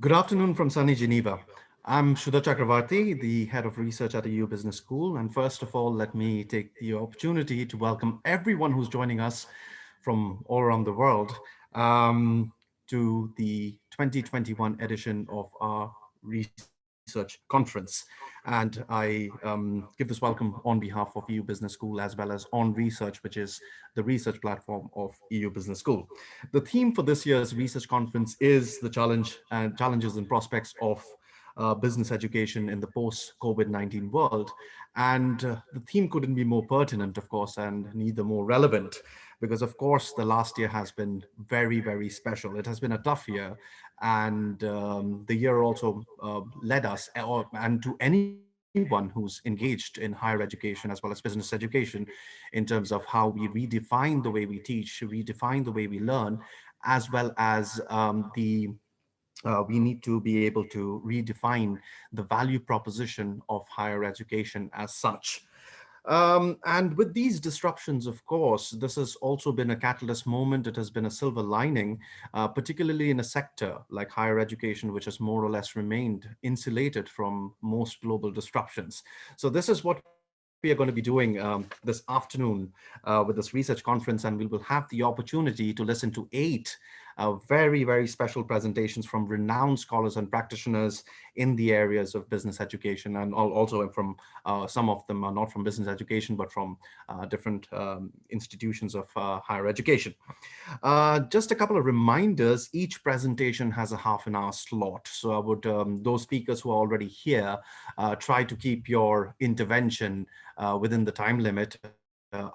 Good afternoon from sunny Geneva. I'm Shudha Chakravarti, the head of research at the EU Business School. And first of all, let me take the opportunity to welcome everyone who's joining us from all around the world to the 2021 edition of our research conference. And I give this welcome on behalf of EU Business School as well as On Research, which is the research platform of EU Business School. The theme for this year's research conference is the challenges and prospects of business education in the post-COVID-19 world. And the theme couldn't be more pertinent, of course, and neither more relevant, because of course, the last year has been very, very special. It has been a tough year. And the year also led us, and to anyone who's engaged in higher education as well as business education, in terms of how we redefine the way we teach, redefine the way we learn, as well as we need to be able to redefine the value proposition of higher education as such. And with these disruptions, of course, this has also been a catalyst moment. It has been a silver lining, particularly in a sector like higher education, which has more or less remained insulated from most global disruptions. So this is what we are going to be doing this afternoon with this research conference, and we will have the opportunity to listen to 8 very, very special presentations from renowned scholars and practitioners in the areas of business education, and also from some of them are not from business education, but from different institutions of higher education. Just a couple of reminders, each presentation has a half-an-hour slot. So I would, those speakers who are already here, try to keep your intervention within the time limit,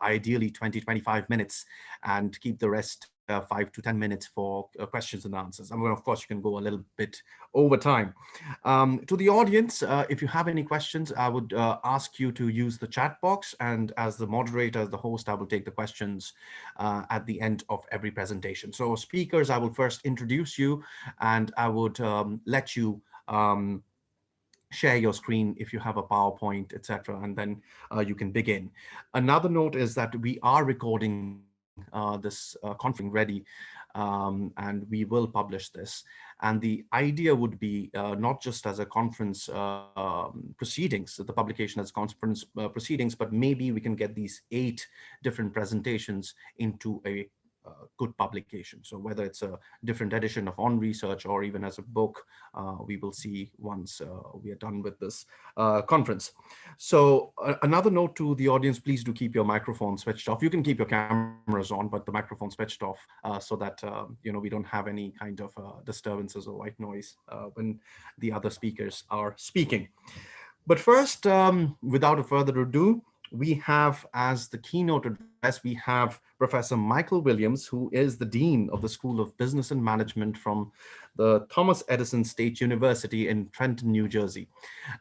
ideally 20-25 minutes, and keep the rest 5 to 10 minutes for questions and answers. I mean, of course, you can go a little bit over time. To the audience, if you have any questions, I would ask you to use the chat box. And as the moderator, as the host, I will take the questions at the end of every presentation. So speakers, I will first introduce you, and I would let you share your screen if you have a PowerPoint, etc., and then you can begin. Another note is that we are recording this conference ready, and we will publish this. And the idea would be not just as a conference proceedings, the publication as conference proceedings, but maybe we can get these 8 different presentations into a good publication. So whether it's a different edition of On Research or even as a book, we will see once we are done with this conference. So another note to the audience, please do keep your microphone switched off. You can keep your cameras on, but the microphone switched off so that we don't have any kind of disturbances or white noise when the other speakers are speaking. But first, without a further ado, we have as the keynote address, we have Professor Michael Williams, who is the Dean of the School of Business and Management from the Thomas Edison State University in Trenton, New Jersey.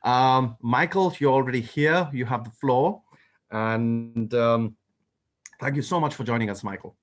Michael, you're already here. You have the floor. And thank you so much for joining us, Michael.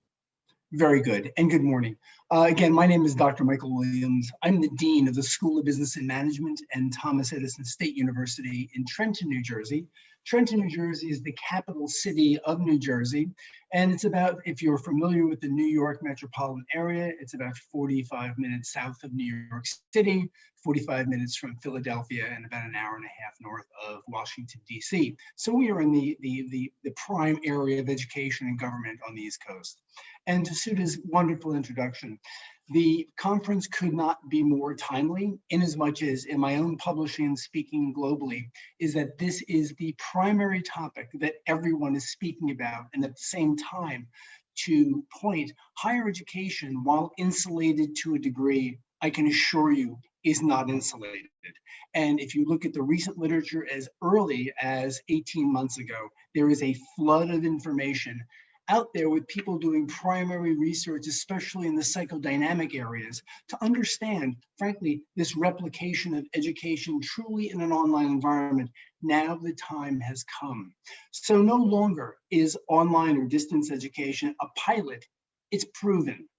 Very good, and good morning. Again, my name is Dr. Michael Williams. I'm the Dean of the School of Business and Management and Thomas Edison State University in Trenton, New Jersey. Trenton, New Jersey is the capital city of New Jersey, and it's about, if you're familiar with the New York metropolitan area, it's about 45 minutes south of New York City, 45 minutes from Philadelphia, and about an hour and a half north of Washington, D.C. So we are in the prime area of education and government on the East Coast. And to suit his wonderful introduction, the conference could not be more timely, in as much as in my own publishing and speaking globally, is that this is the primary topic that everyone is speaking about, and at the same time, to point, higher education, while insulated to a degree, I can assure you, is not insulated. And if you look at the recent literature as early as 18 months ago, there is a flood of information out there with people doing primary research, especially in the psychodynamic areas, to understand, frankly, this replication of education truly in an online environment. Now the time has come. So no longer is online or distance education a pilot, it's proven.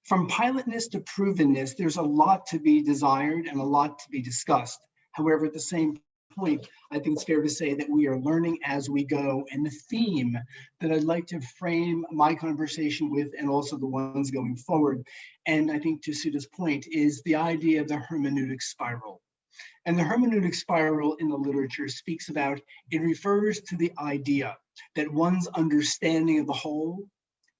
From pilotness to provenness, there's a lot to be desired and a lot to be discussed. However, at the same point, I think it's fair to say that we are learning as we go. And the theme that I'd like to frame my conversation with, and also the ones going forward, and I think to Sudha's point, is the idea of the hermeneutic spiral. And the hermeneutic spiral in the literature speaks about, it refers to the idea that one's understanding of the whole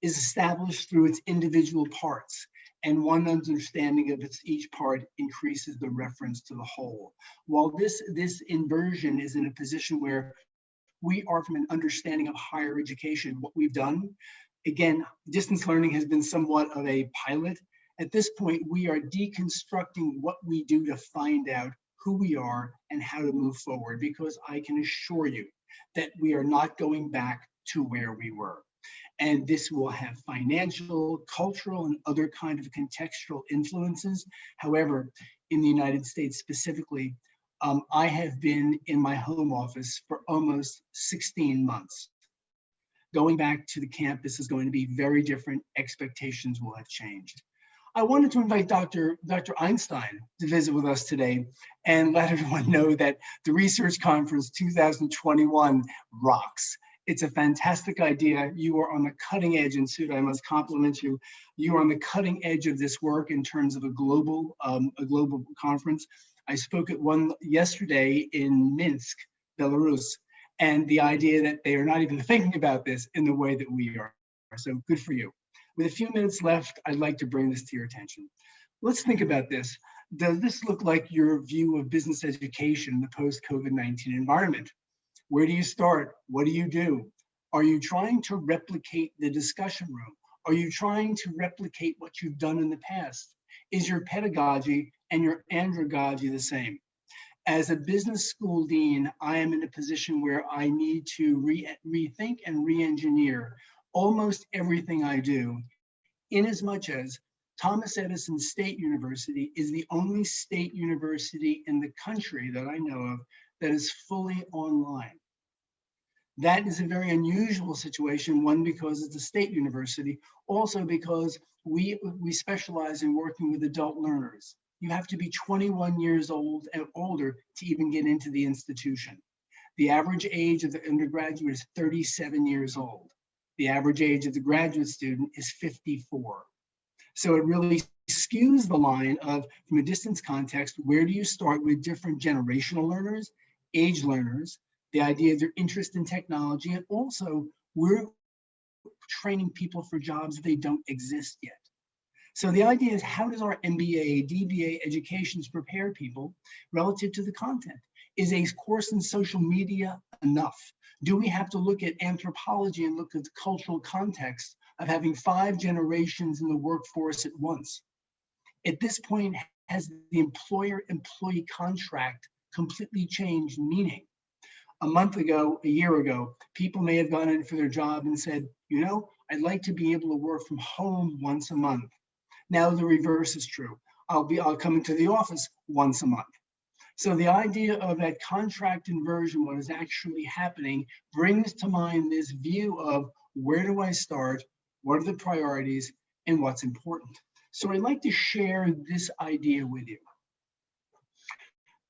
is established through its individual parts, and one understanding of its each part increases the reference to the whole. While this inversion is in a position where we are, from an understanding of higher education, what we've done, again, distance learning has been somewhat of a pilot. At this point, we are deconstructing what we do to find out who we are and how to move forward, because I can assure you that we are not going back to where we were. And this will have financial, cultural, and other kind of contextual influences. However, in the United States specifically, I have been in my home office for almost 16 months. Going back to the campus is going to be very different. Expectations will have changed. I wanted to invite Dr. Einstein to visit with us today and let everyone know that the Research Conference 2021 rocks. It's a fantastic idea. You are on the cutting edge, and Sudha, I must compliment you. You are on the cutting edge of this work in terms of a global conference. I spoke at one yesterday in Minsk, Belarus, and the idea that they are not even thinking about this in the way that we are. So good for you. With a few minutes left, I'd like to bring this to your attention. Let's think about this. Does this look like your view of business education in the post-COVID-19 environment? Where do you start? What do you do? Are you trying to replicate the discussion room? Are you trying to replicate what you've done in the past? Is your pedagogy and your andragogy the same? As a business school dean, I am in a position where I need to rethink and re-engineer almost everything I do, in as much as Thomas Edison State University is the only state university in the country that I know of that is fully online. That is a very unusual situation, one, because it's a state university, also because we specialize in working with adult learners. You have to be 21 years old and older to even get into the institution. The average age of the undergraduate is 37 years old. The average age of the graduate student is 54. So it really skews the line of, from a distance context, where do you start with different generational learners, age learners, the idea of their interest in technology, and also we're training people for jobs that they don't exist yet. So the idea is, how does our MBA, DBA educations prepare people relative to the content? Is a course in social media enough? Do we have to look at anthropology and look at the cultural context of having 5 generations in the workforce at once? At this point, has the employer-employee contract completely changed meaning? A month ago, a year ago, people may have gone in for their job and said, you know, I'd like to be able to work from home once a month. Now the reverse is true. I'll come into the office once a month. So the idea of that contract inversion, what is actually happening, brings to mind this view of, where do I start? What are the priorities and what's important? So I'd like to share this idea with you.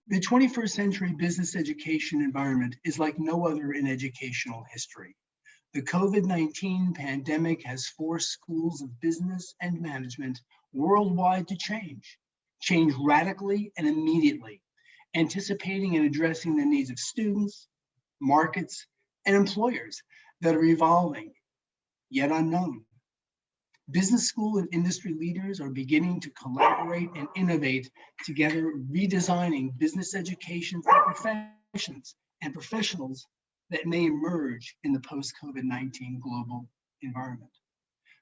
The 21st century business education environment is like no other in educational history. The COVID-19 pandemic has forced schools of business and management worldwide to change radically and immediately, anticipating and addressing the needs of students, markets, and employers that are evolving, yet unknown. Business school and industry leaders are beginning to collaborate and innovate together, redesigning business education for professions and professionals that may emerge in the post-COVID-19 global environment.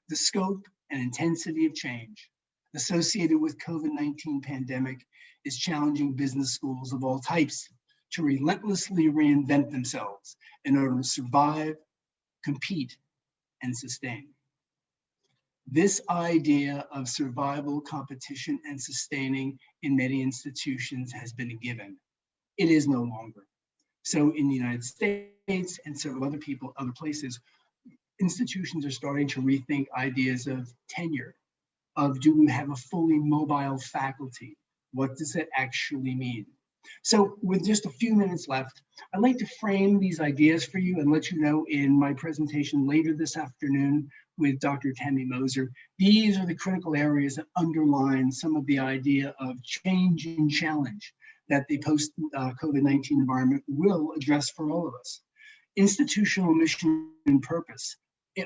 The scope and intensity of change associated with COVID-19 pandemic is challenging business schools of all types to relentlessly reinvent themselves in order to survive, compete, and sustain. This idea of survival, competition, and sustaining in many institutions has been a given. It is no longer. So in the United States and several other places, institutions are starting to rethink ideas of tenure, of, do we have a fully mobile faculty? What does that actually mean? So with just a few minutes left, I'd like to frame these ideas for you and let you know in my presentation later this afternoon with Dr. Tammy Moser. These are the critical areas that underline some of the idea of change and challenge that the post-COVID-19 environment will address for all of us. Institutional mission and purpose.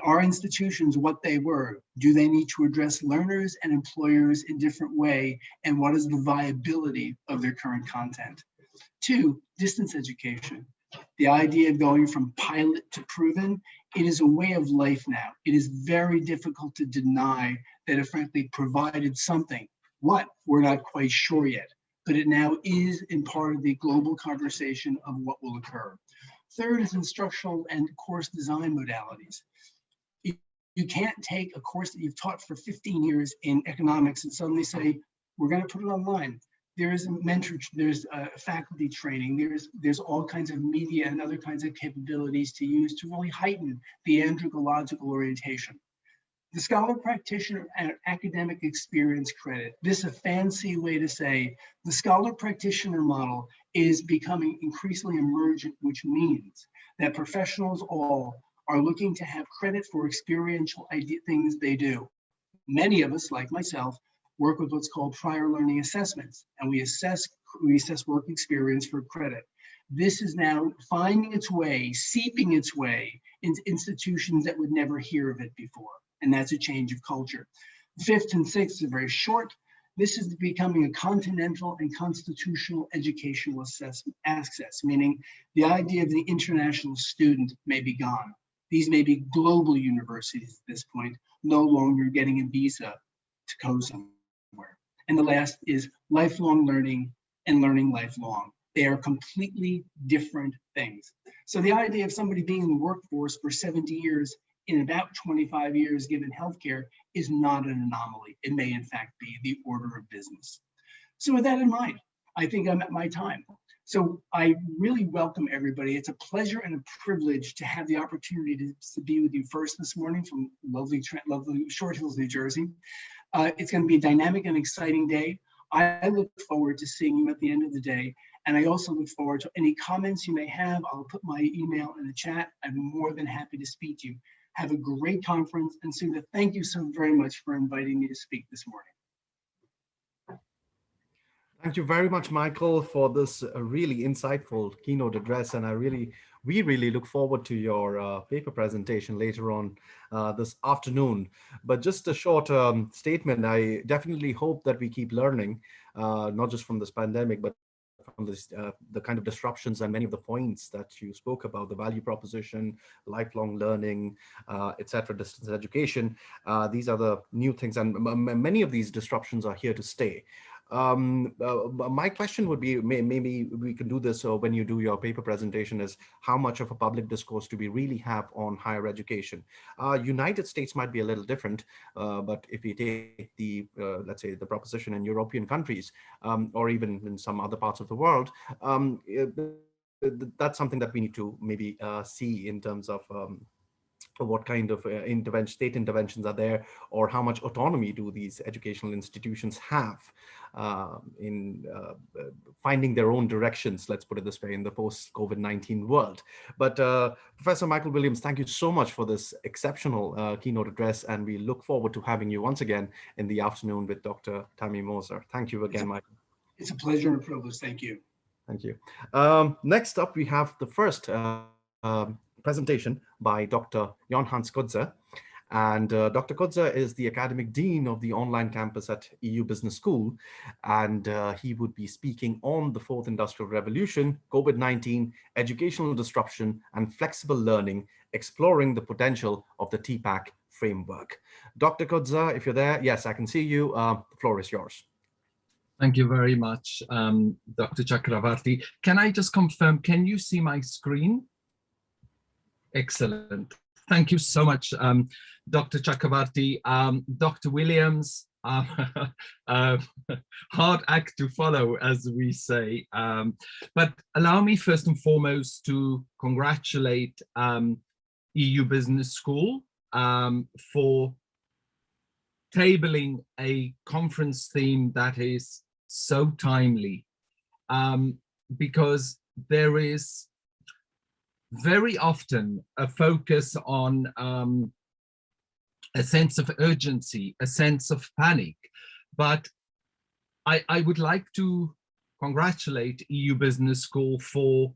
Are institutions what they were? Do they need to address learners and employers in different way? And what is the viability of their current content? 2, distance education. The idea of going from pilot to proven, it is a way of life now. It is very difficult to deny that it frankly provided something. What? We're not quite sure yet, but it now is in part of the global conversation of what will occur. 3rd is instructional and course design modalities. You can't take a course that you've taught for 15 years in economics and suddenly say, we're going to put it online. There is a mentor, there's faculty training, there's all kinds of media and other kinds of capabilities to use to really heighten the andragological orientation. The scholar practitioner and academic experience credit. This is a fancy way to say the scholar practitioner model is becoming increasingly emergent, which means that professionals all are looking to have credit for experiential things they do. Many of us, like myself, work with what's called prior learning assessments, and we assess work experience for credit. This is now finding its way, seeping its way into institutions that would never hear of it before, and that's a change of culture. 5th and 6th are very short. This is becoming a continental and constitutional educational access, meaning the idea of the international student may be gone. These may be global universities at this point, no longer getting a visa to go somewhere. And the last is lifelong learning and learning lifelong. They are completely different things. So the idea of somebody being in the workforce for 70 years in about 25 years given healthcare is not an anomaly. It may in fact be the order of business. So with that in mind, I think I'm at my time. So I really welcome everybody. It's a pleasure and a privilege to have the opportunity to be with you first this morning from lovely Short Hills, New Jersey. It's going to be a dynamic and exciting day. I look forward to seeing you at the end of the day. And I also look forward to any comments you may have. I'll put my email in the chat. I'm more than happy to speak to you. Have a great conference. And Sudha, thank you so very much for inviting me to speak this morning. Thank you very much, Michael, for this really insightful keynote address. And we really look forward to your paper presentation later on this afternoon. But just a short statement, I definitely hope that we keep learning, not just from this pandemic, but from this, the kind of disruptions and many of the points that you spoke about, the value proposition, lifelong learning, etc., distance education. These are the new things, and many of these disruptions are here to stay. My question would be, maybe we can do this when you do your paper presentation, is how much of a public discourse do we really have on higher education? United States might be a little different, but if we take the, let's say, the proposition in European countries, or even in some other parts of the world, that's something that we need to maybe see in terms of what kind of state interventions are there, or how much autonomy do these educational institutions have in finding their own directions, let's put it this way, in the post-COVID-19 world. But Professor Michael Williams, thank you so much for this exceptional keynote address, and we look forward to having you once again in the afternoon with Dr. Tammy Moser. Thank you again, Michael. It's a pleasure and a privilege. Thank you. Thank you. Next up, we have the first presentation by Dr. Jon-Hans Coetzer. And Dr. Coetzer is the academic dean of the online campus at EU Business School. And he would be speaking on the fourth industrial revolution, COVID-19, educational disruption, and flexible learning, exploring the potential of the TPACK framework. Dr. Coetzer, if you're there, yes, I can see you. The floor is yours. Thank you very much, Dr. Chakravarti. Can I just confirm, can you see my screen? Excellent. Thank you so much, Dr. Chakravarti. Dr. Williams, hard act to follow, as we say. But allow me first and foremost to congratulate EU Business School for tabling a conference theme that is so timely. because there is very often a focus on a sense of urgency, a sense of panic. But I would like to congratulate EU Business School for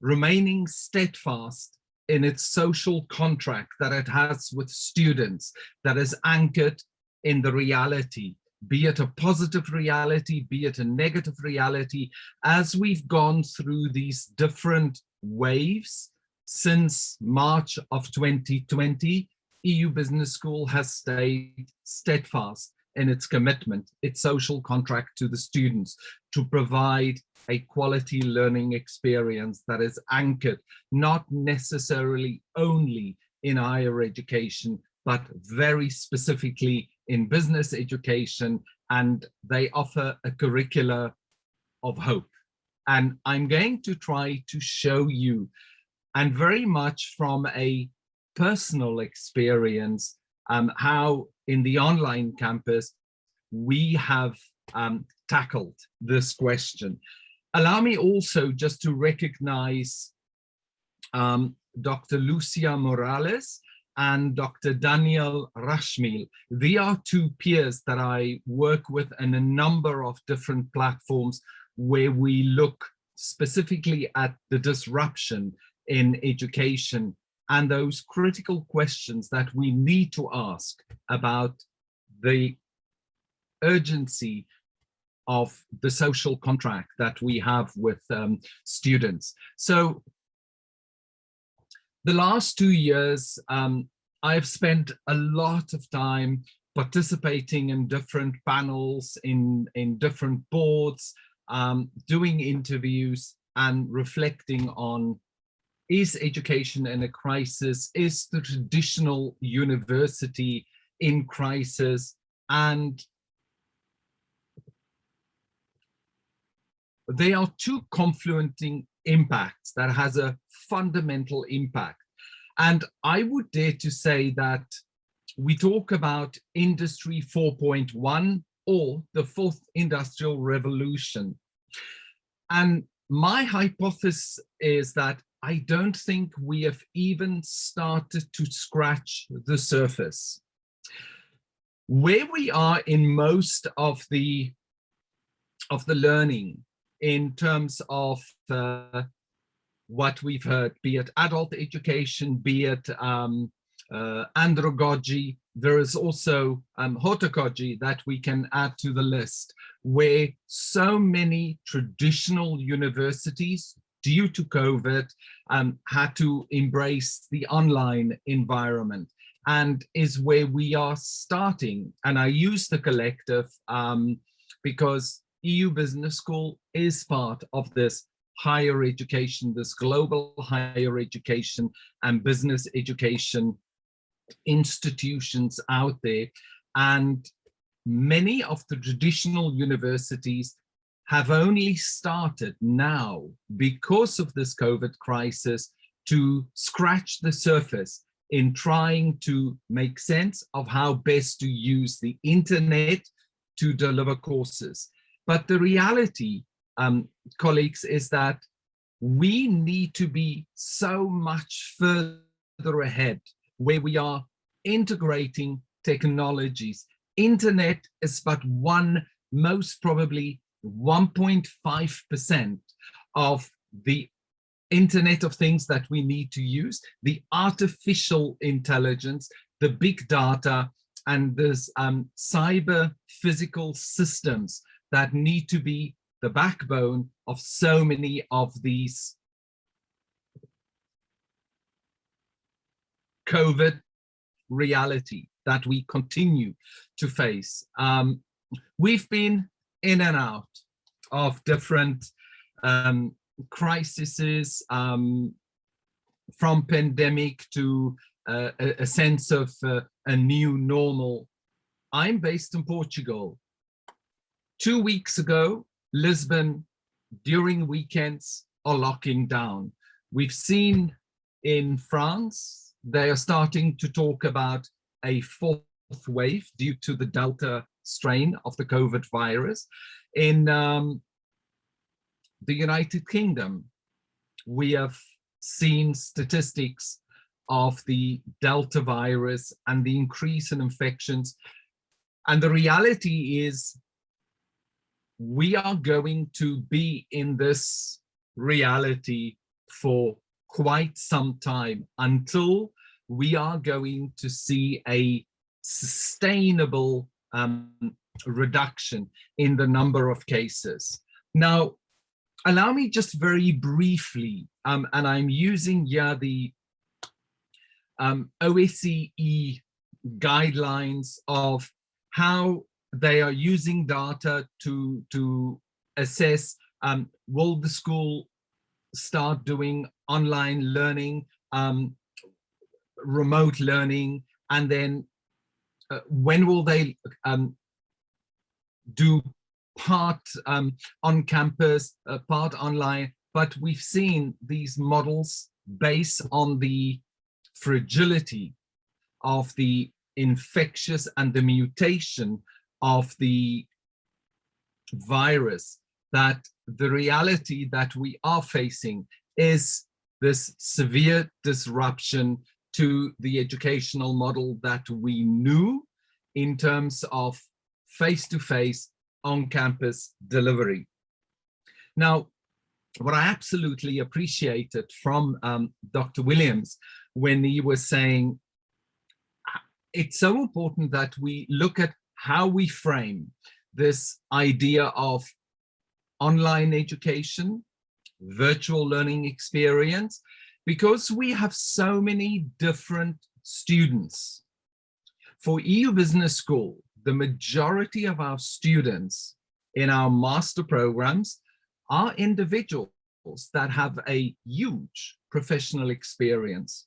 remaining steadfast in its social contract that it has with students, that is anchored in the reality, be it a positive reality, be it a negative reality. As we've gone through these different waves since March of 2020, EU Business School has stayed steadfast in its commitment, its social contract to the students, to provide a quality learning experience that is anchored not necessarily only in higher education, but very specifically in business education, and they offer a curricula of hope. And I'm going to try to show you, and very much from a personal experience, how in the online campus we have tackled this question. Allow me also just to recognize Dr. Lucia Morales and Dr. Daniel Rajmil. They are two peers that I work with in a number of different platforms where we look specifically at the disruption in education and those critical questions that we need to ask about the urgency of the social contract that we have with students. So the last 2 years, I've spent a lot of time participating in different panels, in different boards, doing interviews and reflecting on, is education in a crisis? Is the traditional university in crisis? And they are two confluenting impacts that has a fundamental impact. And I would dare to say that we talk about Industry 4.1 or the fourth industrial revolution. And my hypothesis is that I don't think we have even started to scratch the surface. Where we are in most of the learning in terms of what we've heard, be it adult education, be it andragogy, there is also hortagogy that we can add to the list, where so many traditional universities, due to COVID, had to embrace the online environment, and is where we are starting. And I use the collective because EU Business School is part of this higher education, this global higher education and business education institutions out there. And many of the traditional universities have only started now, because of this COVID crisis, to scratch the surface in trying to make sense of how best to use the internet to deliver courses. But the reality, colleagues, is that we need to be so much further ahead, where we are integrating technologies. Internet is but one, most probably 1.5% of the Internet of Things that we need to use, the artificial intelligence, the big data, and this cyber physical systems that need to be the backbone of so many of these COVID reality that we continue to face. We've been in and out of different crises, from pandemic to a sense of a new normal. I'm based in Portugal. 2 weeks ago, Lisbon, during weekends, are locking down. We've seen in France, they are starting to talk about a fourth wave due to the Delta strain of the COVID virus. In the United Kingdom, we have seen statistics of the Delta virus and the increase in infections. And the reality is we are going to be in this reality for quite some time until we are going to see a sustainable reduction in the number of cases. Now, allow me just very briefly, and I'm using here the OSCE guidelines of how they are using data to assess, will the school start doing online learning, remote learning, and then when will they do part on campus, part online. But we've seen these models based on the fragility of the infectious and the mutation of the virus, that the reality that we are facing is this severe disruption to the educational model that we knew in terms of face-to-face on-campus delivery. Now, what I absolutely appreciated from Dr. Williams when he was saying it's so important that we look at how we frame this idea of online education, virtual learning experience, because we have so many different students. For EU Business School, the majority of our students in our master programs are individuals that have a huge professional experience.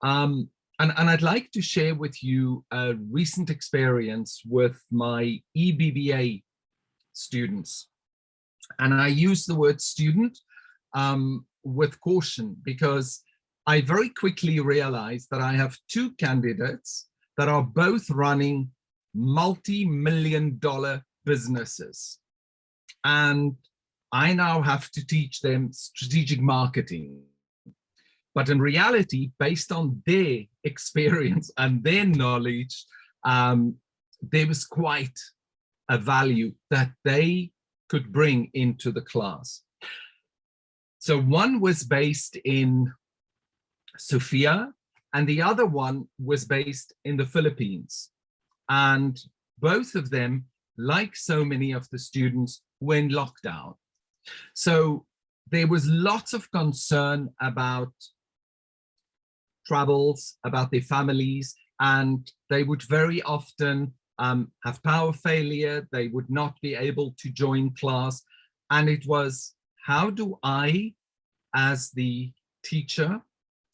And I'd like to share with you a recent experience with my EBBA students. And I use the word student with caution, because I very quickly realized that I have two candidates that are both running multi-million-dollar businesses. And I now have to teach them strategic marketing. But in reality, based on their experience and their knowledge, there was quite a value that they could bring into the class. So one was based in Sofia, and the other one was based in the Philippines. And both of them, like so many of the students, were in lockdown. So there was lots of concern about travels, about their families, and they would very often have power failure. They would not be able to join class. And it was, how do I, as the teacher,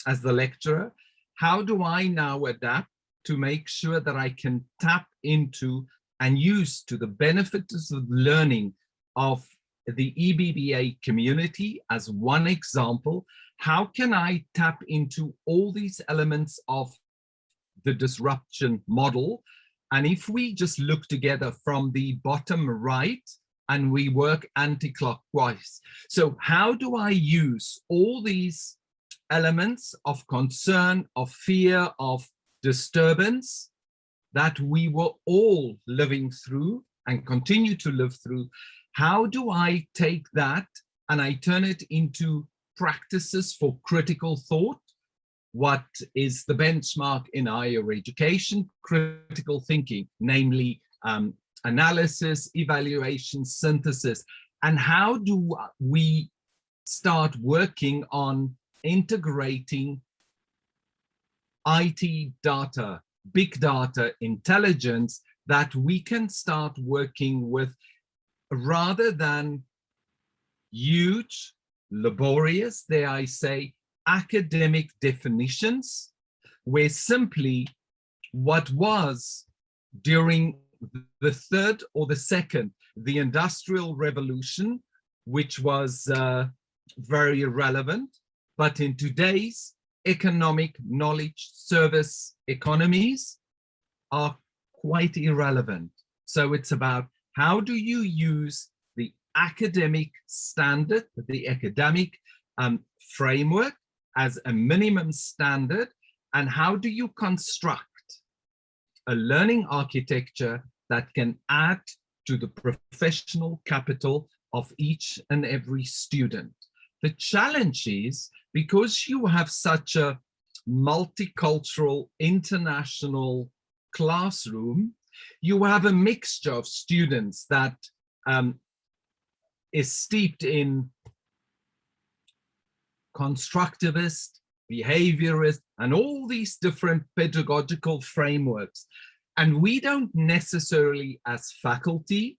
as the lecturer, how do I now adapt to make sure that I can tap into and use to the benefits of learning of the EBBA community as one example? How can I tap into all these elements of the disruption model? And if we just look together from the bottom right and we work anti-clockwise, so how do I use all these elements of concern, of fear, of disturbance that we were all living through and continue to live through? How do I take that and I turn it into practices for critical thought? What is the benchmark in higher education? Critical thinking, namely analysis, evaluation, synthesis. And how do we start working on integrating IT data, big data, intelligence, that we can start working with, rather than huge, laborious, dare I say, academic definitions, where simply what was during the third or the second, the Industrial Revolution, which was very relevant, but in today's economic knowledge service economies are quite irrelevant. So it's about, how do you use the academic standard, the academic framework as a minimum standard, and how do you construct a learning architecture that can add to the professional capital of each and every student? The challenge is, because you have such a multicultural, international classroom, you have a mixture of students that is steeped in constructivist, behaviorist, and all these different pedagogical frameworks. And we don't necessarily, as faculty,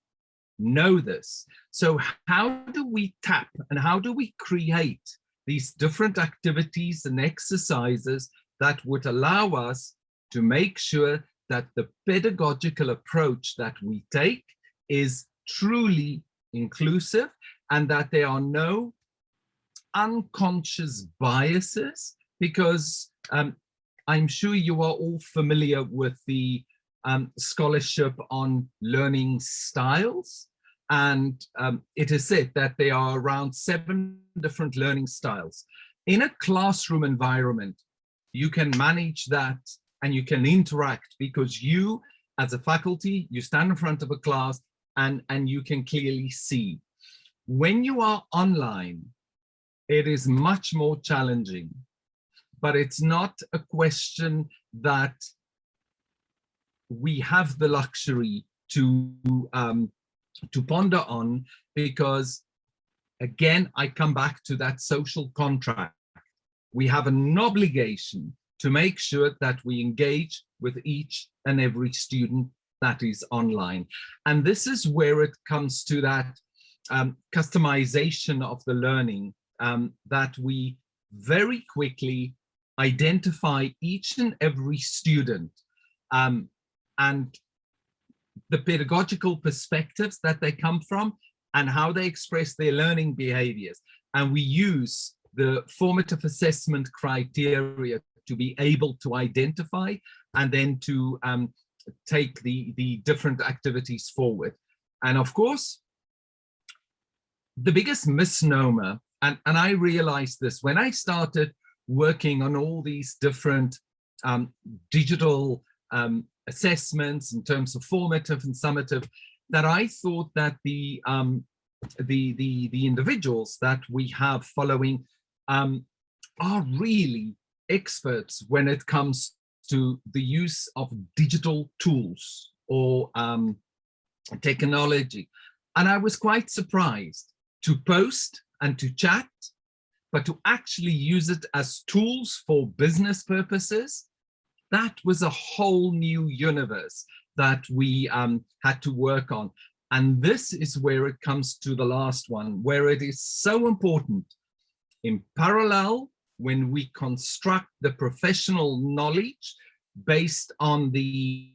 know this. So how do we tap and how do we create these different activities and exercises that would allow us to make sure that the pedagogical approach that we take is truly inclusive and that there are no unconscious biases? Because I'm sure you are all familiar with the scholarship on learning styles. And it is said that there are around 7 different learning styles. In a classroom environment, you can manage that and you can interact because you, as a faculty, you stand in front of a class and you can clearly see. When you are online, it is much more challenging, but it's not a question that we have the luxury to ponder on, because again, I come back to that social contract. We have an obligation to make sure that we engage with each and every student that is online. And this is where it comes to that customization of the learning, that we very quickly identify each and every student and the pedagogical perspectives that they come from and how they express their learning behaviors. And we use the formative assessment criteria to be able to identify and then to take the different activities forward. And of course, the biggest misnomer, and I realized this when I started working on all these different digital assessments in terms of formative and summative, that I thought that the individuals that we have following are really experts when it comes to the use of digital tools or technology. And I was quite surprised to post and to chat, but to actually use it as tools for business purposes, that was a whole new universe that we had to work on. And this is where it comes to the last one, where it is so important in parallel when we construct the professional knowledge based on the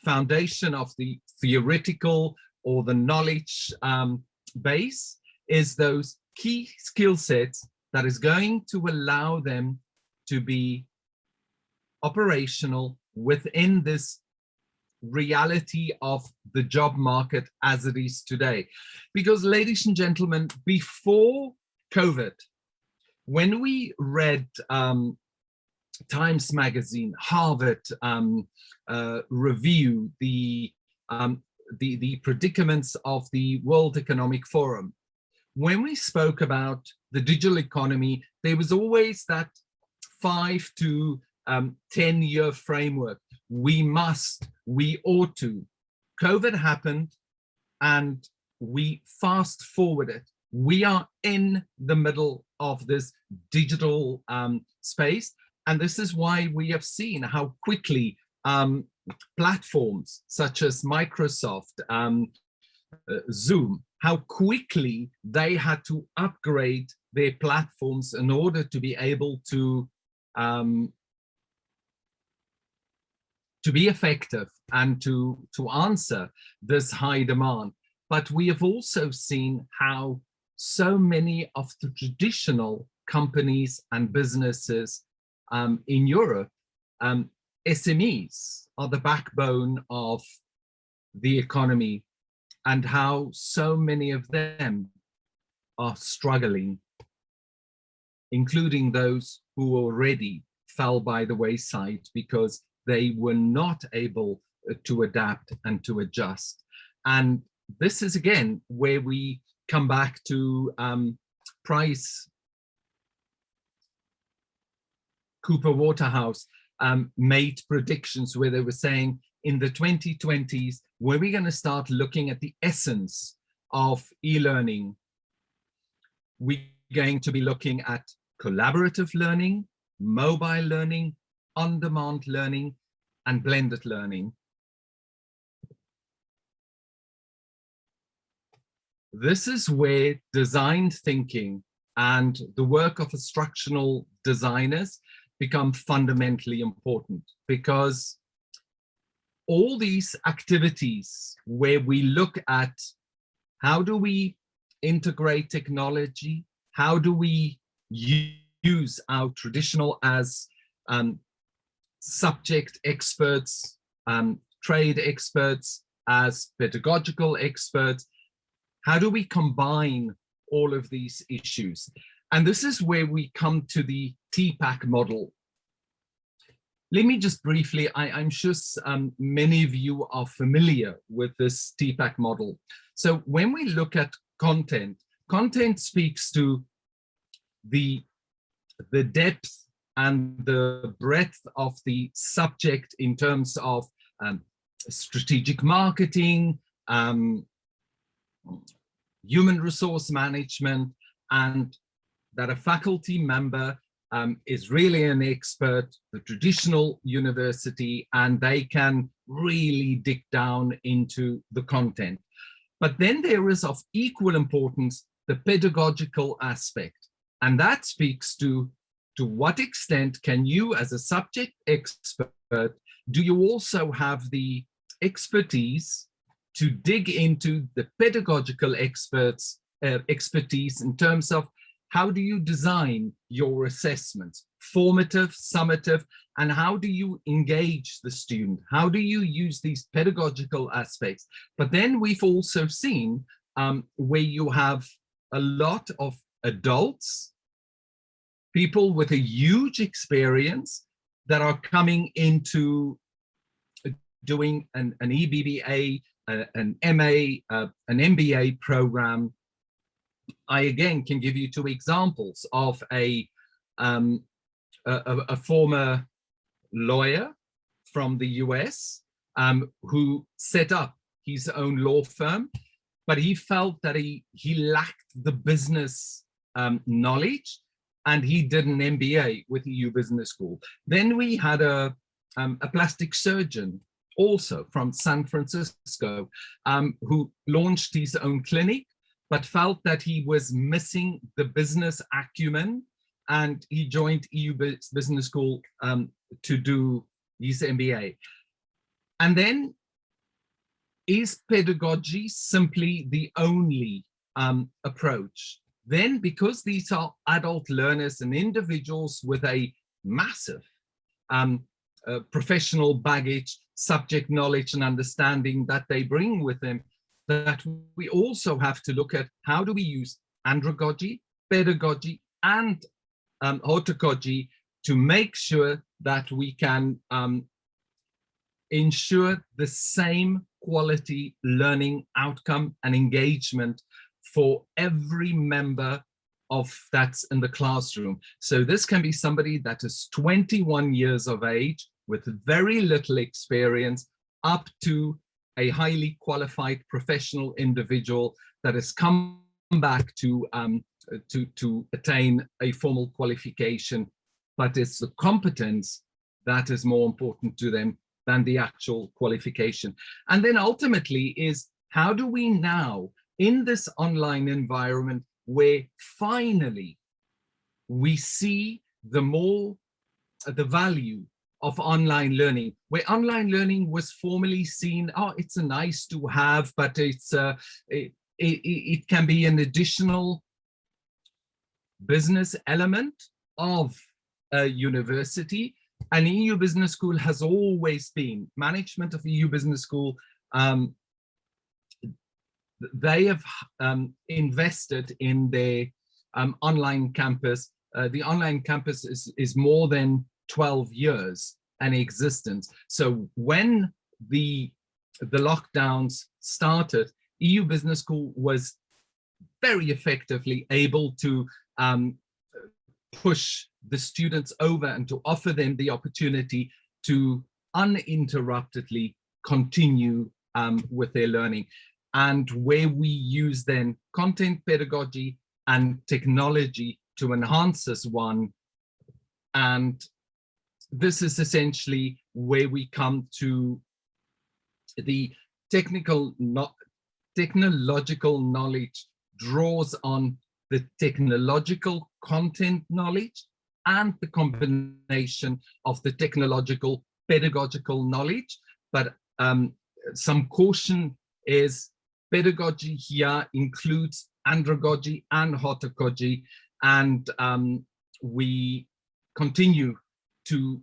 foundation of the theoretical or the knowledge base, is those key skill sets that is going to allow them to be operational within this reality of the job market as it is today. Because, ladies and gentlemen, before COVID, when we read Times Magazine, Harvard Review, the predicaments of the World Economic Forum, when we spoke about the digital economy, there was always that 5 to 10-year framework. We must, we ought to. COVID happened and we fast forwarded. We are in the middle of this digital space. And this is why we have seen how quickly platforms such as Microsoft, Zoom, how quickly they had to upgrade their platforms in order to be able to be effective and to answer this high demand. But we have also seen how so many of the traditional companies and businesses in Europe, SMEs are the backbone of the economy. and how so many of them are struggling, including those who already fell by the wayside because they were not able to adapt and to adjust. And this is again where we come back to Price Cooper Waterhouse made predictions where they were saying in the 2020s, where we're going to start looking at the essence of e-learning, we're going to be looking at collaborative learning, mobile learning, on-demand learning, and blended learning. This is where design thinking and the work of instructional designers become fundamentally important, because all these activities where we look at how do we integrate technology, how do we use our traditional as subject experts, trade experts, as pedagogical experts, how do we combine all of these issues? And this is where we come to the TPACK model. Let me just briefly, I'm sure many of you are familiar with this TPACK model. So when we look at content, content speaks to the depth and the breadth of the subject in terms of strategic marketing, human resource management, and that a faculty member is really an expert, the traditional university, and they can really dig down into the content. But then there is of equal importance the pedagogical aspect, and that speaks to what extent can you as a subject expert, do you also have the expertise to dig into the pedagogical expertise in terms of how do you design your assessments, formative, summative, and how do you engage the student? How do you use these pedagogical aspects? But then we've also seen where you have a lot of adults, people with a huge experience that are coming into doing an EBBA, an MA, an MBA program. I again can give you two examples of a former lawyer from the US who set up his own law firm, but he felt that he lacked the business knowledge, and he did an MBA with EU Business School. Then we had a plastic surgeon also from San Francisco who launched his own clinic, but felt that he was missing the business acumen, and he joined EU Business School to do his MBA. And then, is pedagogy simply the only approach? Then, because these are adult learners and individuals with a massive professional baggage, subject knowledge and understanding that they bring with them, that we also have to look at how do we use andragogy, pedagogy, and hortagogy to make sure that we can ensure the same quality learning outcome and engagement for every member of that's in the classroom. So this can be somebody that is 21 years of age with very little experience, up to a highly qualified professional individual that has come back to attain a formal qualification, but it's the competence that is more important to them than the actual qualification. And then ultimately is, how do we now, in this online environment where finally we see the value of online learning, where online learning was formerly seen, oh, it's a nice to have, but it's it can be an additional business element of a university. And EU Business School has always been, management of EU Business School they have invested in their online campus. The online campus is more than 12 years in existence. So when the lockdowns started, EU Business School was very effectively able to push the students over and to offer them the opportunity to uninterruptedly continue with their learning. And where we use then content pedagogy and technology to enhance this one. And this is essentially where we come to the technological knowledge draws on the technological content knowledge and the combination of the technological pedagogical knowledge. But some caution is pedagogy here includes andragogy and hortagogy, and we continue to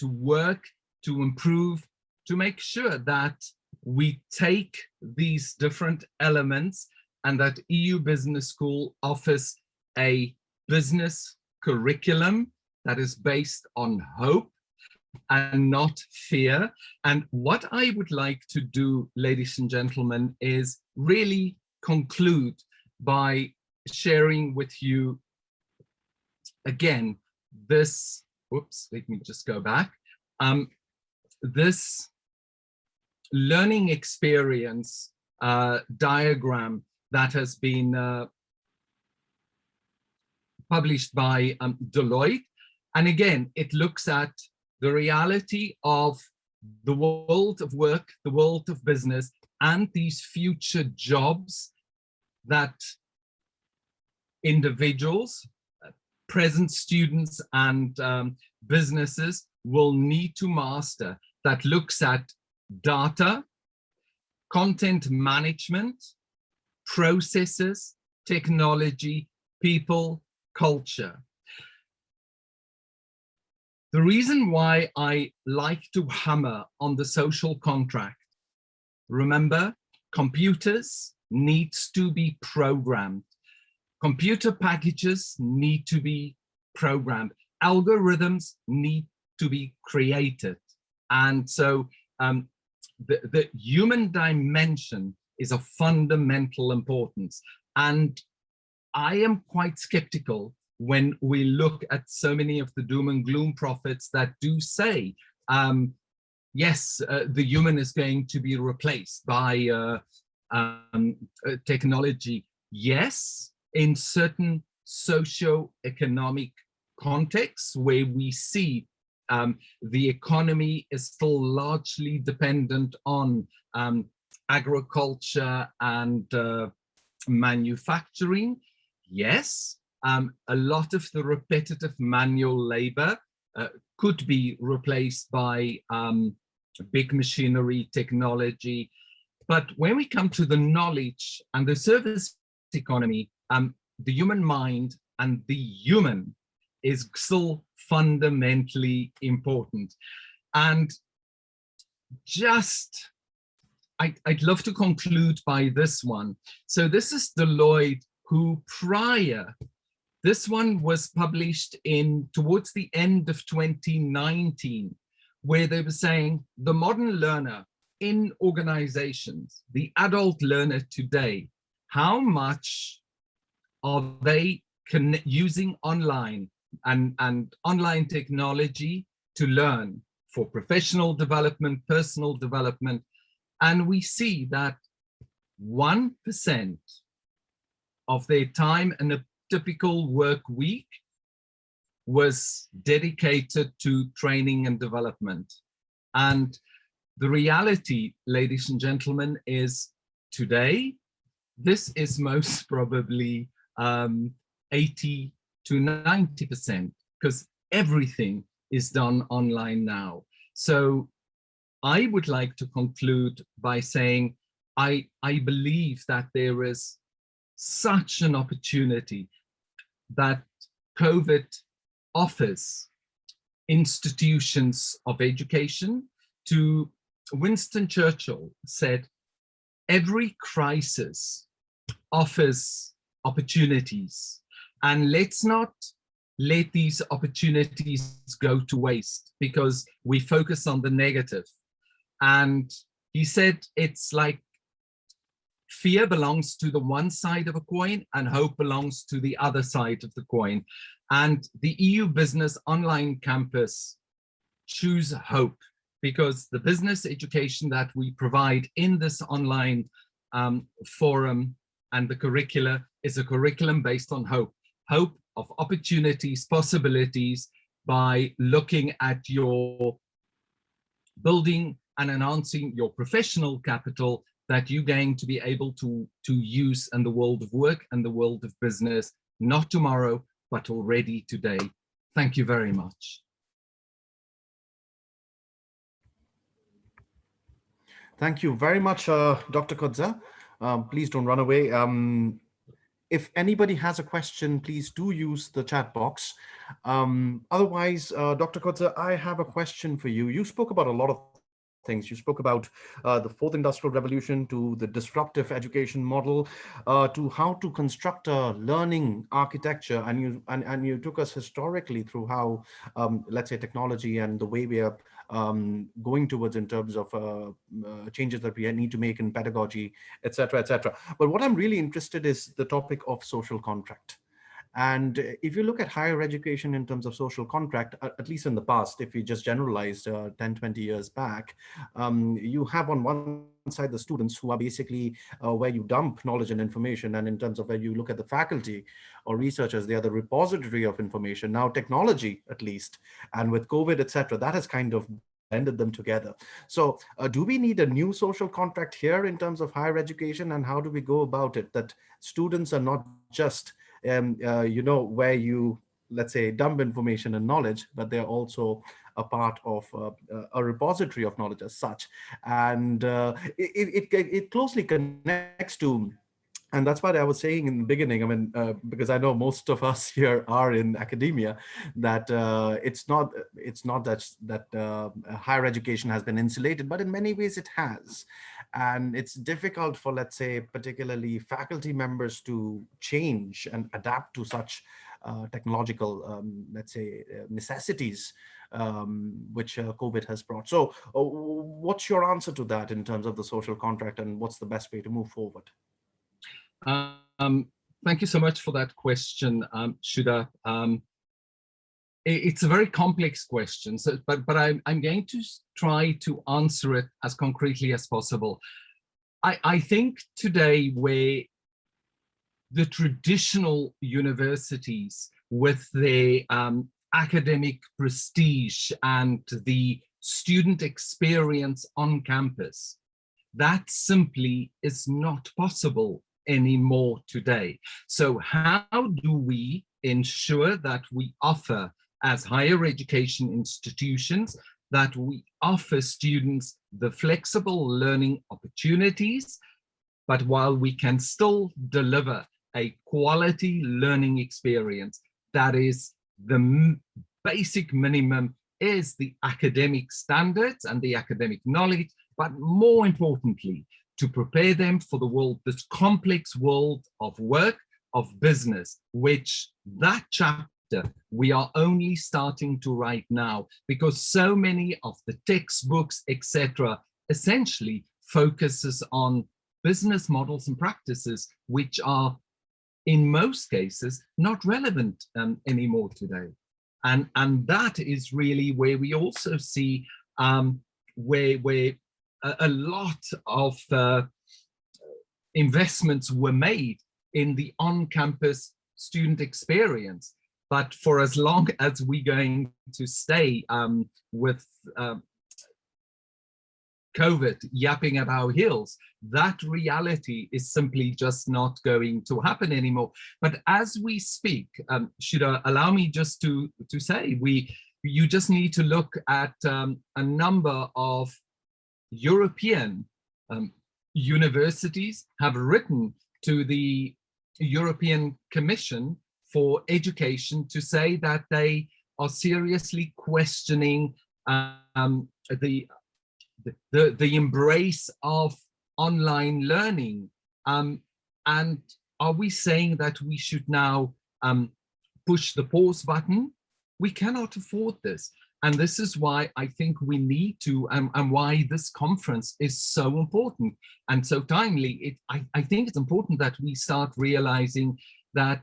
work, to improve, to make sure that we take these different elements and that EU Business School offers a business curriculum that is based on hope and not fear. And what I would like to do, ladies and gentlemen, is really conclude by sharing with you again this, whoops, let me just go back, this learning experience diagram that has been published by Deloitte. And again, it looks at the reality of the world of work, the world of business, and these future jobs that individuals, present students and businesses will need to master, that looks at data, content management, processes, technology, people, culture. The reason why I like to hammer on the social contract, remember, computers needs to be programmed. Computer packages need to be programmed. Algorithms need to be created. And so the human dimension is of fundamental importance. And I am quite skeptical when we look at so many of the doom and gloom prophets that do say, yes, the human is going to be replaced by technology. Yes, in certain socio-economic contexts where we see the economy is still largely dependent on agriculture and manufacturing. Yes, a lot of the repetitive manual labor could be replaced by big machinery technology. But when we come to the knowledge and the service economy, the human mind and the human is still fundamentally important. And just, I'd love to conclude by this one. So this is Deloitte, who prior, this one was published towards the end of 2019, where they were saying the modern learner in organizations, the adult learner today, how much are they using online and online technology to learn for professional development, personal development. And we see that 1% of their time in a typical work week was dedicated to training and development. And the reality, ladies and gentlemen, is today, this is most probably 80 to 90%, because everything is done online now. So I would like to conclude by saying, I believe that there is such an opportunity that COVID offers institutions of education. To Winston Churchill said, every crisis offers opportunities, and let's not let these opportunities go to waste because we focus on the negative. And he said it's like fear belongs to the one side of a coin and hope belongs to the other side of the coin. And the EU Business Online Campus choose hope, because the business education that we provide in this online forum and the curricula is a curriculum based on hope. Hope of opportunities, possibilities, by looking at your building and enhancing your professional capital that you're going to be able to use in the world of work and the world of business, not tomorrow, but already today. Thank you very much. Thank you very much, Dr. Coetzer. Please don't run away. If anybody has a question, please do use the chat box. Otherwise, Dr. Coetzer, I have a question for you. You spoke about a lot of things. You spoke about the fourth industrial revolution, to the disruptive education model, to how to construct a learning architecture, and you took us historically through how, let's say, technology and the way we are going towards in terms of changes that we need to make in pedagogy, etc., etc. But what I'm really interested is the topic of social contract. And if you look at higher education in terms of social contract, at least in the past, if we just generalized 10, 20 years back, you have on one side the students who are basically where you dump knowledge and information. And in terms of where you look at the faculty or researchers, they are the repository of information. Now technology, at least, and with COVID, etc., that has kind of blended them together. So do we need a new social contract here in terms of higher education, and how do we go about it, that students are not just where you, let's say, dump information and knowledge, but they're also a part of a repository of knowledge as such. And it closely connects to, and that's what I was saying in the beginning. I mean, because I know most of us here are in academia, that it's not that higher education has been insulated, but in many ways it has. And it's difficult for, let's say, particularly faculty members to change and adapt to such technological, let's say, necessities which COVID has brought. So what's your answer to that in terms of the social contract, and what's the best way to move forward? Thank you so much for that question, Shuda. It's a very complex question, so, but I'm going to try to answer it as concretely as possible. I think today, where the traditional universities with their academic prestige and the student experience on campus, that simply is not possible anymore today. So how do we ensure that we offer, as higher education institutions, that we offer students the flexible learning opportunities, but while we can still deliver a quality learning experience, that is the basic minimum is the academic standards and the academic knowledge, but more importantly, to prepare them for the world, this complex world of work, of business, which that chapter we are only starting to write now, because so many of the textbooks, etc., essentially focuses on business models and practices which are in most cases not relevant anymore today. And that is really where we also see where a lot of investments were made in the on-campus student experience. But for as long as we're going to stay with COVID yapping at our heels, that reality is simply just not going to happen anymore. But as we speak, should allow me just to say, you just need to look at a number of European universities have written to the European Commission for Education to say that they are seriously questioning the embrace of online learning. And are we saying that we should now push the pause button? We cannot afford this. And this is why I think we need to, and why this conference is so important and so timely. I think it's important that we start realizing that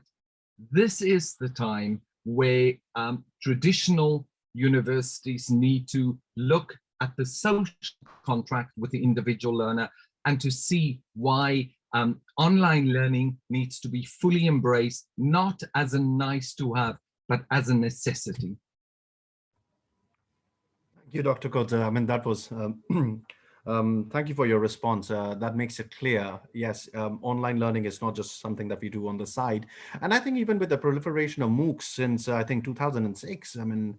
this is the time where traditional universities need to look at the social contract with the individual learner and to see why online learning needs to be fully embraced, not as a nice to have, but as a necessity. Thank you, Dr. Coetzer. I mean, that was, thank you for your response. That makes it clear. Yes, online learning is not just something that we do on the side. And I think even with the proliferation of MOOCs since, I think, 2006, I mean,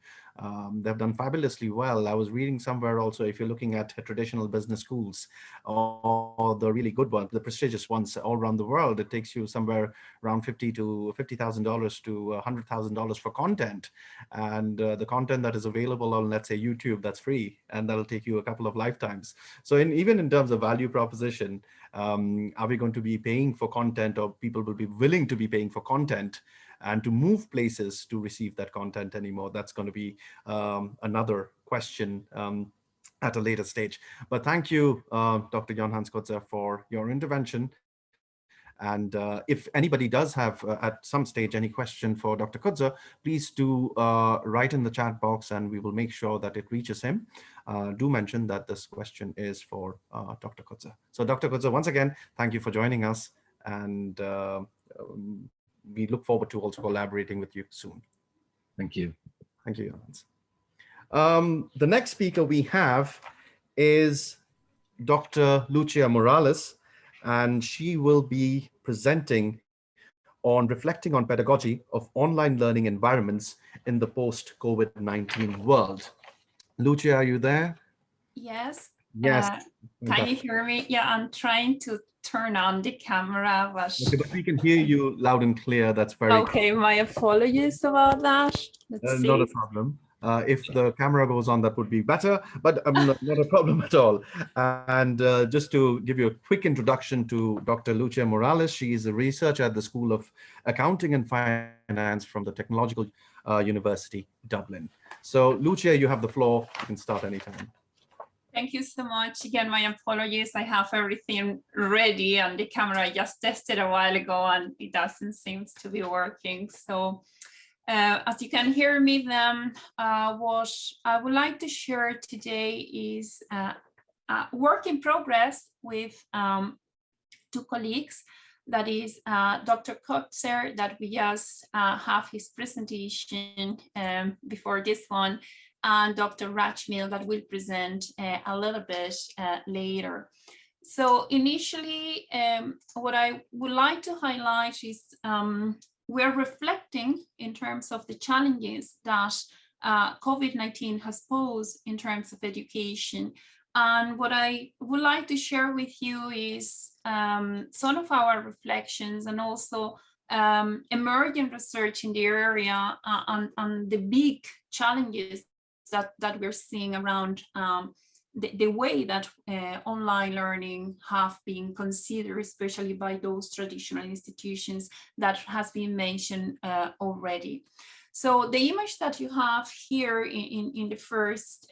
they've done fabulously well. I was reading somewhere also, if you're looking at traditional business schools or the really good ones, the prestigious ones all around the world, it takes you somewhere around $50,000 to $100,000 for content. And the content that is available on, let's say, YouTube, that's free, and that'll take you a couple of lifetimes. So even in terms of value proposition, are we going to be paying for content, or people will be willing to be paying for content and to move places to receive that content anymore? That's going to be another question at a later stage. But thank you, Dr. Jon-Hans Coetzer, for your intervention. And if anybody does have at some stage any question for Dr. Coetzer, please do write in the chat box and we will make sure that it reaches him. Do mention that this question is for Dr. Coetzer. So Dr. Coetzer, once again, thank you for joining us, and we look forward to also collaborating with you soon. Thank you. Thank you, Jon-Hans. The next speaker we have is Dr. Lucia Morales, and she will be presenting on reflecting on pedagogy of online learning environments in the post-COVID-19 world. Lucia, are you there? Yes. Yes. Can you hear me? Yeah, I'm trying to turn on the camera. Okay, but we can hear you loud and clear. That's very okay. My apologies about that. Let's see. Not a problem. If the camera goes on, that would be better, but not a problem at all. And just to give you a quick introduction to Dr. Lucia Morales, she is a researcher at the School of Accounting and Finance from the Technological University, Dublin. So Lucia, you have the floor. You can start anytime. Thank you so much. Again, my apologies. I have everything ready and the camera I just tested a while ago and it doesn't seem to be working. So as you can hear me, then what I would like to share today is work in progress with two colleagues. That is Dr. Coetzer, that we just have his presentation before this one, and Dr. Rajmil, that will present a little bit later. So initially, what I would like to highlight is we're reflecting in terms of the challenges that COVID-19 has posed in terms of education. And what I would like to share with you is some of our reflections and also emerging research in the area on the big challenges that we're seeing around the way that online learning have been considered, especially by those traditional institutions that has been mentioned already. So the image that you have here in the first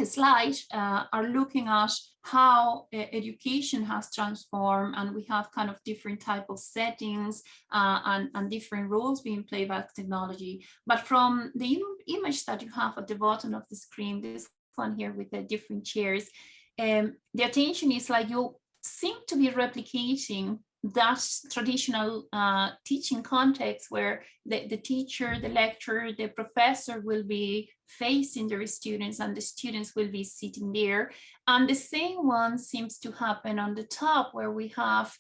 slide are looking at how education has transformed, and we have kind of different type of settings and different roles being played by technology. But from the image that you have at the bottom of the screen, this one here with the different chairs, the attention is like you seem to be replicating that traditional teaching context where the teacher, the lecturer, the professor will be facing their students and the students will be sitting there. And the same one seems to happen on the top, where we have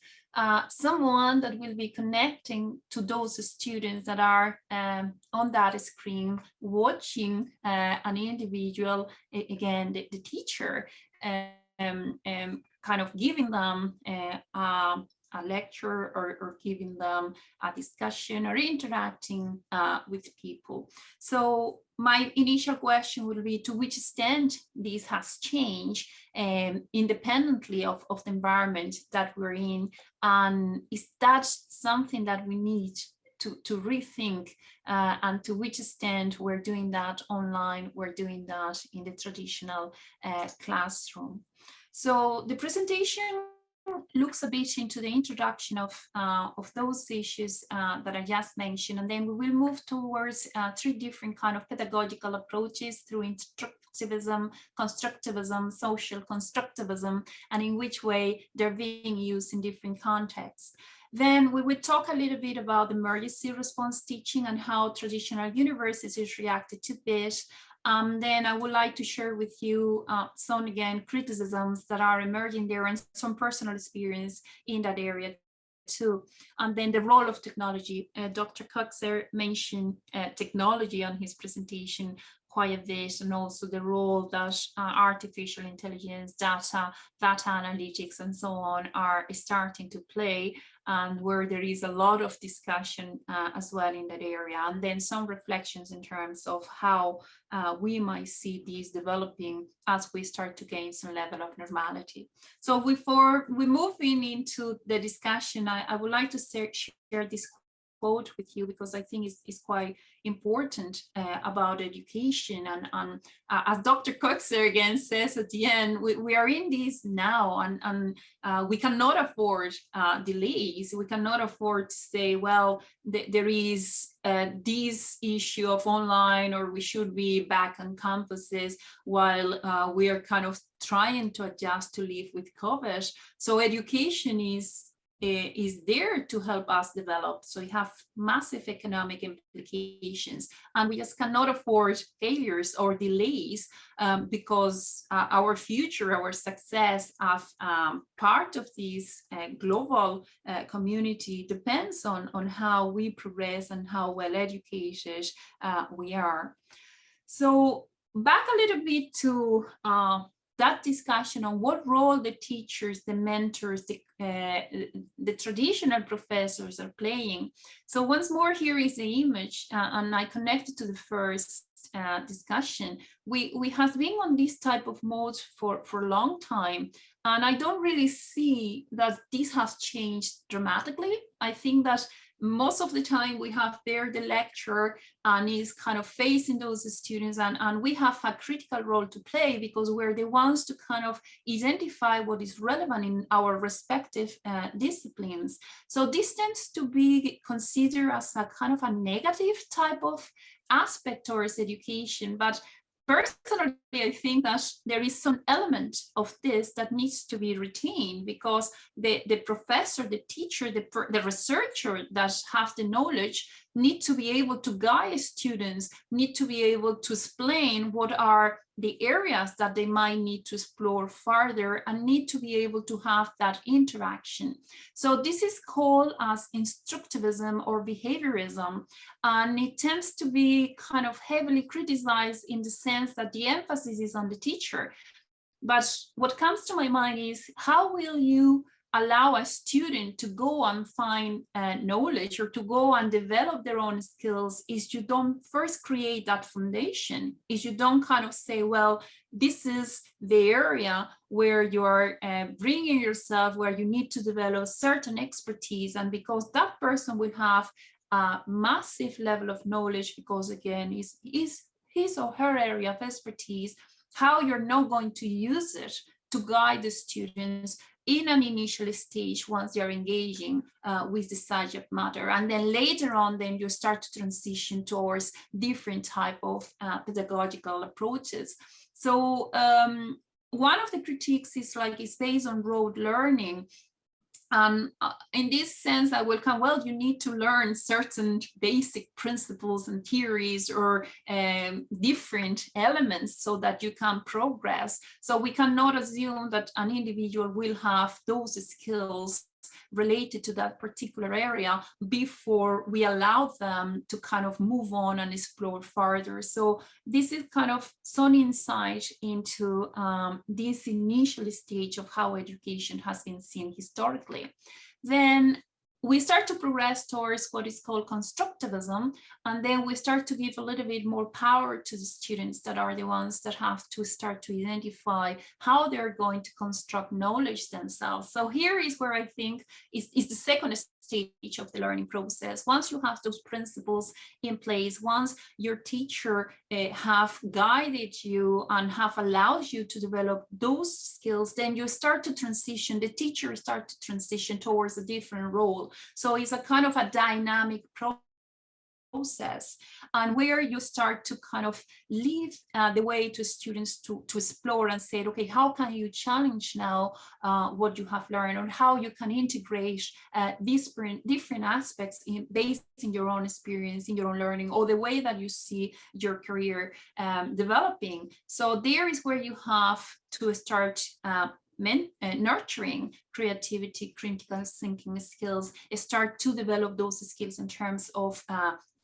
someone that will be connecting to those students that are on that screen, watching an individual, again, the teacher, kind of giving them a lecture or giving them a discussion or interacting with people. So my initial question will be to which extent this has changed independently of the environment that we're in, and is that something that we need to rethink, and to which extent we're doing that online, we're doing that in the traditional classroom. So the presentation looks a bit into the introduction of those issues that I just mentioned, and then we will move towards 3 different kind of pedagogical approaches through instructivism, constructivism, social constructivism, and in which way they're being used in different contexts. Then we will talk a little bit about emergency response teaching and how traditional universities reacted to this. Then I would like to share with you some, again, criticisms that are emerging there and some personal experience in that area too. And then the role of technology. Dr. Coetzer mentioned technology on his presentation quite a bit, and also the role that artificial intelligence, data analytics, and so on are starting to play, and where there is a lot of discussion as well in that area. And then some reflections in terms of how we might see these developing as we start to gain some level of normality. So before we move into the discussion, I would like to share this quote with you, because I think it's quite important about education. And as Dr. Coetzer again says at the end, we are in this now, and we cannot afford delays. We cannot afford to say, well, there is this issue of online, or we should be back on campuses while we are kind of trying to adjust to live with COVID. So education is there to help us develop. So we have massive economic implications, and we just cannot afford failures or delays, because our future, our success as part of this global community depends on how we progress and how well educated we are. So back a little bit to that discussion on what role the teachers, the mentors, the traditional professors are playing. So once more, here is the image, and I connected to the first discussion. We have been on this type of mode for a long time, and I don't really see that this has changed dramatically. I think that most of the time we have there the lecturer and is kind of facing those students, and we have a critical role to play, because we're the ones to kind of identify what is relevant in our respective disciplines. So this tends to be considered as a kind of a negative type of aspect towards education, but personally, I think that there is some element of this that needs to be retained, because the professor, the teacher, the researcher that have the knowledge need to be able to guide students, need to be able to explain what are the areas that they might need to explore further, and need to be able to have that interaction. So this is called as instructivism or behaviorism, and it tends to be kind of heavily criticized in the sense that the emphasis is on the teacher. But what comes to my mind is, how will you allow a student to go and find knowledge, or to go and develop their own skills, is you don't first create that foundation, is you don't kind of say, well, this is the area where you're bringing yourself, where you need to develop certain expertise, and because that person will have a massive level of knowledge, because again, is his or her area of expertise, how you're not going to use it to guide the students in an initial stage once they're engaging with the subject matter. And then later on, then you start to transition towards different type of pedagogical approaches. So one of the critiques is like, it's based on rote learning. In this sense, I will come, well, you need to learn certain basic principles and theories, or different elements, so that you can progress. So we cannot assume that an individual will have those skills related to that particular area before we allow them to kind of move on and explore further. So this is kind of some insight into this initial stage of how education has been seen historically. Then we start to progress towards what is called constructivism, and then we start to give a little bit more power to the students that are the ones that have to start to identify how they're going to construct knowledge themselves. So here is where I think is the second stage of the learning process. Once you have those principles in place, once your teacher have guided you and have allowed you to develop those skills, then you start to transition, the teacher start to transition towards a different role. So it's a kind of a dynamic process, and where you start to kind of leave the way to students to explore and say, okay, how can you challenge now what you have learned, or how you can integrate these different aspects based in your own experience, in your own learning, or the way that you see your career developing. So there is where you have to start nurturing creativity, critical thinking skills, start to develop those skills in terms of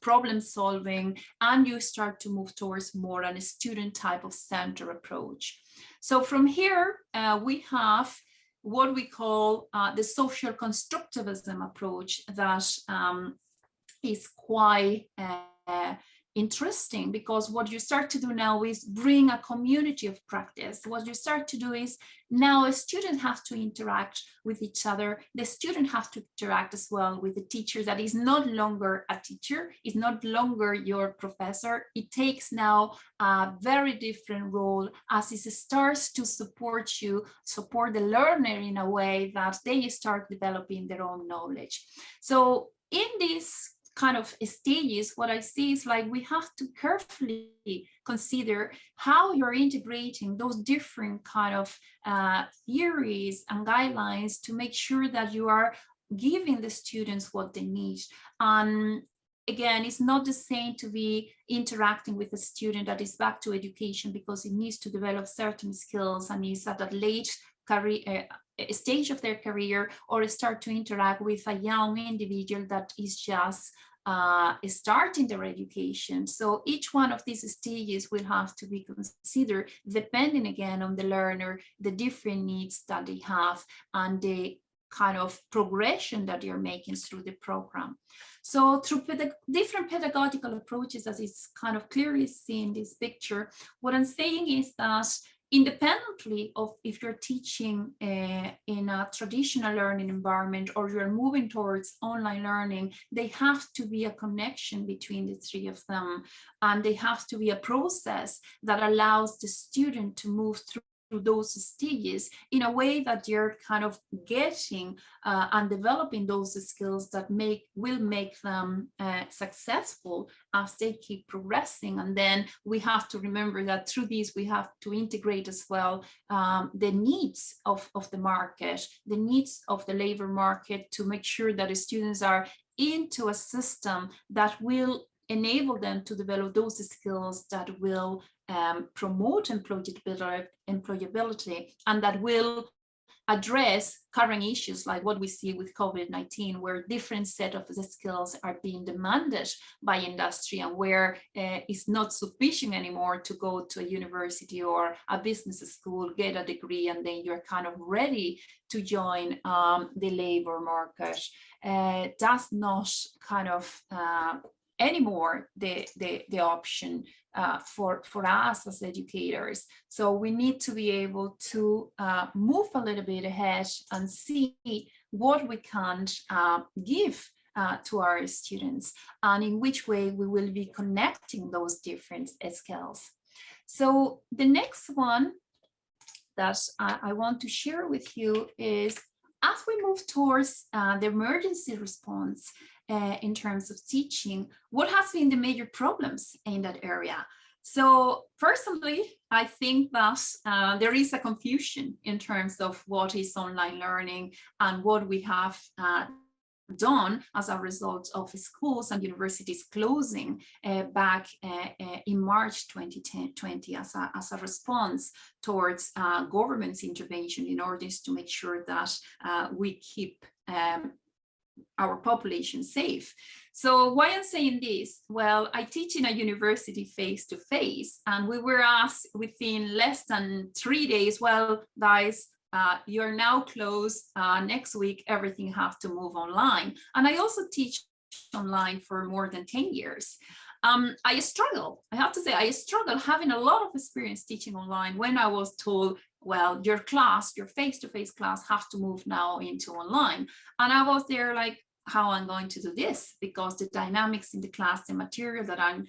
problem solving, and you start to move towards more a student type of center approach. So from here, we have what we call the social constructivism approach that is quite interesting, because what you start to do now is bring a community of practice. What you start to do is now a student has to interact with each other. The student has to interact as well with the teacher that is not longer a teacher, is not longer your professor. It takes now a very different role as it starts to support you, support the learner in a way that they start developing their own knowledge. So in this kind of stages, what I see is like we have to carefully consider how you're integrating those different kind of theories and guidelines to make sure that you are giving the students what they need. And again, it's not the same to be interacting with a student that is back to education because it needs to develop certain skills and is at a late career stage of their career, or start to interact with a young individual that is just starting their education. So each one of these stages will have to be considered depending again on the learner, the different needs that they have, and the kind of progression that you're making through the program. So through different pedagogical approaches, as it's kind of clearly seen in this picture, what I'm saying is that independently of if you're teaching in a traditional learning environment or you're moving towards online learning, they have to be a connection between the three of them. And they have to be a process that allows the student to move through those stages in a way that you're kind of getting and developing those skills that will make them successful as they keep progressing. And then we have to remember that through these we have to integrate as well the needs of the market, the needs of the labor market, to make sure that the students are into a system that will enable them to develop those skills that will promote employability and that will address current issues like what we see with COVID-19, where different set of the skills are being demanded by industry, and where it's not sufficient anymore to go to a university or a business school, get a degree, and then you're kind of ready to join the labor market. That's not kind of anymore the option for us as educators. So we need to be able to move a little bit ahead and see what we can give to our students, and in which way we will be connecting those different skills. So the next one that I want to share with you is, as we move towards the emergency response in terms of teaching, what has been the major problems in that area? So personally, I think that there is a confusion in terms of what is online learning and what we have done as a result of schools and universities closing back in March 2020 as a response towards government's intervention in order to make sure that we keep our population safe. So why I'm saying this? Well, I teach in a university face-to-face, and we were asked within less than 3 days, well, guys, you're now closed, next week, everything have to move online. And I also teach online for more than 10 years. I struggle, I have to say, I struggle having a lot of experience teaching online when I was told, well, your class, your face-to-face class have to move now into online. And I was there like, how I'm going to do this, because the dynamics in the class, the material that I'm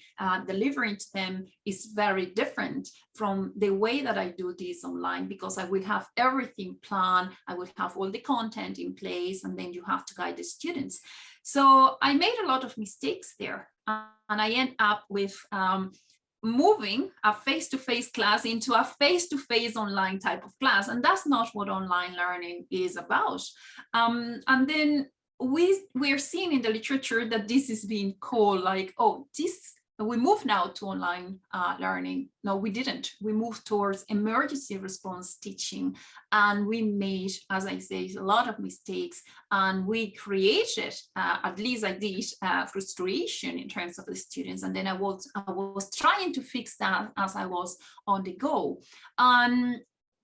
delivering to them is very different from the way that I do this online, because I will have everything planned, I will have all the content in place, and then you have to guide the students. So I made a lot of mistakes there, and I end up with moving a face-to-face class into a face-to-face online type of class, and that's not what online learning is about. And then we're seeing in the literature that this is being called like, oh, we move now to online learning. No, we didn't. We moved towards emergency response teaching, and we made, as I say, a lot of mistakes, and we created, at least I did, frustration in terms of the students. And then I was trying to fix that as I was on the go.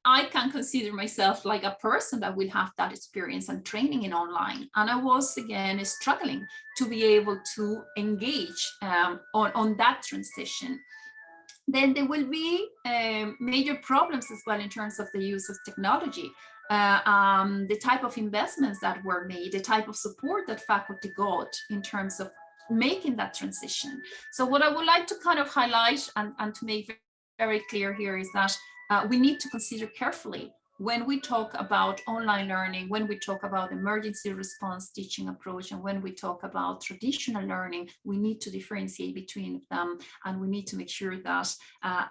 I can consider myself like a person that will have that experience and training in online. And I was, again, struggling to be able to engage on that transition. Then there will be major problems as well in terms of the use of technology. The type of investments that were made, the type of support that faculty got in terms of making that transition. So what I would like to kind of highlight and to make very clear here is that we need to consider carefully when we talk about online learning, when we talk about emergency response teaching approach, and when we talk about traditional learning, we need to differentiate between them, and we need to make sure that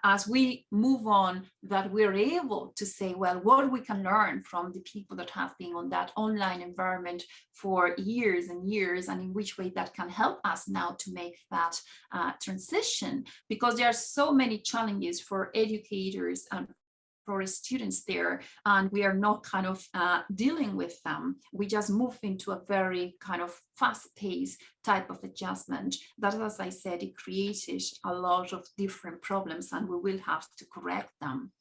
as we move on, that we're able to say, well, what we can learn from the people that have been on that online environment for years and years, and in which way that can help us now to make that transition, because there are so many challenges for educators and for students there, and we are not kind of dealing with them. We just move into a very kind of fast-paced type of adjustment that, as I said, it created a lot of different problems, and we will have to correct them.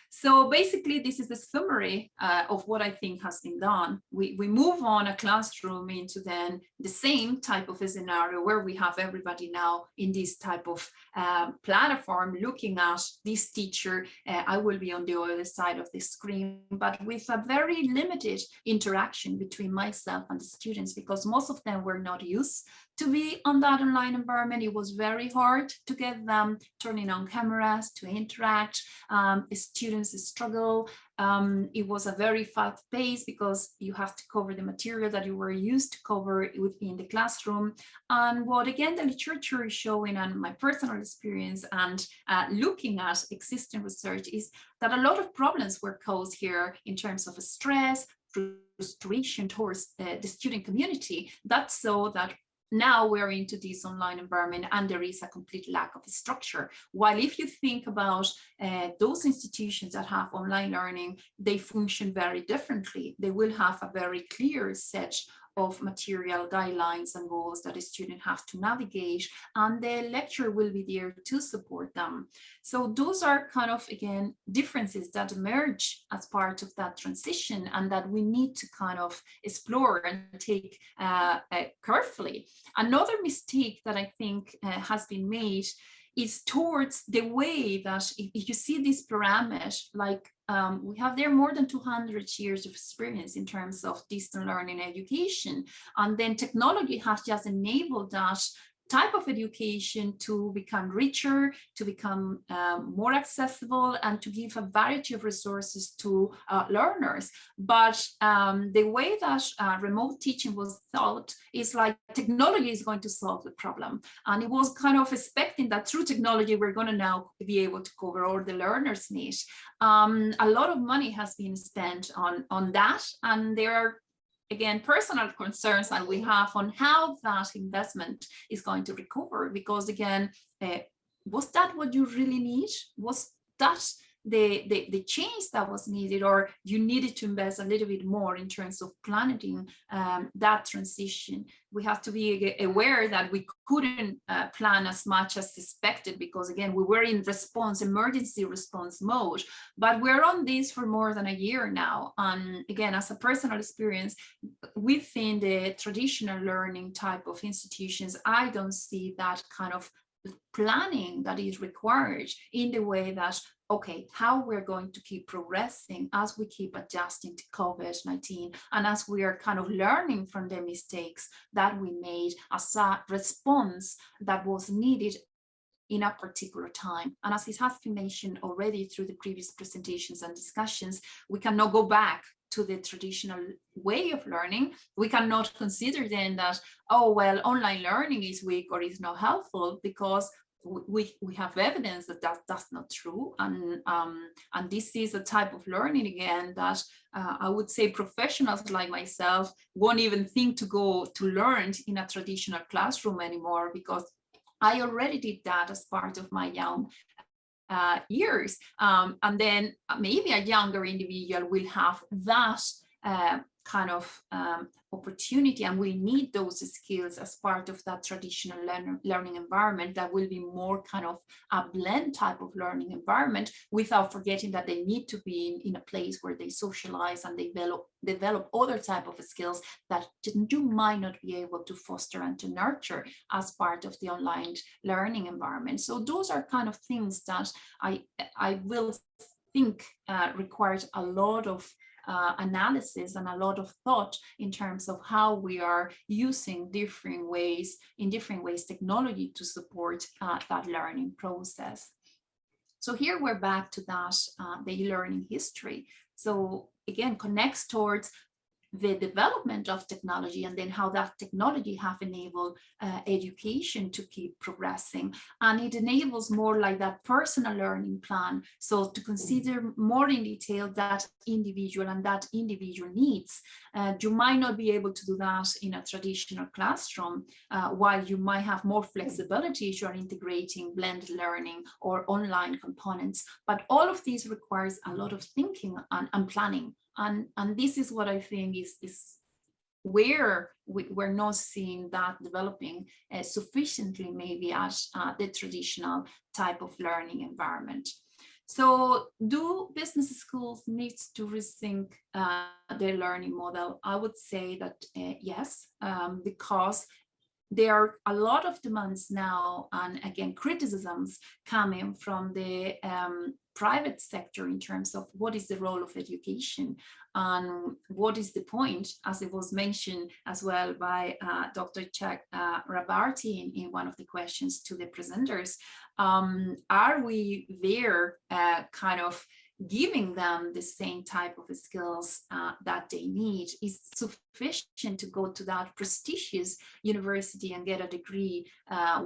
So basically, this is the summary of what I think has been done. We move on a classroom into then the same type of a scenario where we have everybody now in this type of platform looking at this teacher. I will be on the other side of the screen, but with a very limited interaction between myself and the students, because most of them were not used to be on that online environment. It was very hard to get them turning on cameras to interact. Students struggle. It was a very fast pace because you have to cover the material that you were used to cover within the classroom. And what again the literature is showing, and my personal experience and looking at existing research, is that a lot of problems were caused here in terms of stress, frustration towards the student community. That's so that now we're into this online environment and there is a complete lack of structure. While if you think about those institutions that have online learning, they function very differently. They will have a very clear set of material guidelines and goals that a student have to navigate, and the lecturer will be there to support them. So those are kind of, again, differences that emerge as part of that transition, and that we need to kind of explore and take carefully. Another mistake that I think has been made is towards the way that if you see this pyramid, like we have there more than 200 years of experience in terms of distance learning education, and then technology has just enabled that type of education to become richer, to become more accessible, and to give a variety of resources to learners. But the way that remote teaching was thought is like technology is going to solve the problem. And it was kind of expecting that through technology, we're going to now be able to cover all the learners' needs. A lot of money has been spent on that, and there are, again, personal concerns that we have on how that investment is going to recover, because again, was that what you really need? Was that the change that was needed, or you needed to invest a little bit more in terms of planning that transition. We have to be aware that we couldn't plan as much as expected, because again, we were in emergency response mode, but we're on this for more than a year now. And again, as a personal experience, within the traditional learning type of institutions, I don't see that kind of planning that is required in the way that, okay, how we're going to keep progressing as we keep adjusting to COVID-19, and as we are kind of learning from the mistakes that we made as a response that was needed in a particular time. And as it has been mentioned already through the previous presentations and discussions, we cannot go back to the traditional way of learning. We cannot consider then that, oh, well, online learning is weak or is not helpful, because we have evidence that that's not true. And this is a type of learning, again, that I would say professionals like myself won't even think to go to learn in a traditional classroom anymore, because I already did that as part of my young years. And then maybe a younger individual will have that kind of opportunity, and will need those skills as part of that traditional learning environment that will be more kind of a blend type of learning environment, without forgetting that they need to be in a place where they socialize and develop other type of skills that you might not be able to foster and to nurture as part of the online learning environment. So those are kind of things that I will think requires a lot of analysis and a lot of thought in terms of how we are using different ways technology to support that learning process. So here we're back to that the e-learning history. So again, connects towards the development of technology, and then how that technology have enabled education to keep progressing. And it enables more like that personal learning plan. So to consider more in detail that individual and that individual needs. You might not be able to do that in a traditional classroom, while you might have more flexibility if you're integrating blended learning or online components. But all of these requires a lot of thinking and planning. And this is what I think is where we're not seeing that developing sufficiently, maybe as the traditional type of learning environment. So do business schools need to rethink their learning model? I would say that yes, because there are a lot of demands now, and again, criticisms coming from the private sector in terms of what is the role of education and what is the point, as it was mentioned as well by Dr. Chakravarti in one of the questions to the presenters. Are we there kind of giving them the same type of skills that they need? Is sufficient to go to that prestigious university and get a degree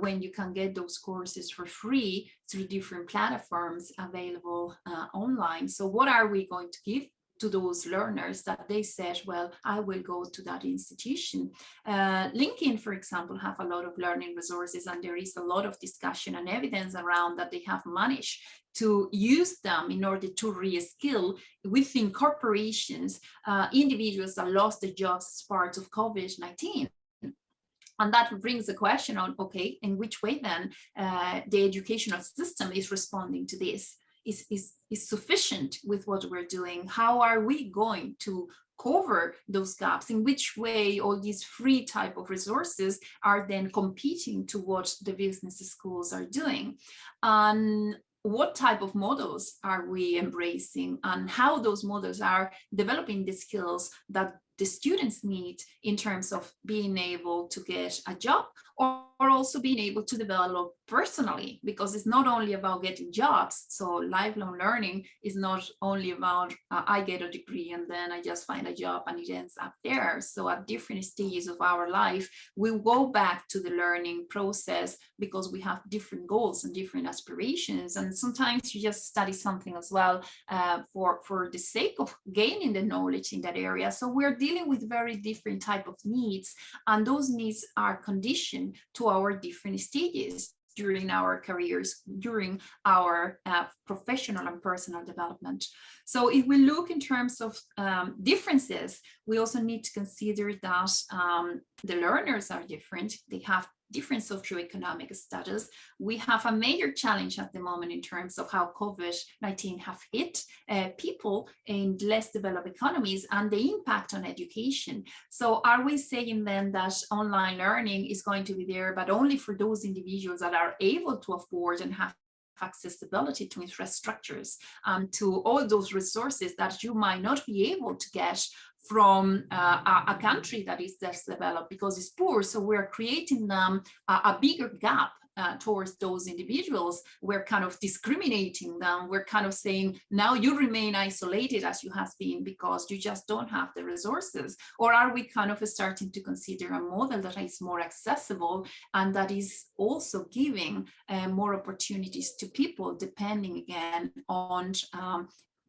when you can get those courses for free through different platforms available online? So what are we going to give to those learners that they said, well, I will go to that institution? LinkedIn, for example, have a lot of learning resources, and there is a lot of discussion and evidence around that they have managed to use them in order to re-skill within corporations, individuals that lost their jobs as part of COVID-19. And that brings the question on, okay, in which way then the educational system is responding to this? Is sufficient with what we're doing? How are we going to cover those gaps? In which way all these free type of resources are then competing to what the business schools are doing? And what type of models are we embracing, and how those models are developing the skills that the students need in terms of being able to get a job, or also being able to develop personally, because it's not only about getting jobs. So lifelong learning is not only about I get a degree and then I just find a job and it ends up there. So at different stages of our life, we go back to the learning process because we have different goals and different aspirations. And sometimes you just study something as well for the sake of gaining the knowledge in that area. So we're dealing with very different type of needs, and those needs are conditioned to our different stages. during our careers, during our professional and personal development. So if we look in terms of differences, we also need to consider that the learners are different. They have different socioeconomic status. We have a major challenge at the moment in terms of how COVID-19 have hit people in less developed economies and the impact on education. So are we saying then that online learning is going to be there, but only for those individuals that are able to afford and have accessibility to infrastructures, to all those resources that you might not be able to get from a country that is less developed because it's poor? So we're creating them a bigger gap towards those individuals. We're kind of discriminating them. We're kind of saying, now you remain isolated as you have been because you just don't have the resources. Or are we kind of starting to consider a model that is more accessible and that is also giving more opportunities to people, depending again on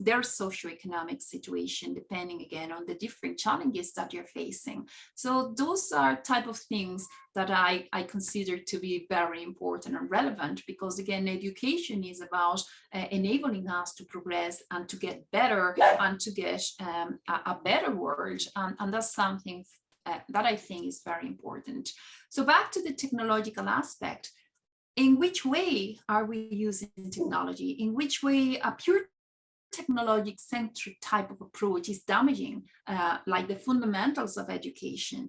their socioeconomic situation, depending again on the different challenges that you're facing. So those are type of things that I consider to be very important and relevant, because again, education is about enabling us to progress and to get better and to get a better world. And that's something that I think is very important. So back to the technological aspect, in which way are we using technology? In which way a pure technology-centric type of approach is damaging like the fundamentals of education?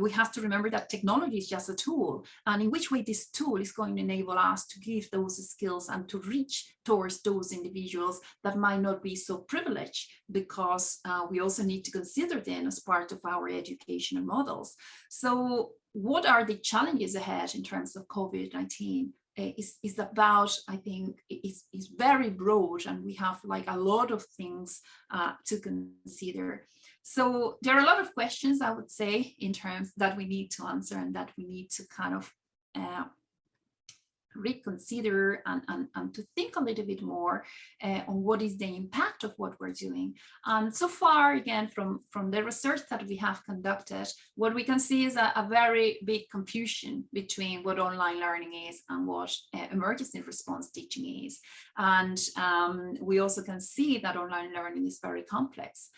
We have to remember that technology is just a tool, and in which way this tool is going to enable us to give those skills and to reach towards those individuals that might not be so privileged, because we also need to consider them as part of our educational models. So what are the challenges ahead in terms of COVID-19? Is about, I think, is very broad, and we have like a lot of things to consider. So there are a lot of questions, I would say, in terms that we need to answer and that we need to kind of reconsider and to think a little bit more on what is the impact of what we're doing. So far, again, from the research that we have conducted, what we can see is a very big confusion between what online learning is and what emergency response teaching is. And we also can see that online learning is very complex.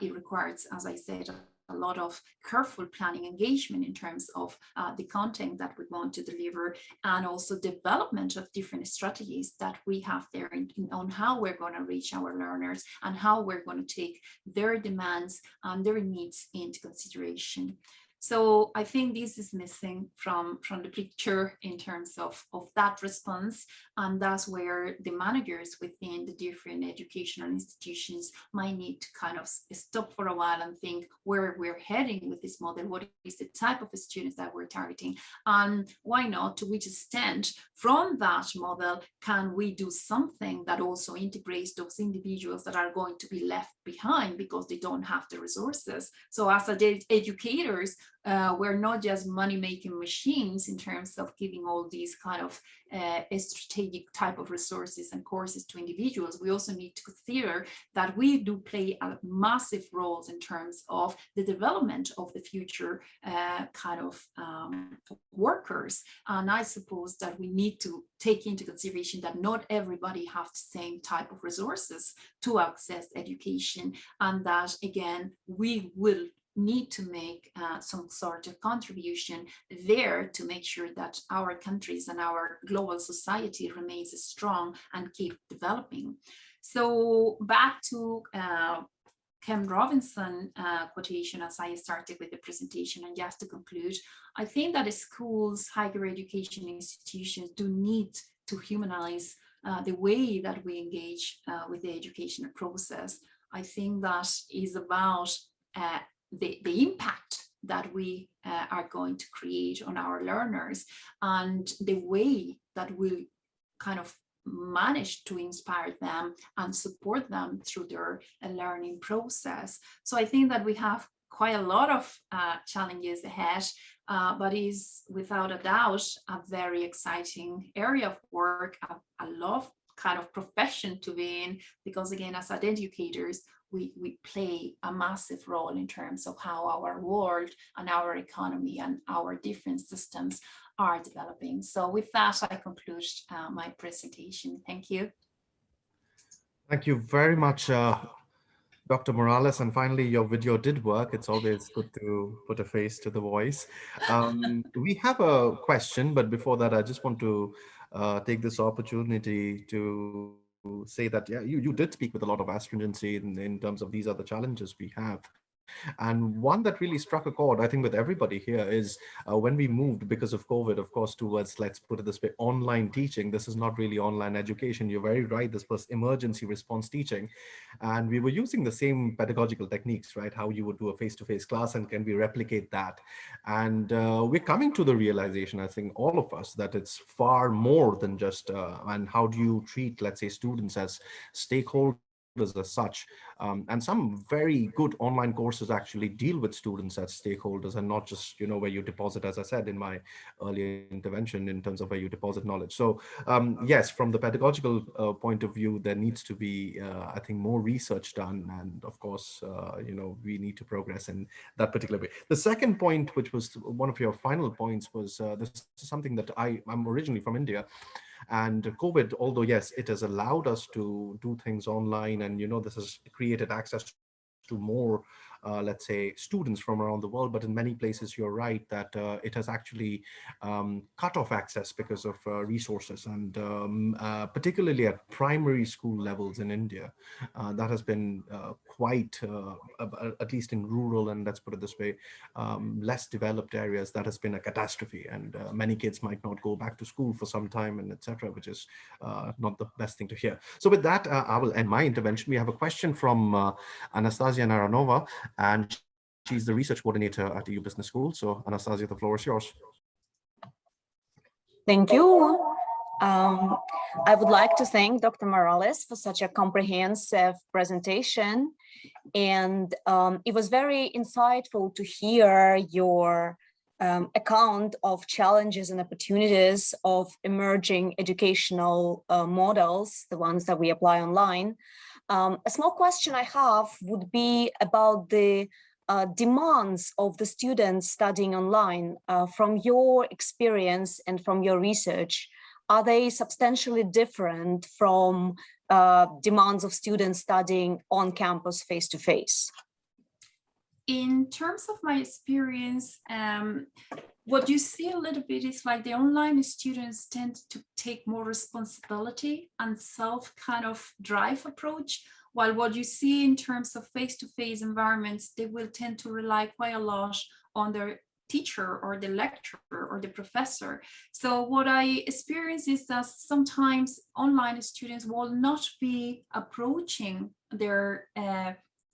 It requires, as I said, a lot of careful planning engagement in terms of the content that we want to deliver, and also development of different strategies that we have there on how we're going to reach our learners and how we're going to take their demands and their needs into consideration. So I think this is missing from the picture in terms of that response, and that's where the managers within the different educational institutions might need to kind of stop for a while and think where we're heading with this model, what is the type of students that we're targeting, and why not, to which extent from that model can we do something that also integrates those individuals that are going to be left behind because they don't have the resources. So as educators, we're not just money-making machines in terms of giving all these kind of strategic type of resources and courses to individuals. We also need to consider that we do play a massive role in terms of the development of the future kind of workers. And I suppose that we need to take into consideration that not everybody has the same type of resources to access education, and that again, we will need to make some sort of contribution there to make sure that our countries and our global society remains strong and keep developing. So back to Ken Robinson quotation as I started with the presentation, and just to conclude, I think that the schools, higher education institutions do need to humanize the way that we engage with the educational process. I think that is about the impact that we are going to create on our learners, and the way that we kind of manage to inspire them and support them through their learning process. So I think that we have quite a lot of challenges ahead, but is without a doubt a very exciting area of work. I love kind of profession to be in, because again, as educators, we play a massive role in terms of how our world and our economy and our different systems are developing. So with that, I conclude my presentation. Thank you. Thank you very much, Dr. Morales. And finally, your video did work. It's always good to put a face to the voice. We have a question, but before that, I just want to take this opportunity to say that, yeah, you did speak with a lot of astringency in terms of these are the challenges we have. And one that really struck a chord, I think, with everybody here is when we moved because of COVID, of course, towards, let's put it this way, online teaching. This is not really online education. You're very right. This was emergency response teaching. And we were using the same pedagogical techniques, right? How you would do a face-to-face class, and can we replicate that? And we're coming to the realization, I think, all of us, that it's far more than just, and how do you treat, let's say, students as stakeholders as such. And some very good online courses actually deal with students as stakeholders, and not just, where you deposit, as I said in my earlier intervention, in terms of where you deposit knowledge. So yes, from the pedagogical point of view, there needs to be, I think, more research done. And of course, we need to progress in that particular way. The second point, which was one of your final points, was this is something that I'm originally from India. And COVID, although yes, it has allowed us to do things online, and this has created access to more, let's say, students from around the world. But in many places, you're right that it has actually cut off access because of resources, and particularly at primary school levels in India, that has been quite, at least in rural, and let's put it this way, less developed areas, that has been a catastrophe. And many kids might not go back to school for some time, and etc., which is not the best thing to hear. So with that, I will end my intervention. We have a question from Anastasia Naranova, and she's the research coordinator at EU Business School. So Anastasia, the floor is yours. Thank you. I would like to thank Dr. Morales for such a comprehensive presentation. And it was very insightful to hear your account of challenges and opportunities of emerging educational models, the ones that we apply online. A small question I have would be about the demands of the students studying online. From your experience and from your research, are they substantially different from demands of students studying on campus face-to-face? In terms of my experience, what you see a little bit is like the online students tend to take more responsibility and self kind of drive approach, while what you see in terms of face-to-face environments, they will tend to rely quite a lot on their teacher or the lecturer or the professor. So what I experience is that sometimes online students will not be approaching their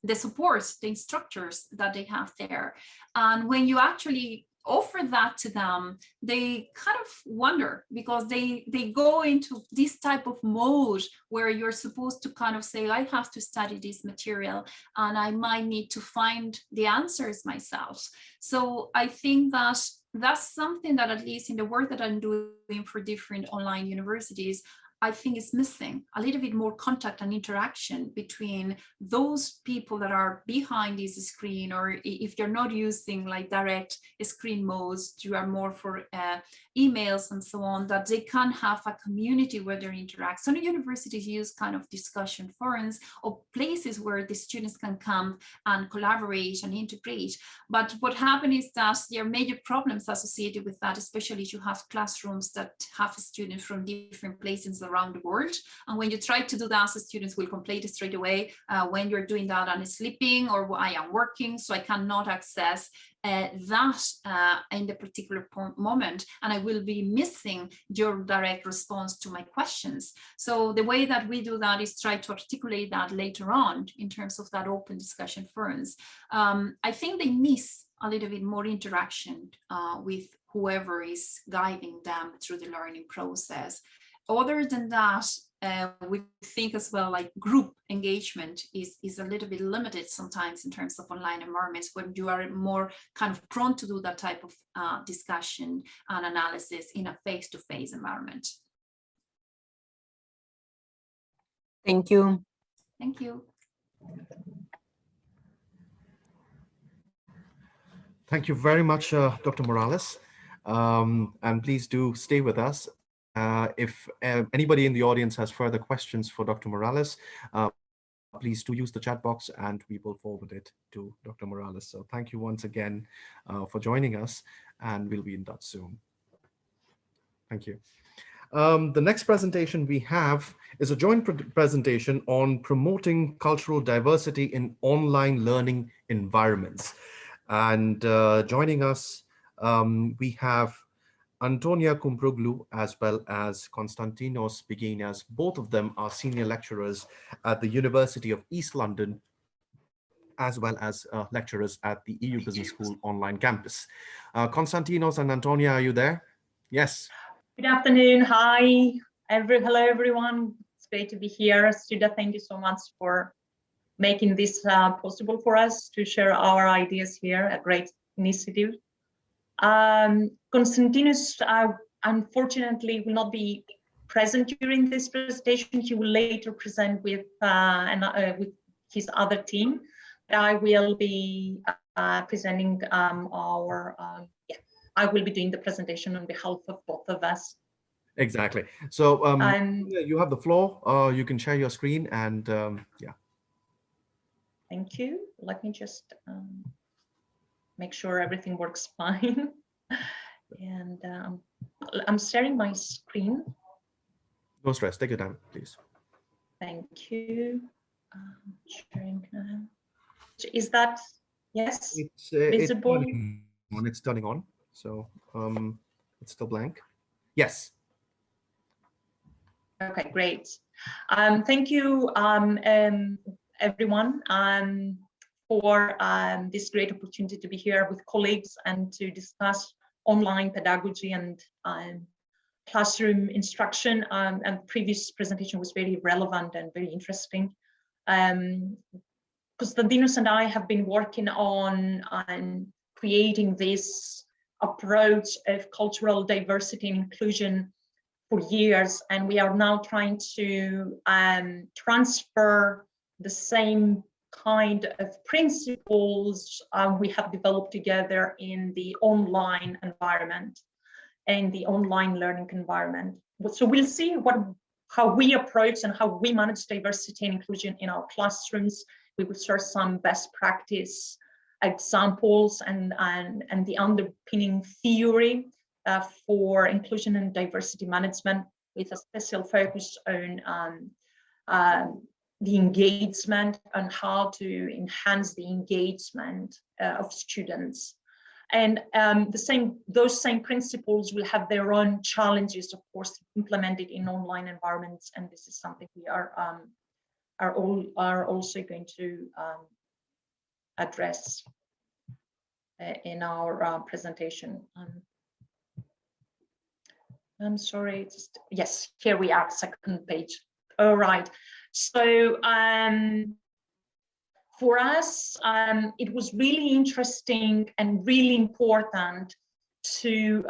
the support, the instructors that they have there. And when you actually offer that to them, they kind of wonder, because they go into this type of mode where you're supposed to kind of say, I have to study this material and I might need to find the answers myself. So I think that that's something that, at least in the work that I'm doing for different online universities, I think is missing a little bit more contact and interaction between those people that are behind this screen, or if you're not using like direct screen modes, you are more for emails and so on, that they can have a community where they interact. Some universities use kind of discussion forums or places where the students can come and collaborate and integrate. But what happens is that there are major problems associated with that, especially if you have classrooms that have students from different places around the world. And when you try to do that, the students will complain straight away, when you're doing that, I'm sleeping, or I am working, so I cannot access that in the particular moment, and I will be missing your direct response to my questions. So the way that we do that is try to articulate that later on in terms of that open discussion forums. I think they miss a little bit more interaction with whoever is guiding them through the learning process. Other than that, we think as well, like group engagement is a little bit limited sometimes in terms of online environments, when you are more kind of prone to do that type of discussion and analysis in a face-to-face environment. Thank you. Thank you. Thank you very much, Dr. Morales. And please do stay with us. If anybody in the audience has further questions for Dr. Morales, please do use the chat box and we will forward it to Dr. Morales. So thank you once again for joining us, and we'll be in touch soon. Thank you. The next presentation we have is a joint presentation on promoting cultural diversity in online learning environments. And joining us, we have Antonia Kumbruglu as well as Konstantinos Biginas. Both of them are senior lecturers at the University of East London, as well as lecturers at the EU Business School online campus. Konstantinos and Antonia, are you there? Yes. Good afternoon. Hi. Hello, everyone. It's great to be here. Sudha, thank you so much for making this possible for us to share our ideas here. A great initiative. Konstantinos, unfortunately, will not be present during this presentation. He will later present with his other team. I will be presenting I will be doing the presentation on behalf of both of us. Exactly. So you have the floor. You can share your screen and yeah. Thank you. Let me just make sure everything works fine. And I'm sharing my screen. No stress. Take your time, please. Thank you. Sharing now. Is that, yes, visible? It's turning on. So it's still blank. Yes. Okay, great. Thank you, everyone, for this great opportunity to be here with colleagues and to discuss online pedagogy and classroom instruction. And previous presentation was very relevant and very interesting. Konstantinos and I have been working on creating this approach of cultural diversity and inclusion for years, and we are now trying to transfer the same kind of principles we have developed together in the online environment and the online learning environment. So we'll see how we approach and how we manage diversity and inclusion in our classrooms. We will share some best practice examples and the underpinning theory for inclusion and diversity management, with a special focus on the engagement and how to enhance the engagement of students. And those same principles will have their own challenges, of course, implemented in online environments, and this is something we are also going to address in our presentation. I'm sorry, yes, here we are, second page. All right, so for us, it was really interesting and really important to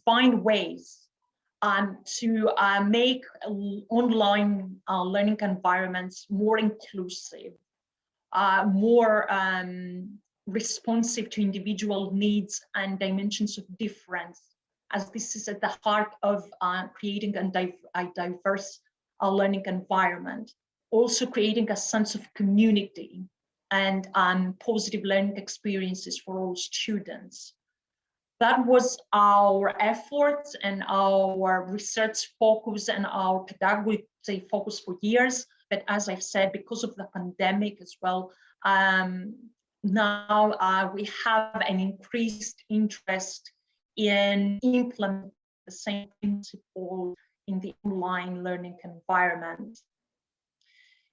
find ways to make online learning environments more inclusive, more responsive to individual needs and dimensions of difference, as this is at the heart of creating a diverse learning environment. Also creating a sense of community and positive learning experiences for all students. That was our effort and our research focus and our pedagogy focus for years. But as I've said, because of the pandemic as well, now we have an increased interest in implementing the same principle in the online learning environment.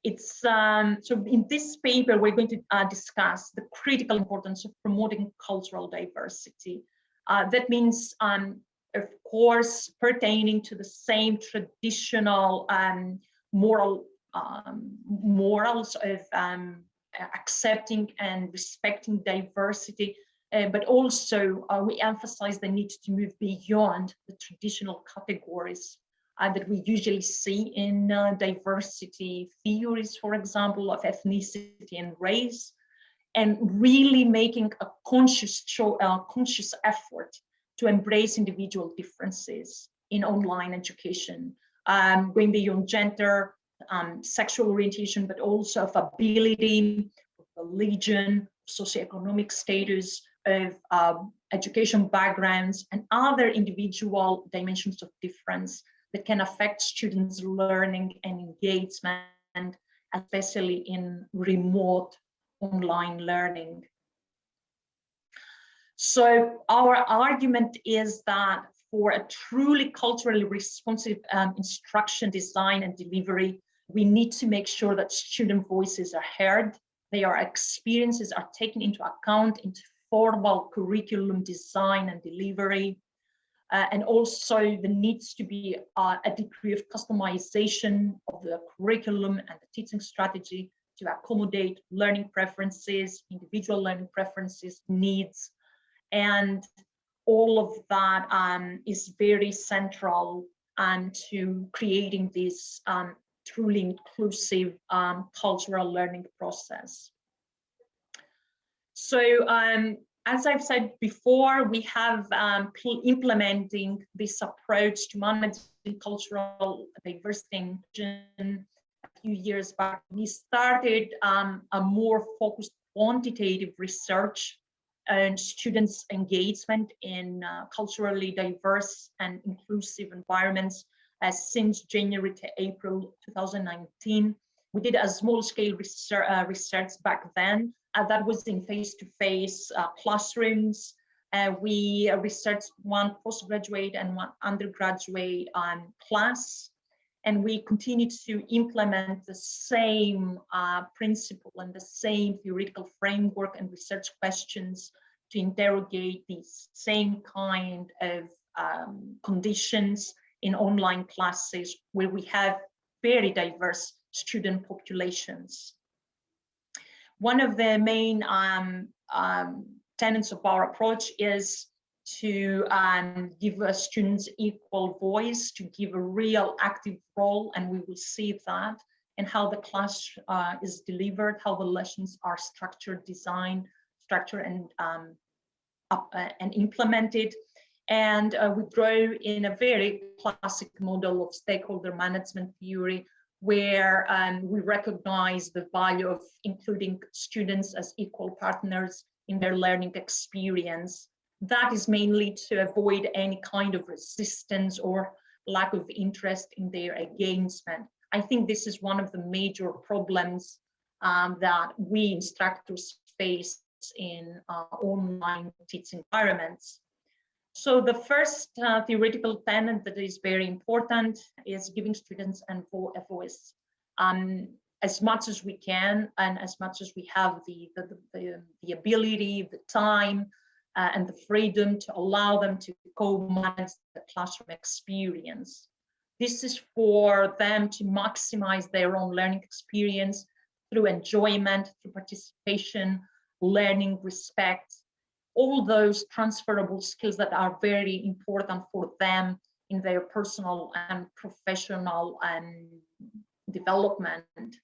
It's so in this paper, we're going to discuss the critical importance of promoting cultural diversity. That means, of course, pertaining to the same traditional morals of accepting and respecting diversity, but also we emphasize the need to move beyond the traditional categories that we usually see in diversity theories, for example, of ethnicity and race, and really making a conscious effort to embrace individual differences in online education, going beyond gender, sexual orientation, but also of ability, religion, socioeconomic status, of education backgrounds, and other individual dimensions of difference that can affect students' learning and engagement, especially in remote online learning. So our argument is that for a truly culturally responsive instruction, design, and delivery, we need to make sure that student voices are heard, their experiences are taken into account into formal curriculum design and delivery, and also there needs to be a degree of customization of the curriculum and the teaching strategy to accommodate learning preferences, individual learning preferences, needs, and all of that is very central to creating this truly inclusive cultural learning process. So as I've said before, we have implementing this approach to managing cultural diversity a few years back. We started a more focused quantitative research on students' engagement in culturally diverse and inclusive environments since January to April 2019. We did a small-scale research back then. That was in face-to-face classrooms. We researched one postgraduate and one undergraduate class, and we continued to implement the same principle and the same theoretical framework and research questions to interrogate these same kind of conditions in online classes where we have very diverse student populations. One of the main tenets of our approach is to give students equal voice, to give a real active role, and we will see that and how the class is delivered, how the lessons are structured, designed, and implemented. And we grow in a very classic model of stakeholder management theory, where we recognize the value of including students as equal partners in their learning experience. That is mainly to avoid any kind of resistance or lack of interest in their engagement. I think this is one of the major problems that we instructors face in online teaching environments. So the first theoretical tenet that is very important is giving students a voice. As much as we can, and as much as we have the ability, the time, and the freedom to allow them to co-manage the classroom experience. This is for them to maximize their own learning experience through enjoyment, through participation, learning, respect, all those transferable skills that are very important for them in their personal and professional development,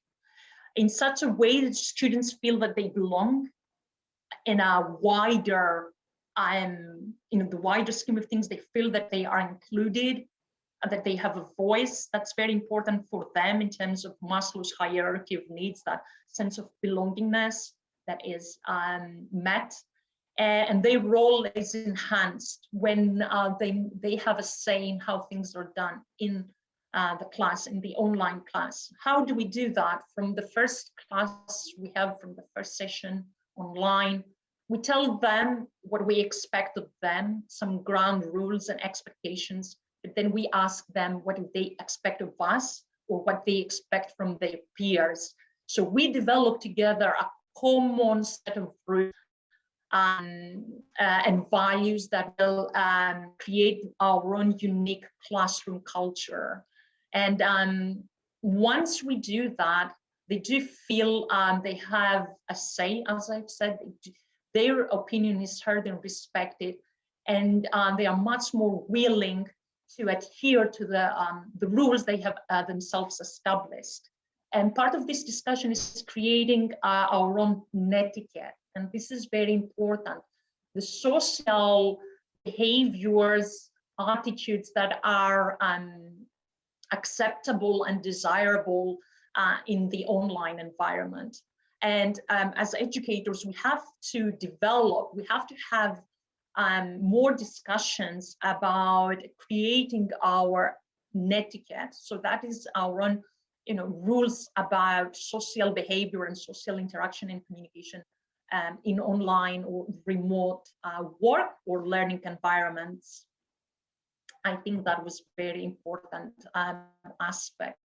in such a way that students feel that they belong in a wider, in the wider scheme of things. They feel that they are included, that they have a voice. That's very important for them in terms of Maslow's hierarchy of needs, that sense of belongingness that is met. And their role is enhanced when they have a say in how things are done in the class, in the online class. How do we do that? From the first class we have, from the first session online, we tell them what we expect of them, some ground rules and expectations, but then we ask them what do they expect of us, or what they expect from their peers. So we develop together a common set of rules and values that will create our own unique classroom culture. And once we do that, they do feel they have a say. As I've said, their opinion is heard and respected, and they are much more willing to adhere to the rules they have themselves established. And part of this discussion is creating our own netiquette. And this is very important. The social behaviors, attitudes that are acceptable and desirable in the online environment. And as educators, we have to have more discussions about creating our netiquette. So that is our own, rules about social behavior and social interaction and communication in online or remote work or learning environments. I think that was very important aspect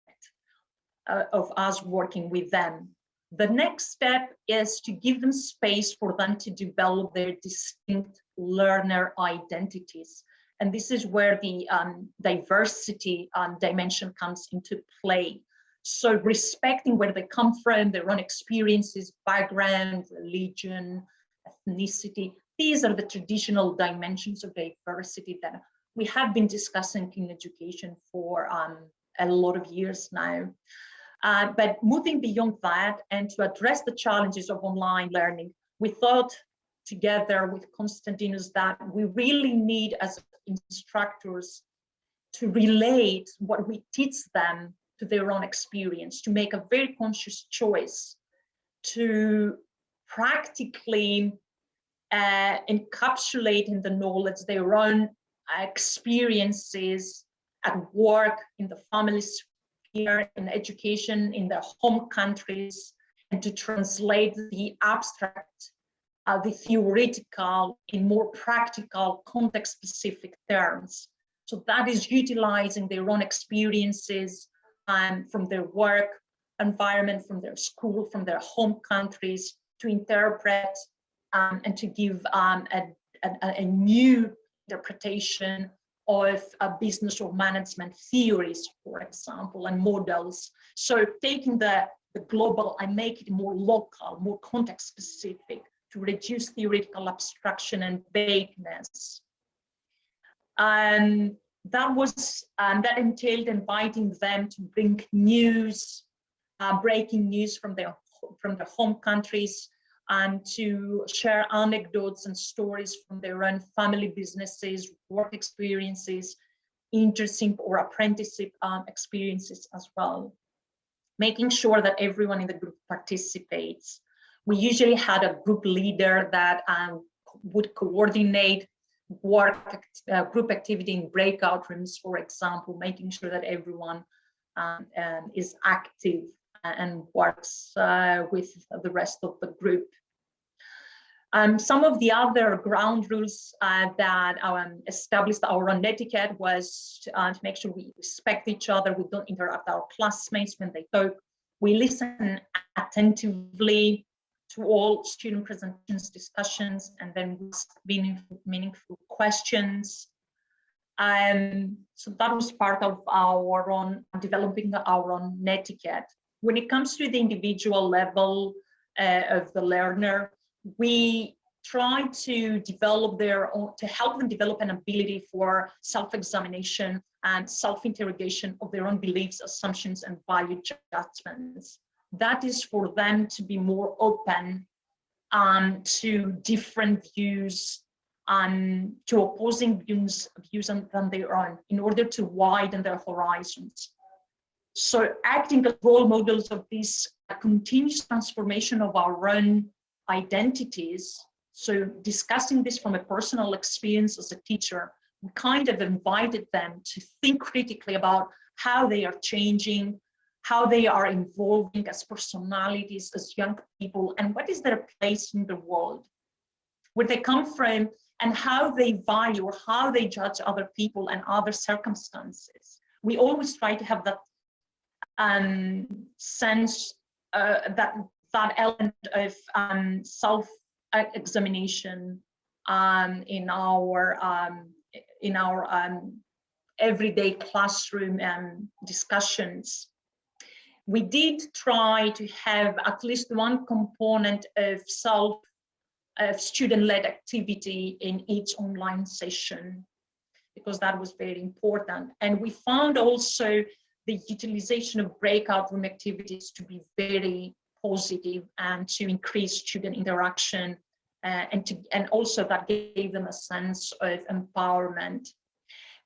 of us working with them. The next step is to give them space for them to develop their distinct learner identities. And this is where the diversity dimension comes into play. So respecting where they come from, their own experiences, background, religion, ethnicity, these are the traditional dimensions of diversity that we have been discussing in education for a lot of years now. But moving beyond that and to address the challenges of online learning, we thought together with Konstantinos that we really need as instructors to relate what we teach them to their own experience, to make a very conscious choice to practically encapsulate in the knowledge their own experiences at work, in the family sphere, in education, in their home countries, and to translate the abstract, the theoretical in more practical, context-specific terms. So that is utilizing their own experiences from their work environment, from their school, from their home countries, to interpret and to give a new interpretation of business or management theories, for example, and models. So taking the global and make it more local, more context specific, to reduce theoretical abstraction and vagueness. And that entailed inviting them to bring news, breaking news from their home countries, and to share anecdotes and stories from their own family businesses, work experiences, internship or apprenticeship experiences as well. Making sure that everyone in the group participates. We usually had a group leader that would coordinate work, group activity in breakout rooms, for example, making sure that everyone is active and works with the rest of the group. Some of the other ground rules that established our own etiquette was to make sure we respect each other, we don't interrupt our classmates when they talk, we listen attentively to all student presentations, discussions, and then meaningful questions. So that was part of our own developing our own etiquette. When it comes to the individual level of the learner, we try to develop to help them develop an ability for self-examination and self-interrogation of their own beliefs, assumptions, and value judgments. That is for them to be more open to different views, to opposing views than their own, in order to widen their horizons. So acting as role models of this continuous transformation of our own identities, so discussing this from a personal experience as a teacher, we kind of invited them to think critically about how they are changing, how they are evolving as personalities, as young people, and what is their place in the world, where they come from, and how they value or how they judge other people and other circumstances. We always try to have that sense, that element of self-examination in our everyday classroom discussions. We did try to have at least one component of student-led activity in each online session. because that was very important. And we found also the utilization of breakout room activities to be very positive and to increase student interaction, and also that gave them a sense of empowerment.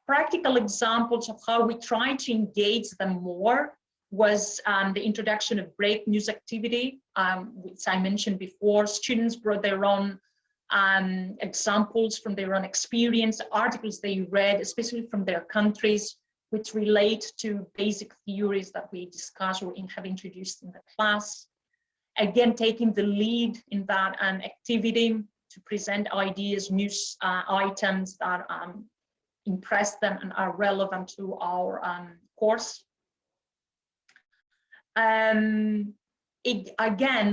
Practical examples of how we try to engage them more was the introduction of break news activity, which I mentioned before. Students brought their own examples from their own experience, articles they read, especially from their countries, which relate to basic theories that we discuss or have introduced in the class. Again, taking the lead in that activity to present ideas, news items that impress them and are relevant to our course. Again,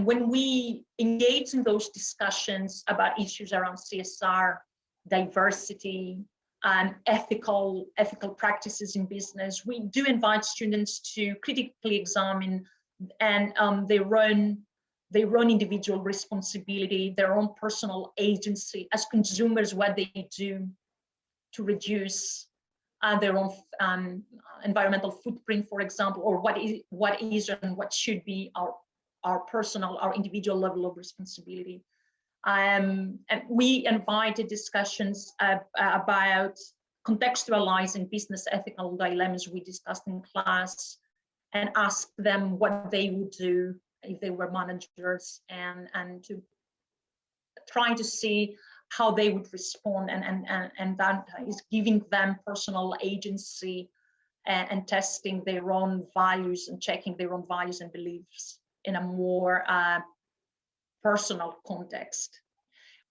when we engage in those discussions about issues around CSR, diversity, and ethical practices in business, we do invite students to critically examine and their own individual responsibility, their own personal agency as consumers, what they do to reduce their own environmental footprint, for example, or what is and what should be our individual level of responsibility. And we invited discussions about contextualizing business ethical dilemmas we discussed in class, and asked them what they would do if they were managers, and to try to see how they would respond, and that is giving them personal agency and testing their own values and checking their own values and beliefs in a more personal context.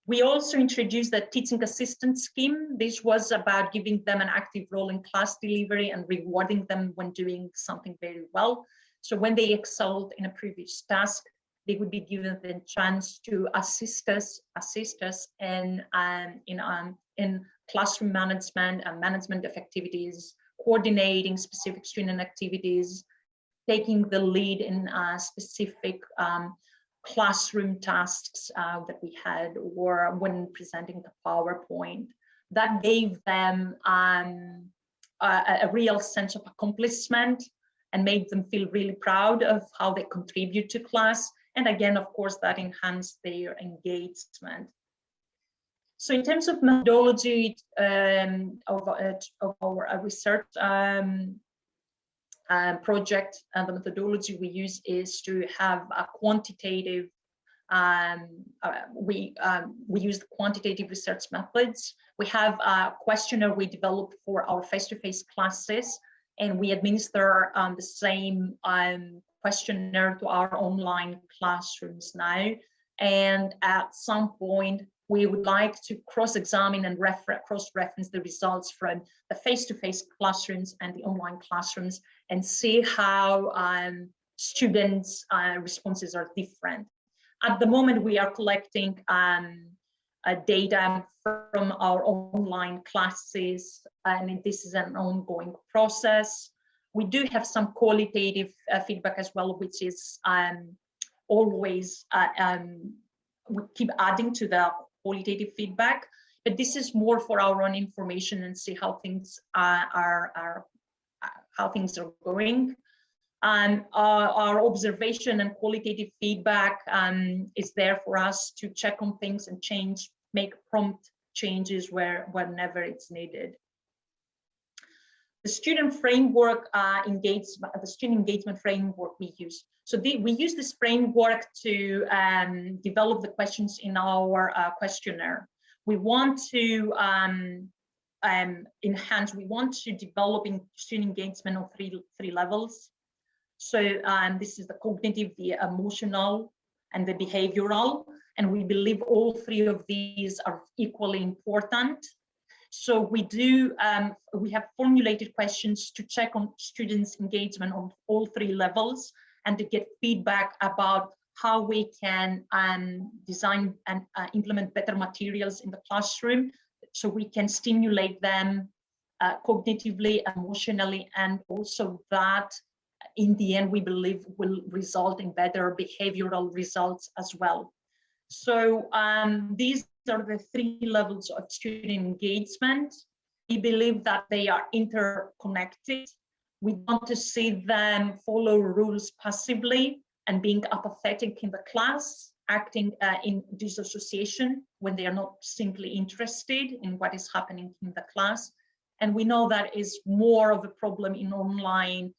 We also introduced the teaching assistant scheme. This was about giving them an active role in class delivery and rewarding them when doing something very well. So when they excelled in a previous task, they would be given the chance to assist us in classroom management and management of activities, coordinating specific student activities, taking the lead in specific classroom tasks that we had, or when presenting the PowerPoint. That gave them a real sense of accomplishment and made them feel really proud of how they contribute to class. And again, of course, that enhanced their engagement. So in terms of methodology of our research project, the methodology we use is to have a quantitative, we use quantitative research methods. We have a questionnaire we developed for our face-to-face classes, and we administer the same questionnaire to our online classrooms now. And at some point, we would like to cross-examine and cross-reference the results from the face-to-face classrooms and the online classrooms, and see how students' responses are different. At the moment, we are collecting data from our online classes, and this is an ongoing process. We do have some qualitative feedback as well, which is always, we keep adding to the qualitative feedback, but this is more for our own information and see how things are going. And our observation and qualitative feedback is there for us to check on things and make prompt changes whenever it's needed. The student framework the student engagement framework we use. So we use this framework to develop the questions in our questionnaire. We want to enhance, we want to develop student engagement on three levels. So this is the cognitive, the emotional, and the behavioral. And we believe all three of these are equally important. So we have formulated questions to check on students' engagement on all three levels, and to get feedback about how we can design and implement better materials in the classroom, so we can stimulate them cognitively, emotionally, and also that in the end we believe will result in better behavioral results as well. So these are the three levels of student engagement. believe that they are interconnected. We want to see them follow rules passively and being apathetic in the class, acting in disassociation when they are not simply interested in what is happening in the class. And we know that is more of a problem in online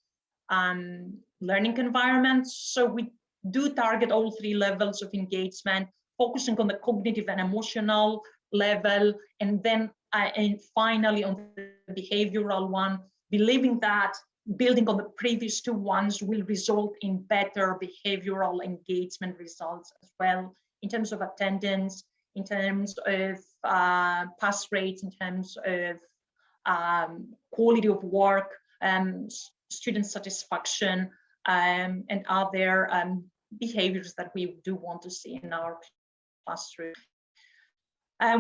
learning environments. So we do target all three levels of engagement, focusing on the cognitive and emotional level, and then and finally on the behavioral one, believing that building on the previous two ones will result in better behavioral engagement results as well, in terms of attendance, in terms of pass rates, in terms of quality of work, student satisfaction, and other behaviors that we do want to see in our classroom.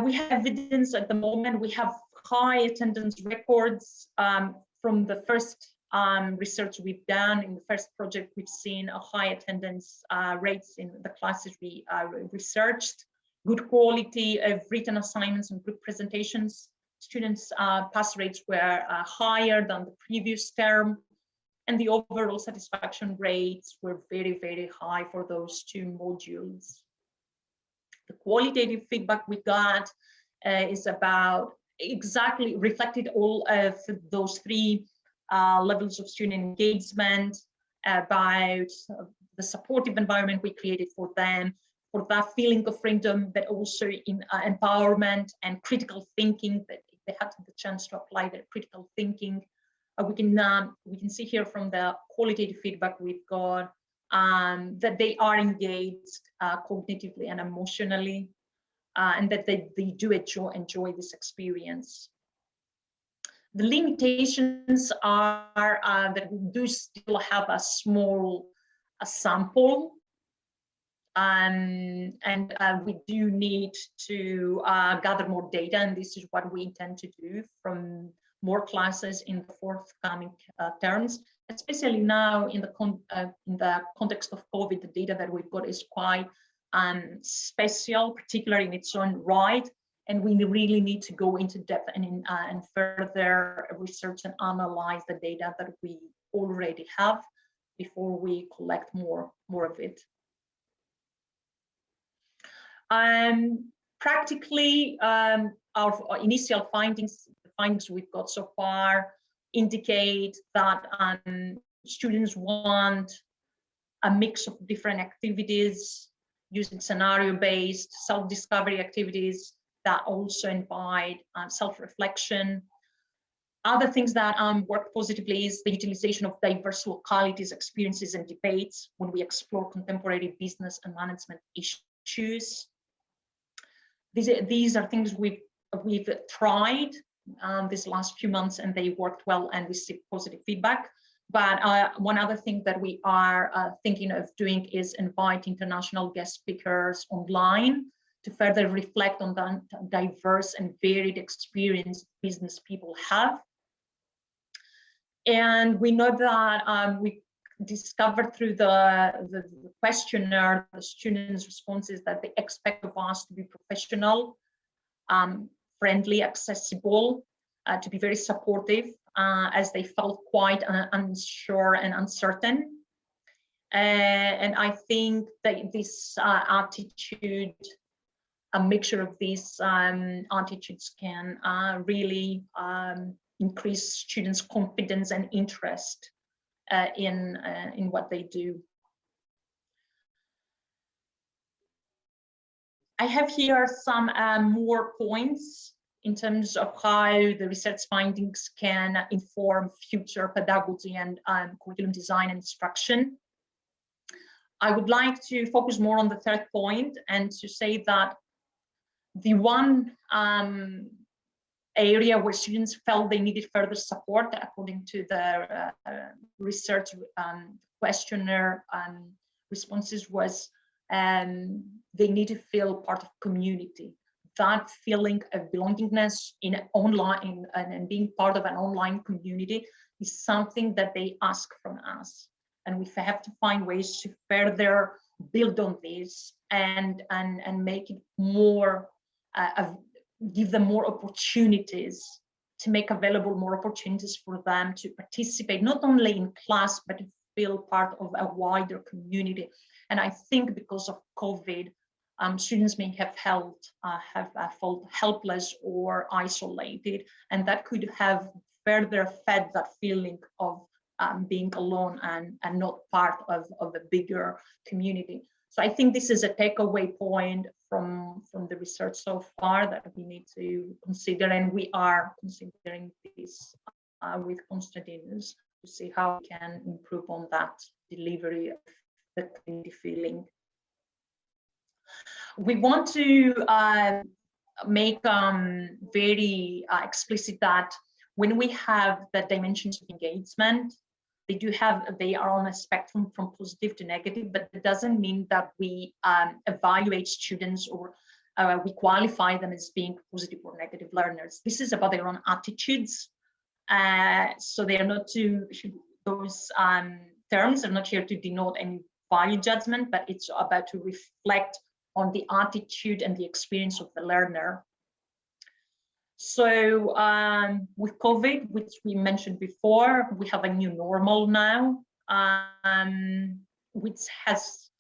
We have evidence at the moment. We have high attendance records from the first research we've done. In the first project, we've seen a high attendance rates in the classes we researched, good quality of written assignments and group presentations. Students' pass rates were higher than the previous term, and the overall satisfaction rates were very, very high for those two modules. The qualitative feedback we got is about exactly reflected all of those three levels of student engagement, about the supportive environment we created for them, for that feeling of freedom, but also in empowerment and critical thinking, that they had the chance to apply their critical thinking. We can see here from the qualitative feedback we've got that they are engaged cognitively and emotionally, and that they do enjoy this experience. The limitations are that we do still have a small sample, and we do need to gather more data, and this is what we intend to do from more classes in the forthcoming terms, especially now in the context of COVID. The data that we've got is quite special, particularly in its own right, and we really need to go into depth and further research and analyze the data that we already have before we collect more of it. Practically, our initial findings we've got so far indicate that students want a mix of different activities using scenario-based self-discovery activities that also invite self-reflection. Other things that work positively is the utilization of diverse localities, experiences, and debates when we explore contemporary business and management issues. These are things we've tried these last few months, and they worked well and received positive feedback. But one other thing that we are thinking of doing is invite international guest speakers online to further reflect on the diverse and varied experience business people have. And we know that we discovered through the questionnaire, the students' responses, that they expect of us to be professional, friendly, accessible, to be very supportive, as they felt quite unsure and uncertain. And I think that this attitude, a mixture of these attitudes can really increase students' confidence and interest in what they do. I have here some more points in terms of how the research findings can inform future pedagogy and curriculum design and instruction. I would like to focus more on the third point and to say that the one area where students felt they needed further support, according to the research questionnaire responses, was they need to feel part of community. That feeling of belongingness in online and being part of an online community is something that they ask from us, and we have to find ways to further build on this and make it more, give them more opportunities to make available more opportunities for them to participate, not only in class, but to feel part of a wider community. And I think because of COVID, students may have felt helpless or isolated, and that could have further fed that feeling of being alone and not part of a bigger community. So I think this is a takeaway point from the research so far that we need to consider, and we are considering this with Konstantinos to see how we can improve on that delivery of the community feeling. We want to make very explicit that when we have the dimensions of engagement, they are on a spectrum from positive to negative, but it doesn't mean that we evaluate students or we qualify them as being positive or negative learners. This is about their own attitudes. So they are not those terms are not here to denote any value judgment, but it's about to reflect on the attitude and the experience of the learner. So with COVID, which we mentioned before, we have a new normal now, which has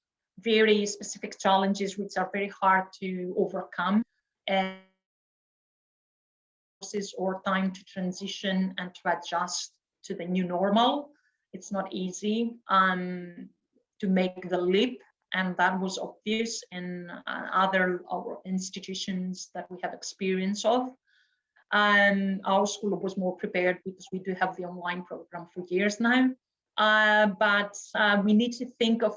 very specific challenges, which are very hard to overcome, and or time to transition and to adjust to the new normal. It's not easy to make the leap, and that was obvious in other institutions that we have experience of. Our school was more prepared because we do have the online program for years now, but we need to think of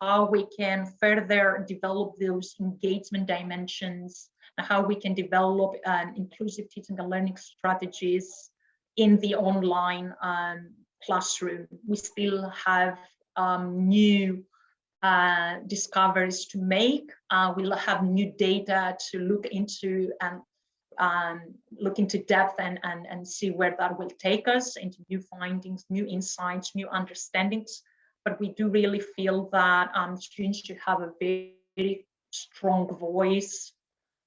how we can further develop those engagement dimensions, and how we can develop inclusive teaching and learning strategies in the online classroom. We still have new discoveries to make. We'll have new data to look into and look into depth and see where that will take us, into new findings, new insights, new understandings. But we do really feel that students should have a very strong voice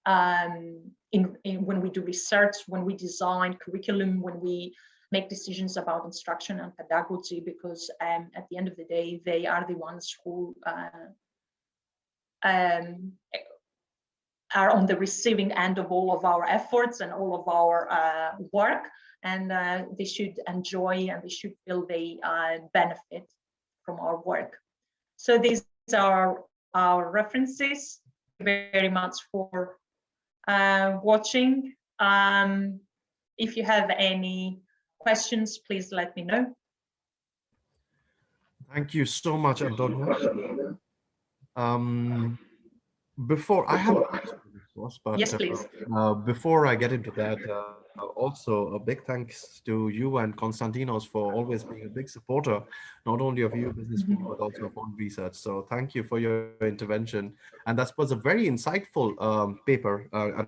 when we do research, when we design curriculum, when we make decisions about instruction and pedagogy, because at the end of the day, they are the ones who are on the receiving end of all of our efforts and all of our work, and they should enjoy and they should feel they benefit from our work. So these are our references. Thank you very much for watching. If you have any questions, please let me know. Thank you so much, Antonia. Before I have but yes, please. Before I get into that, also a big thanks to you and Konstantinos for always being a big supporter, not only of EU Business School, but also of on research. So thank you for your intervention. And that was a very insightful paper and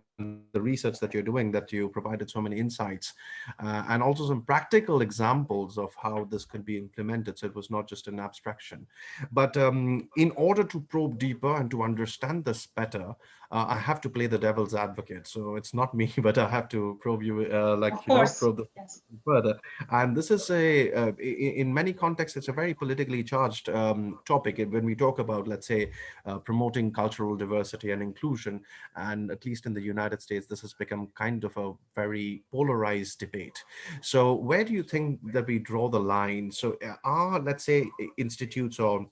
the research that you're doing, that you provided so many insights and also some practical examples of how this could be implemented. So it was not just an abstraction. But in order to probe deeper and to understand this better, I have to play the devil's advocate. So it's not me, but I have to probe you, probe the further. And this is in many contexts, it's a very politically charged topic. When we talk about, let's say, promoting cultural diversity and inclusion, and at least in the United States, this has become kind of a very polarized debate. So where do you think that we draw the line? So are, let's say, institutes or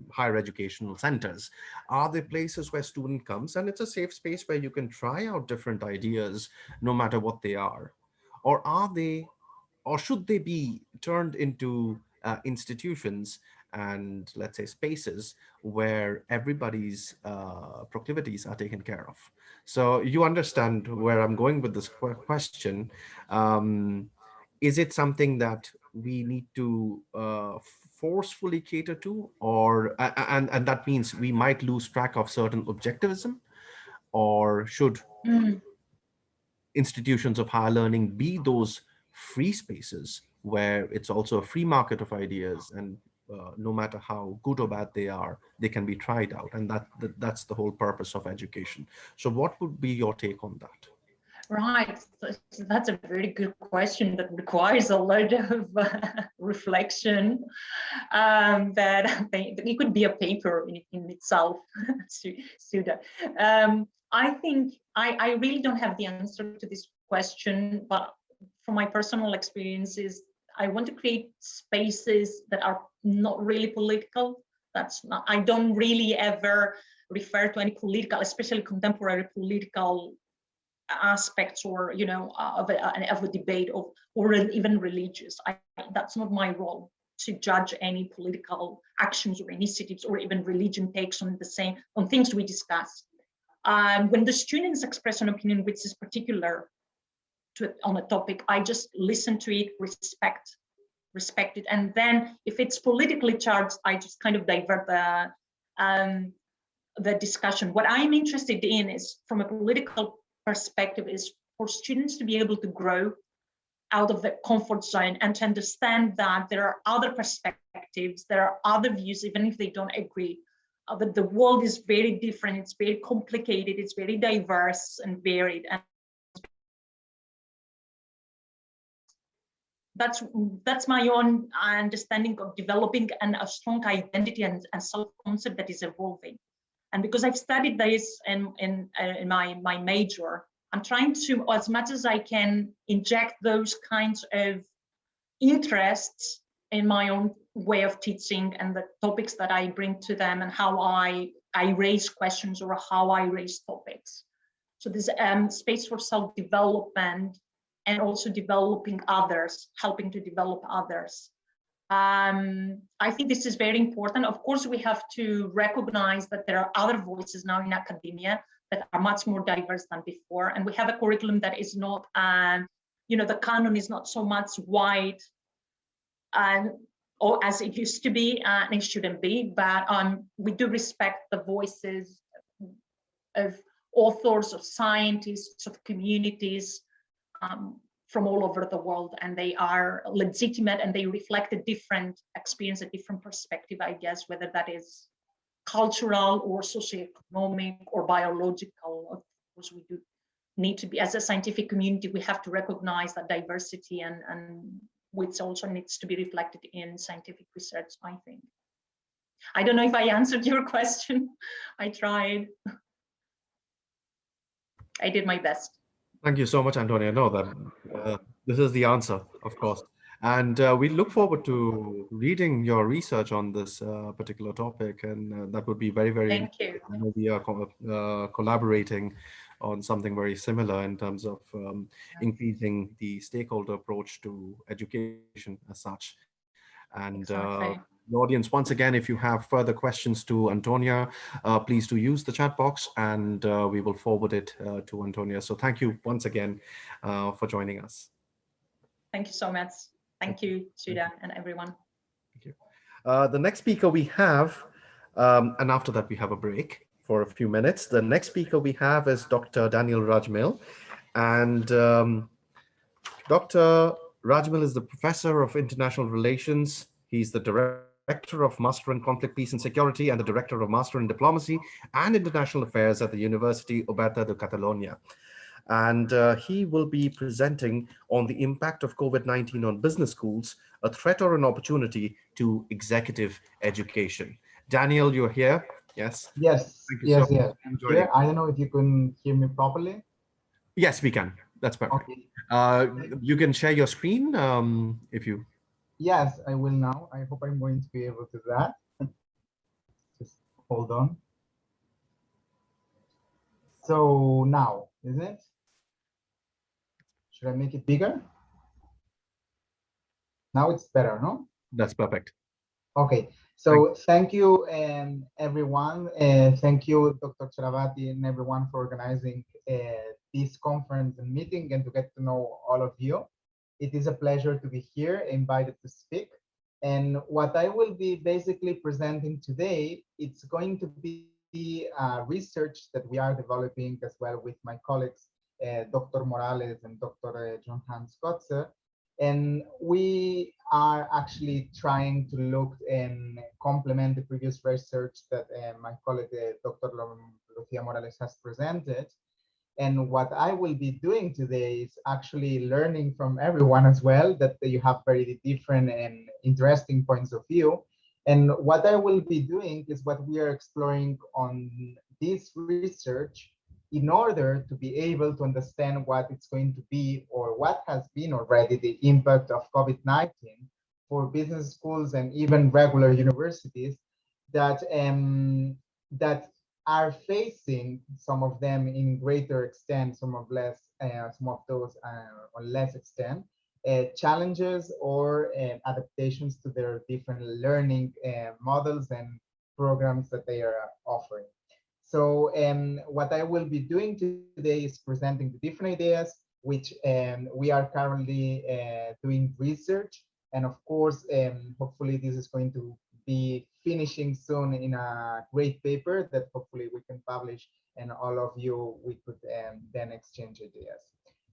higher educational centers, are they places where student comes and it's a safe space where you can try out different ideas no matter what they are? Or are they, or should they be turned into institutions and, let's say, spaces where everybody's proclivities are taken care of? So you understand where I'm going with this question. Is it something that we need to forcefully cater to, or and that means we might lose track of certain objectivism? Or should institutions of higher learning be those free spaces where it's also a free market of ideas, and no matter how good or bad they are, they can be tried out, and that's the whole purpose of education? So what would be your take on that? Right, so that's a very good question that requires a lot of reflection. That it could be a paper in itself. Suda. I think I really don't have the answer to this question, but from my personal experiences, I want to create spaces that are not really political. That's not, I don't really ever refer to any political, especially contemporary political aspects, or of a debate or even religious. That's not my role to judge any political actions or initiatives or even religion takes on things we discuss. When the students express an opinion which is particular on a topic, I just listen to it, respect it, and then if it's politically charged, I just kind of divert the discussion. What I'm interested in is, from a political perspective, is for students to be able to grow out of the comfort zone and to understand that there are other perspectives, there are other views, even if they don't agree. That the world is very different, it's very complicated, it's very diverse and varied. And that's my own understanding of developing a strong identity and self-concept that is evolving. And because I've studied this in my major, I'm trying to, as much as I can, inject those kinds of interests in my own way of teaching and the topics that I bring to them and how I raise questions or how I raise topics. So there's space for self-development and also developing others, helping to develop others. I think this is very important. Of course, we have to recognize that there are other voices now in academia that are much more diverse than before. And we have a curriculum that is not, the canon is not so much wide or as it used to be, and it shouldn't be, but we do respect the voices of authors, of scientists, of communities, from all over the world, and they are legitimate and they reflect a different experience, a different perspective, I guess, whether that is cultural or socioeconomic or biological. Of course, we do need to be, as a scientific community, we have to recognize that diversity and which also needs to be reflected in scientific research, I think. I don't know if I answered your question. I tried. I did my best. Thank you so much, Antonia. No, that this is the answer, of course. And we look forward to reading your research on this particular topic, and that would be very, very. Thank you. I know we are collaborating on something very similar in terms of increasing the stakeholder approach to education as such. And Exactly. the audience, once again, if you have further questions to Antonia, please do use the chat box, and we will forward it to Antonia. So thank you once again for joining us. Thank you so much. Thank you, Sudha, and everyone. Thank you. The next speaker we have, and after that we have a break for a few minutes. The next speaker we have is Dr. Daniel Rajmil. And Dr. Rajmil is the Professor of International Relations. He's the Director of Master in Conflict, Peace and Security, and the Director of Master in Diplomacy and International Affairs at the University Oberta de Catalonia. And he will be presenting on the impact of COVID-19 on business schools, a threat or an opportunity to executive education. Daniel, you're here? Yes? Yes, Thank you yes, so yes. much. Here, I don't know if you can hear me properly. Yes, we can. That's perfect. Okay. You can share your screen if you. Yes, I will now. I hope I'm going to be able to do that. Just hold on. So now, is it? Should I make it bigger? Now it's better, no? That's perfect. Okay, so thank you everyone. Thank you, Dr. Charavati, and everyone for organizing this conference and meeting and to get to know all of you. It is a pleasure to be here, invited to speak. And what I will be basically presenting today, it's going to be research that we are developing as well with my colleagues, Dr. Morales and Dr. Jon-Hans Coetzer. And we are actually trying to look and complement the previous research that my colleague, Dr. Lucia Morales has presented. And what I will be doing today is actually learning from everyone as well, that you have very different and interesting points of view. And what I will be doing is what we are exploring on this research in order to be able to understand what it's going to be or what has been already the impact of COVID-19 for business schools and even regular universities that that are facing, some of them in greater extent, some of those on less extent, challenges or adaptations to their different learning models and programs that they are offering. So what I will be doing today is presenting the different ideas, which we are currently doing research. And of course, hopefully this is going to be finishing soon in a great paper that hopefully we can publish, and all of you, we could then exchange ideas.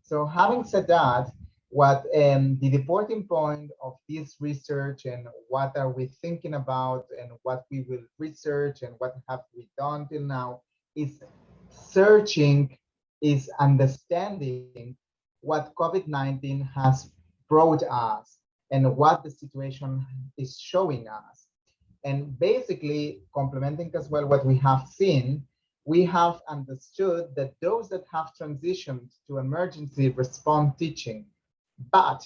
So having said that, what the important point of this research and what are we thinking about and what we will research and what have we done till now is searching, is understanding what COVID-19 has brought us and what the situation is showing us. And basically complementing as well what we have seen, we have understood that those that have transitioned to emergency response teaching, but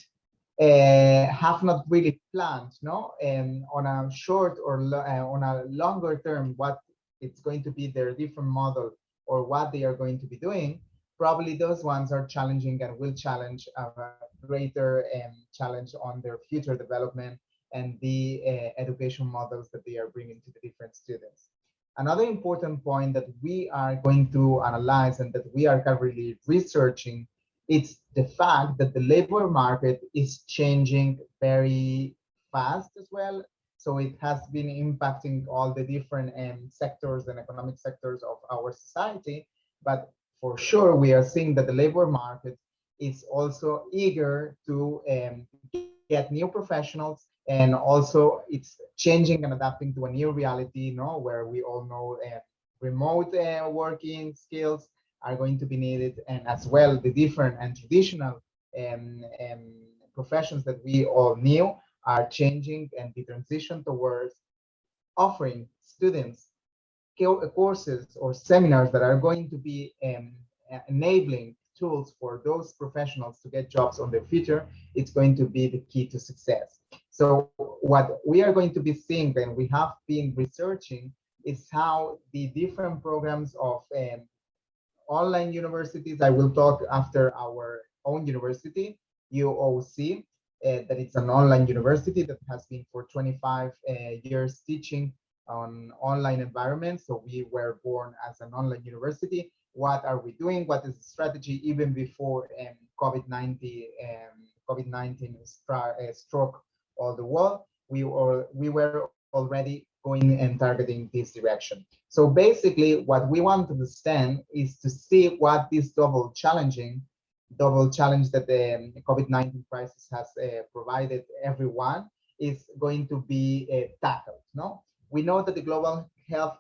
have not really planned, no, and on a short or on a longer term, what it's going to be their different model or what they are going to be doing, probably those ones are challenging and will challenge a greater challenge on their future development and the education models that they are bringing to the different students. Another important point that we are going to analyze and that we are currently researching, it's the fact that the labor market is changing very fast as well. So it has been impacting all the different sectors and economic sectors of our society. But for sure, we are seeing that the labor market is also eager to get new professionals, and also it's changing and adapting to a new reality, you know, where we all know remote working skills are going to be needed, and as well the different and traditional professions that we all knew are changing, and the transition towards offering students courses or seminars that are going to be enabling tools for those professionals to get jobs on the future, it's going to be the key to success. So what we are going to be seeing, and we have been researching, is how the different programs of online universities, I will talk after our own university, UOC, that it's an online university that has been for 25 years teaching on online environments. So we were born as an online university. What are we doing? What is the strategy even before COVID-19 struck all the world? We were already going and targeting this direction. So basically what we want to understand is to see what this double challenge that the COVID-19 crisis has provided everyone is going to be tackled. No, we know that the global health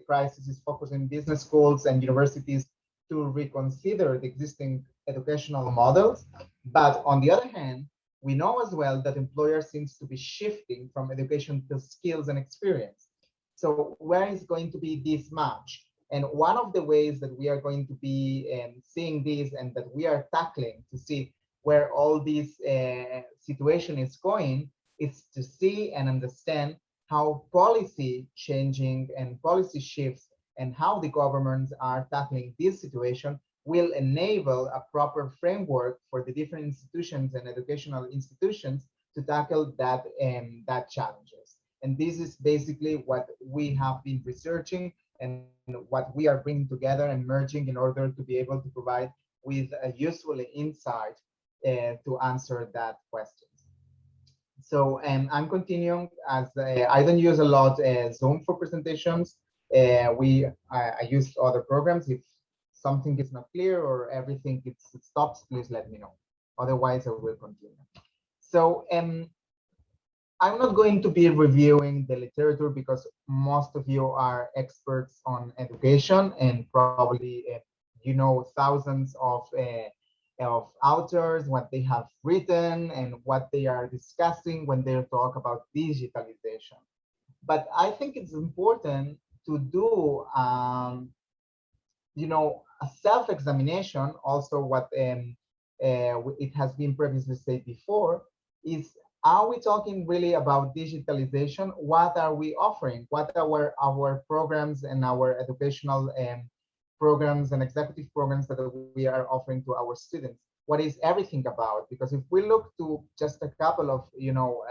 crisis is focused on business schools and universities to reconsider the existing educational models. But on the other hand, we know as well that employers seems to be shifting from education to skills and experience. So where is going to be this match? And one of the ways that we are going to be seeing this and that we are tackling to see where all this situation is going is to see and understand how policy changing and policy shifts and how the governments are tackling this situation will enable a proper framework for the different institutions and educational institutions to tackle that challenges. And this is basically what we have been researching and what we are bringing together and merging in order to be able to provide with a useful insight to answer that question. So I'm continuing, as I don't use a lot Zoom for presentations. I use other programs. If something is not clear or everything stops, please let me know. Otherwise, I will continue. So I'm not going to be reviewing the literature because most of you are experts on education and probably you know, thousands of authors, what they have written, and what they are discussing when they talk about digitalization. But I think it's important to do, you know, a self-examination. Also, what it has been previously said before is, are we talking really about digitalization? What are we offering? What are our programs and our educational programs and executive programs that we are offering to our students? What is everything about? Because if we look to just a couple of, you know,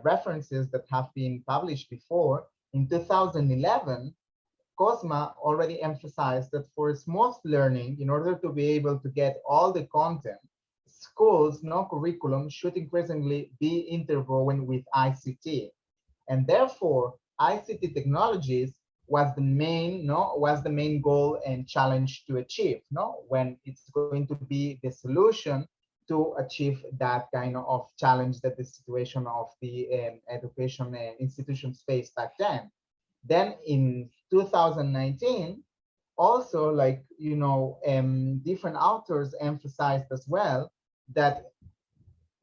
references that have been published before, in 2011, COSMA already emphasized that for smooth learning, in order to be able to get all the content, schools, no curriculum should increasingly be interwoven with ICT. And therefore, ICT technologies was the main goal and challenge to achieve, when it's going to be the solution to achieve that kind of challenge that the situation of the education institutions faced back then. Then in 2019, also, like, you know, different authors emphasized as well that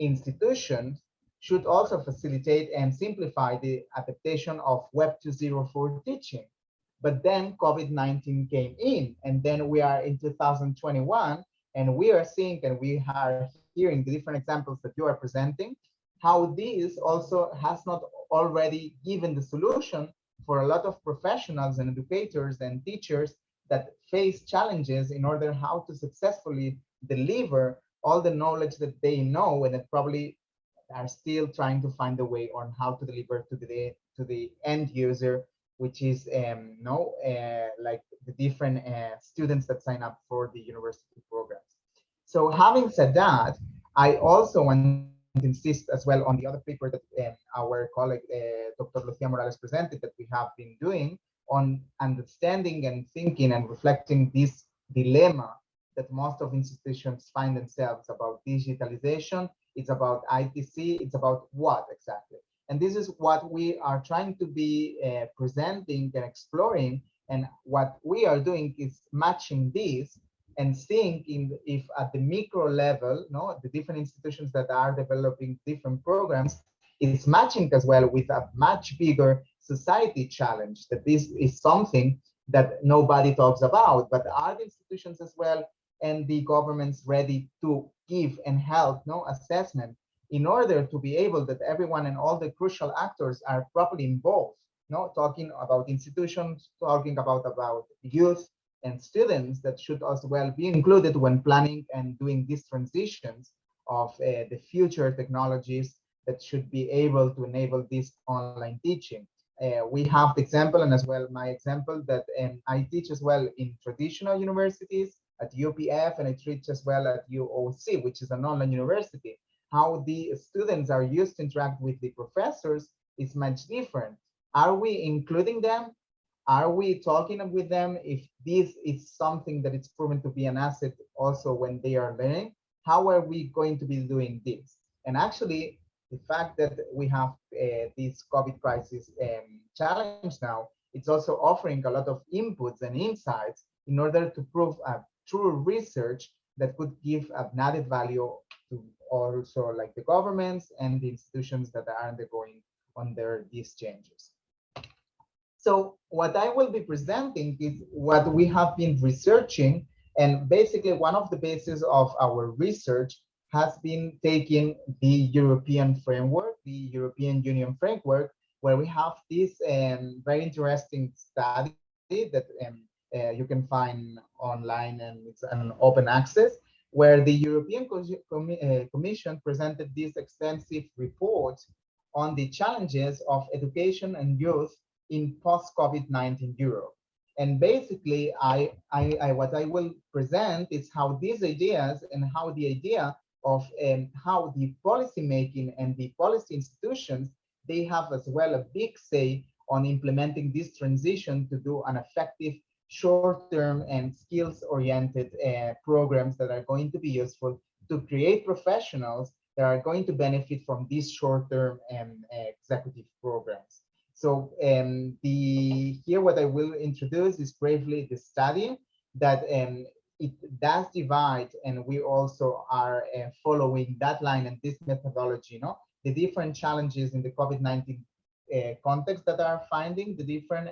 institutions should also facilitate and simplify the adaptation of Web 2.0 for teaching. But then COVID-19 came in, and then we are in 2021, and we are seeing and we are hearing the different examples that you are presenting, how this also has not already given the solution for a lot of professionals and educators and teachers that face challenges in order how to successfully deliver all the knowledge that they know, and that probably are still trying to find a way on how to deliver to the end user, which is like the different students that sign up for the university programs. So having said that, I also want to insist as well on the other paper that our colleague Dr. Lucia Morales presented, that we have been doing on understanding and thinking and reflecting this dilemma that most of institutions find themselves about digitalization. It's about ITC, it's about what exactly? And this is what we are trying to be presenting and exploring. And what we are doing is matching this and seeing if at the micro level, the different institutions that are developing different programs is matching as well with a much bigger society challenge, that this is something that nobody talks about, but are the institutions as well and the governments ready to give and help assessment in order to be able that everyone and all the crucial actors are properly involved, talking about institutions, talking about youth and students that should as well be included when planning and doing these transitions of the future technologies that should be able to enable this online teaching. We have the example, and as well my example, that I teach as well in traditional universities at UPF, and I teach as well at UOC, which is an online university. How the students are used to interact with the professors is much different. Are we including them? Are we talking with them if this is something that it's proven to be an asset also when they are learning? How are we going to be doing this? And actually, the fact that we have this COVID crisis challenge now, it's also offering a lot of inputs and insights in order to prove a true research that could give an added value to also like the governments and the institutions that are undergoing under these changes. So what I will be presenting is what we have been researching, and basically one of the bases of our research has been taking the European framework, the European Union framework, where we have this very interesting study that you can find online, and it's an open access, where the European Commission presented this extensive report on the challenges of education and youth in post-COVID-19 Europe. And basically, what I will present is how these ideas and how the idea of how the policy making and the policy institutions, they have as well a big say on implementing this transition to do an effective short-term and skills-oriented programs that are going to be useful to create professionals that are going to benefit from these short-term executive programs. So here what I will introduce is briefly the study. that it does divide, and we also are following that line and this methodology, the different challenges in the COVID-19 context that are finding the different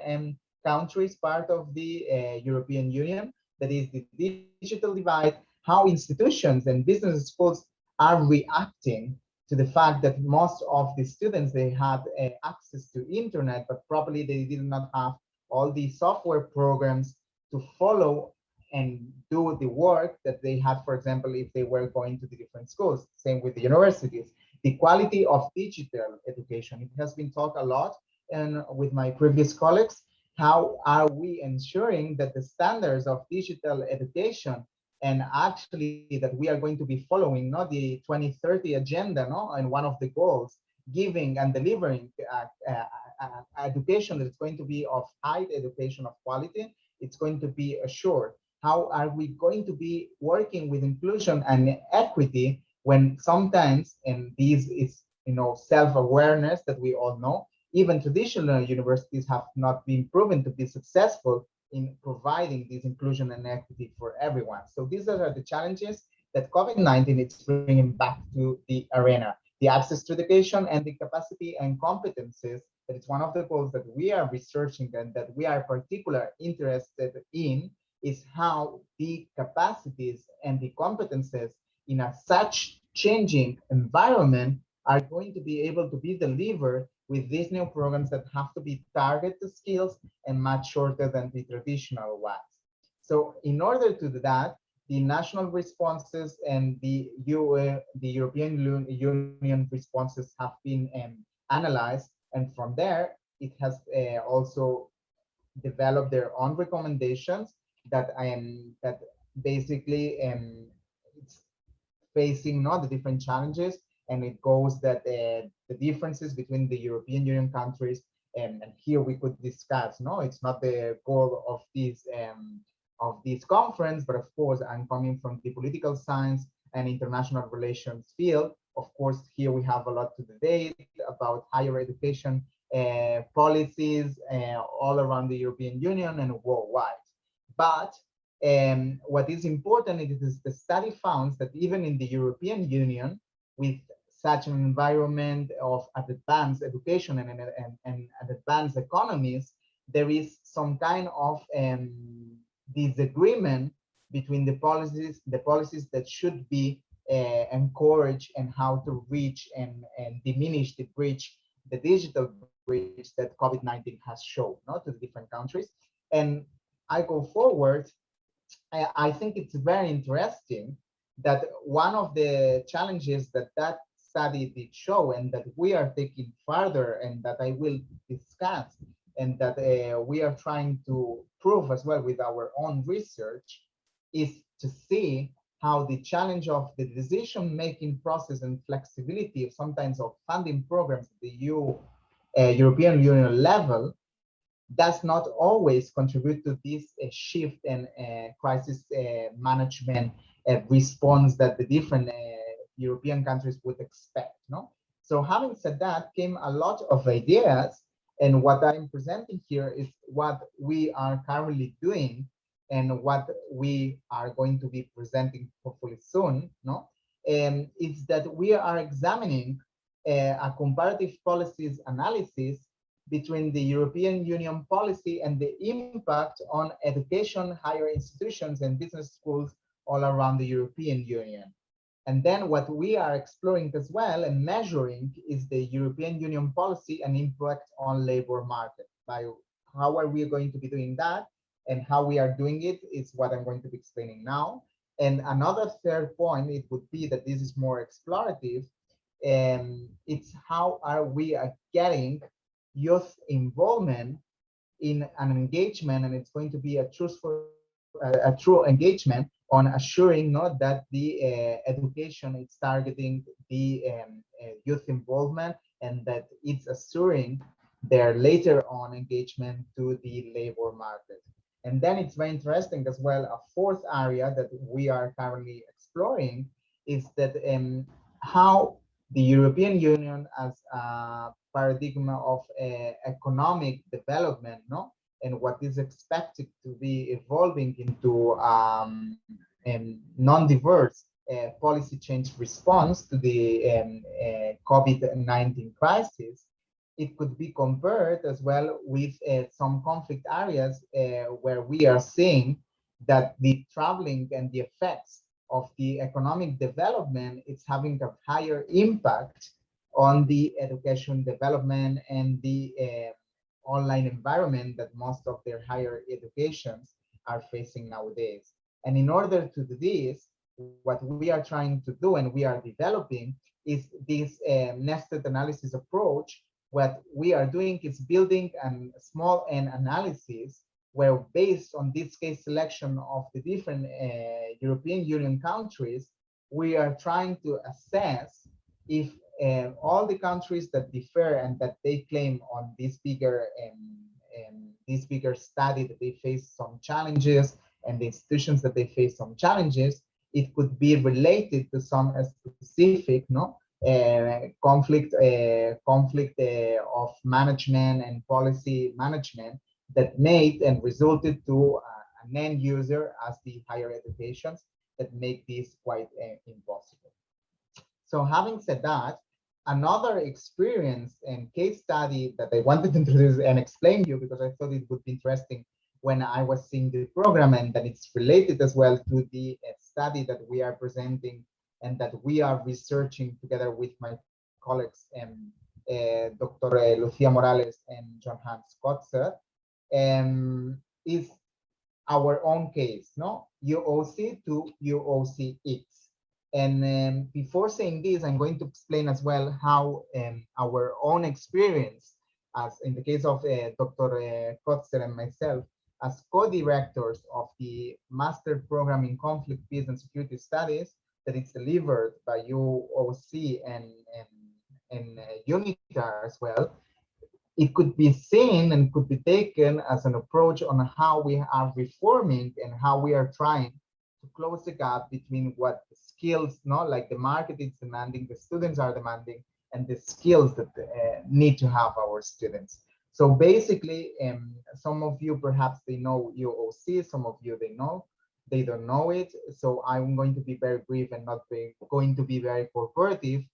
countries part of the European Union. That is the digital divide, how institutions and business schools are reacting to the fact that most of the students, they had access to internet, but probably they did not have all the software programs to follow and do the work that they had, for example, if they were going to the different schools. Same with the universities. The quality of digital education, it has been talked a lot and with my previous colleagues, how are we ensuring that the standards of digital education and actually that we are going to be following the 2030 agenda, and one of the goals, giving and delivering education that's going to be of high education of quality, it's going to be assured. How are we going to be working with inclusion and equity when sometimes, and this is self-awareness that we all know, even traditional universities have not been proven to be successful in providing this inclusion and equity for everyone. So these are the challenges that COVID-19 is bringing back to the arena. The access to education and the capacity and competencies, that is one of the goals that we are researching and that we are particularly interested in, is how the capacities and the competences in a such changing environment are going to be able to be delivered with these new programs that have to be targeted to skills and much shorter than the traditional ones. So in order to do that, the national responses and the European Union responses have been analyzed, and from there, it has also developed their own recommendations that that basically it's facing the different challenges, and it goes that the differences between the European Union countries, and here we could discuss, it's not the goal of this conference, but of course I'm coming from the political science and international relations field. Of course, here we have a lot to debate about higher education policies all around the European Union and worldwide. But what is important is the study found that even in the European Union, with such an environment of advanced education and advanced economies, there is some kind of disagreement between the policies that should be encouraged and how to reach and diminish the digital breach that COVID-19 has shown to the different countries. And I go forward, I think it's very interesting that one of the challenges that study did show, and that we are taking further, and that I will discuss, and that we are trying to prove as well with our own research, is to see how the challenge of the decision-making process and flexibility of sometimes of funding programs at the European Union level does not always contribute to this shift and crisis management response that the different European countries would expect. So having said that, came a lot of ideas, and what I'm presenting here is what we are currently doing and what we are going to be presenting hopefully soon. And it's that we are examining a comparative policies analysis between the European Union policy and the impact on education, higher institutions, and business schools all around the European Union. And then what we are exploring as well and measuring is the European Union policy and impact on labor market. By how are we going to be doing that, and how we are doing it is what I'm going to be explaining now. And another third point, it would be that this is more explorative, and it's how are we getting youth involvement in an engagement, and it's going to be a true engagement on assuring that the education is targeting the youth involvement, and that it's assuring their later on engagement to the labor market. And then it's very interesting as well, a fourth area that we are currently exploring is that how the European Union as a paradigm of economic development and what is expected to be evolving into non-diverse policy change response to the COVID-19 crisis, it could be compared as well with some conflict areas where we are seeing that the traveling and the effects of the economic development is having a higher impact on the education development and the online environment that most of their higher educations are facing nowadays. And in order to do this, what we are trying to do and we are developing is this nested analysis approach. What we are doing is building a small n analysis where, based on this case selection of the different European Union countries, we are trying to assess if all the countries that differ and that they claim on this bigger study that they face some challenges, and the institutions that they face some challenges, it could be related to some specific conflict of management and policy management that made and resulted to an end user as the higher educations that make this quite impossible. So having said that, another experience and case study that I wanted to introduce and explain to you, because I thought it would be interesting when I was seeing the program, and that it's related as well to the study that we are presenting and that we are researching together with my colleagues, Dr. Lucia Morales and Jon-Hans Coetzer, is our own case, UOC to UOCX. And before saying this, I'm going to explain as well how our own experience, as in the case of Dr. Coetzer and myself, as co-directors of the Master Program in Conflict, Peace, and Security Studies that it's delivered by UOC and UNITAR as well, it could be seen and could be taken as an approach on how we are reforming and how we are trying to close the gap between what the skills, like the market is demanding, the students are demanding, and the skills that need to have our students. So basically, some of you perhaps they know UOC, some of you they don't know it. So I'm going to be very brief and not going to be very corporative,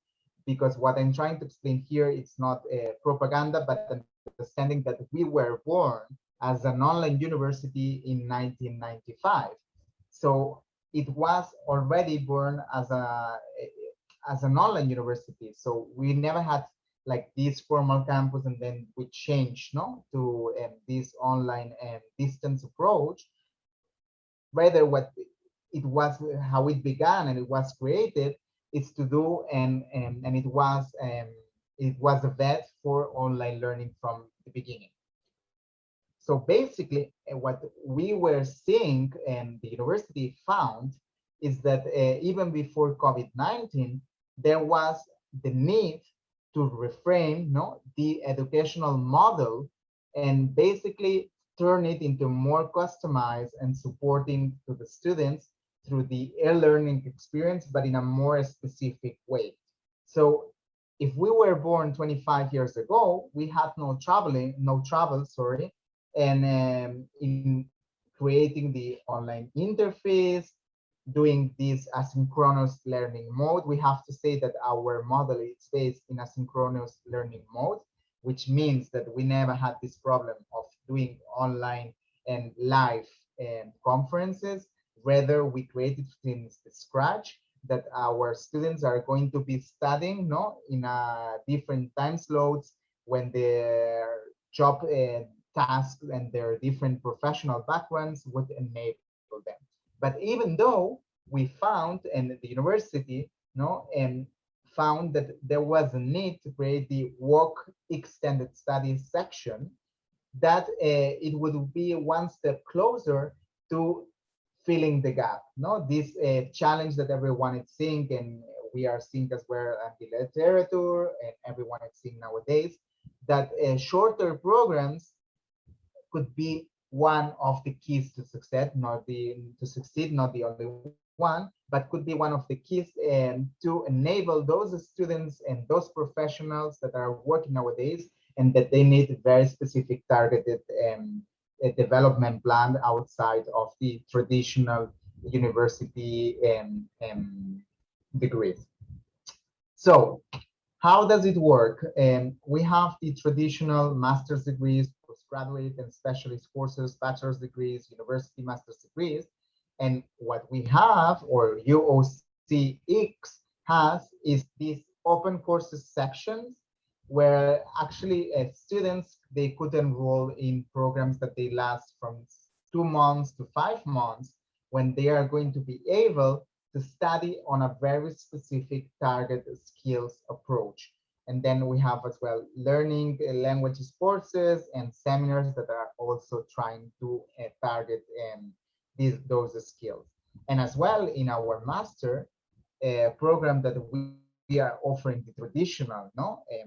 because what I'm trying to explain here, it's not propaganda, but understanding that we were born as an online university in 1995. So it was already born as an online university. So we never had like this formal campus, and then we changed to this online and distance approach. Rather, what it was, how it began and it was created, is to do and it was a vet for online learning from the beginning. So basically, what we were seeing and the university found is that even before COVID-19, there was the need to reframe the educational model and basically turn it into more customized and supporting to the students through the e-learning experience, but in a more specific way. So if we were born 25 years ago, we had no travel, and in creating the online interface, doing this asynchronous learning mode. We have to say that our model is based in asynchronous learning mode, which means that we never had this problem of doing online and live conferences. Rather, we created since scratch that our students are going to be studying in different time slots when their job tasks and their different professional backgrounds would enable them. But even though we found, and the university found that there was a need to create the work extended studies section, that it would be one step closer to filling the gap. This challenge that everyone is seeing, and we are seeing as well in the literature, and everyone is seeing nowadays, that shorter programs could be one of the keys to success, not the only one, but could be one of the keys to enable those students and those professionals that are working nowadays and that they need very specific targeted development plan outside of the traditional university degrees. So how does it work? We have the traditional master's degrees, postgraduate and specialist courses, bachelor's degrees, university master's degrees. And what we have, or UOCX has, is these open courses sections where actually students, they could enroll in programs that they last from 2 months to 5 months, when they are going to be able to study on a very specific target skills approach. And then we have as well learning languages courses and seminars that are also trying to target those skills. And as well in our master program that we are offering the traditional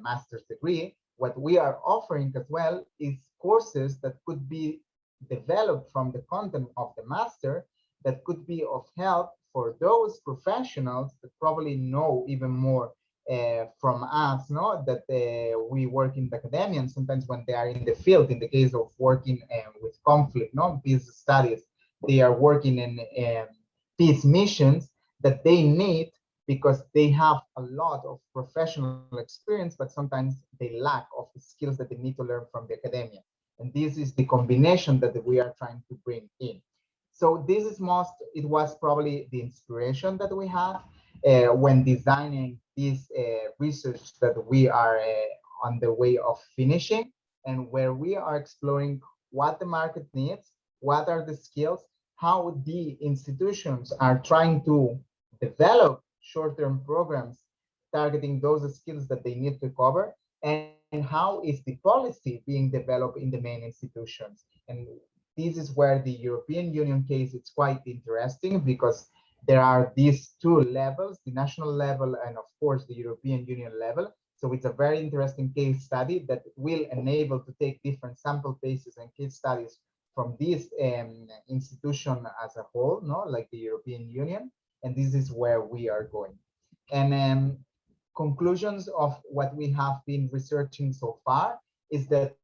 master's degree, what we are offering as well is courses that could be developed from the content of the master that could be of help for those professionals that probably know even more from us, that we work in the academia, and sometimes when they are in the field, in the case of working with conflict, peace studies, they are working in peace missions that they need because they have a lot of professional experience, but sometimes they lack of the skills that they need to learn from the academia. And this is the combination that we are trying to bring in. So this is it was probably the inspiration that we had when designing this research that we are on the way of finishing, and where we are exploring what the market needs, what are the skills, how the institutions are trying to develop short-term programs targeting those skills that they need to cover, and how is the policy being developed in the main institutions. And this is where the European Union case is quite interesting, because there are these two levels, the national level and of course the European Union level. So it's a very interesting case study that will enable to take different sample cases and case studies from this institution as a whole, like the European Union. And this is where we are going. And conclusions of what we have been researching so far is that,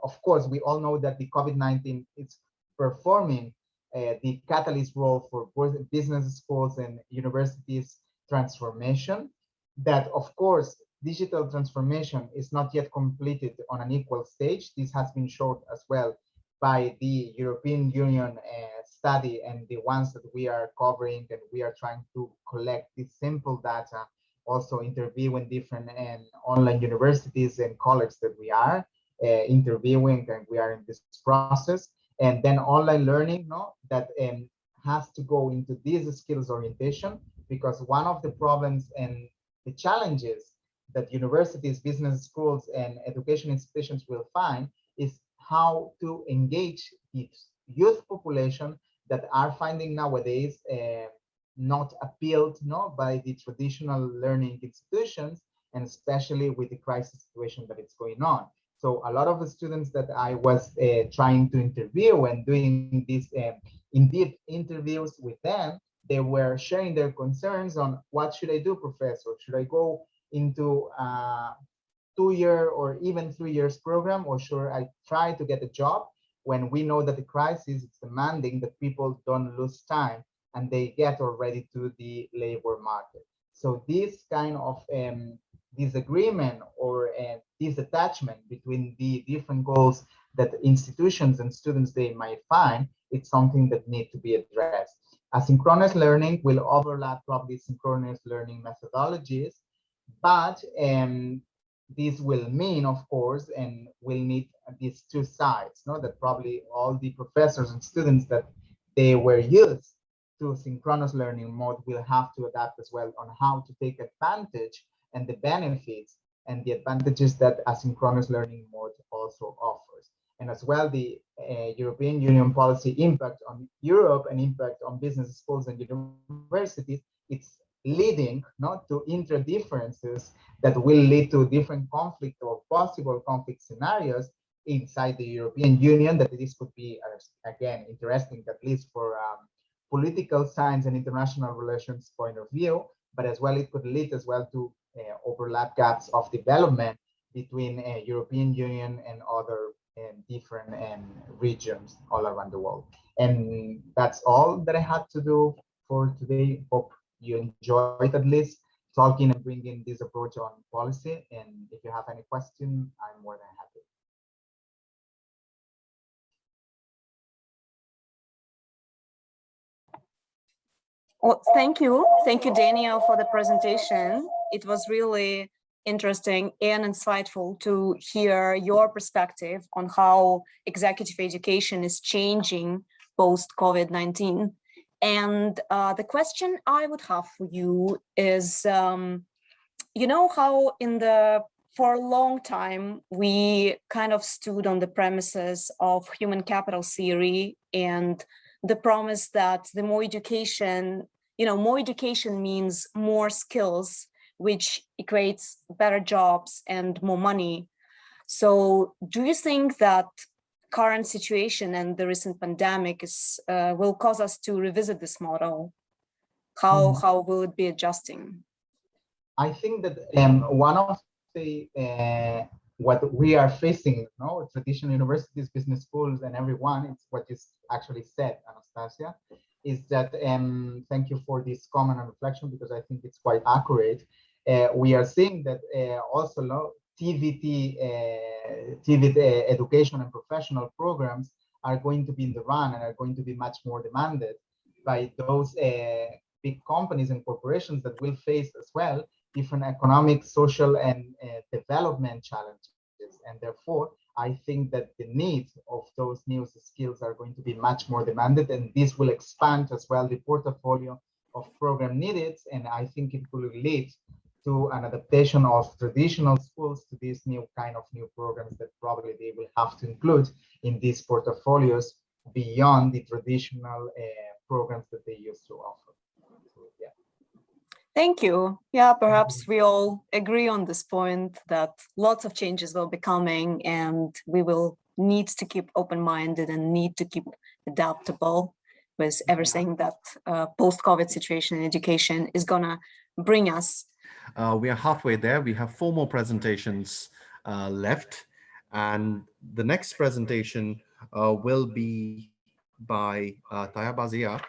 of course, we all know that the COVID-19 is performing the catalyst role for both business schools and universities transformation. That, of course, digital transformation is not yet completed on an equal stage. This has been shown as well by the European Union study and the ones that we are covering, and we are trying to collect this simple data, also interviewing different online universities and colleagues that we are interviewing, and we are in this process. And then online learning, that has to go into this skills orientation, because one of the problems and the challenges that universities, business schools, and education institutions will find is how to engage the youth population that are finding nowadays not appealed by the traditional learning institutions, and especially with the crisis situation that is going on. So a lot of the students that I was trying to interview and doing these in-depth interviews with them, they were sharing their concerns on, what should I do, professor? Should I go into a 2-year or even 3 years program, or should I try to get a job, when we know that the crisis is demanding that people don't lose time and they get already to the labor market? So this kind of disagreement or disattachment between the different goals that institutions and students they might find, it's something that needs to be addressed. Asynchronous learning will overlap probably synchronous learning methodologies, but this will mean, of course, and will need these two sides, that probably all the professors and students that they were used to synchronous learning mode will have to adapt as well on how to take advantage and the benefits and the advantages that asynchronous learning mode also offers. And as well, the European Union policy impact on Europe and impact on business schools and universities, it's leading to intra-differences that will lead to different conflict or possible conflict scenarios inside the European Union, that this could be, again, interesting, at least for political science and international relations point of view, but as well, it could lead as well to overlap gaps of development between European Union and other different regions all around the world. And that's all that I had to do for today. Hope you enjoyed at least talking and bringing this approach on policy. And if you have any question, I'm more than happy. Well, thank you. Thank you, Daniel, for the presentation. It was really interesting and insightful to hear your perspective on how executive education is changing post-COVID-19. And the question I would have for you is, you know how for a long time, we kind of stood on the premises of human capital theory and the promise that the more education, more education means more skills, which equates better jobs and more money. So do you think that current situation and the recent pandemic will cause us to revisit this model? How will it be adjusting? I think that one of the what we are facing, traditional universities, business schools, and everyone, it's what is actually said, Anastasia, is that, thank you for this comment and reflection, because I think it's quite accurate. We are seeing that also TVT education and professional programs are going to be in the run and are going to be much more demanded by those big companies and corporations that will face as well different economic, social, and development challenges. And therefore, I think that the need of those new skills are going to be much more demanded, and this will expand as well the portfolio of program needed. And I think it will lead to an adaptation of traditional schools to these new programs that probably they will have to include in these portfolios beyond the traditional programs that they used to offer. Thank you. Yeah, perhaps we all agree on this point that lots of changes will be coming and we will need to keep open-minded and need to keep adaptable with everything that post-COVID situation in education is gonna bring us. We are halfway there. We have 4 more presentations left. And the next presentation will be by Taya Bazia.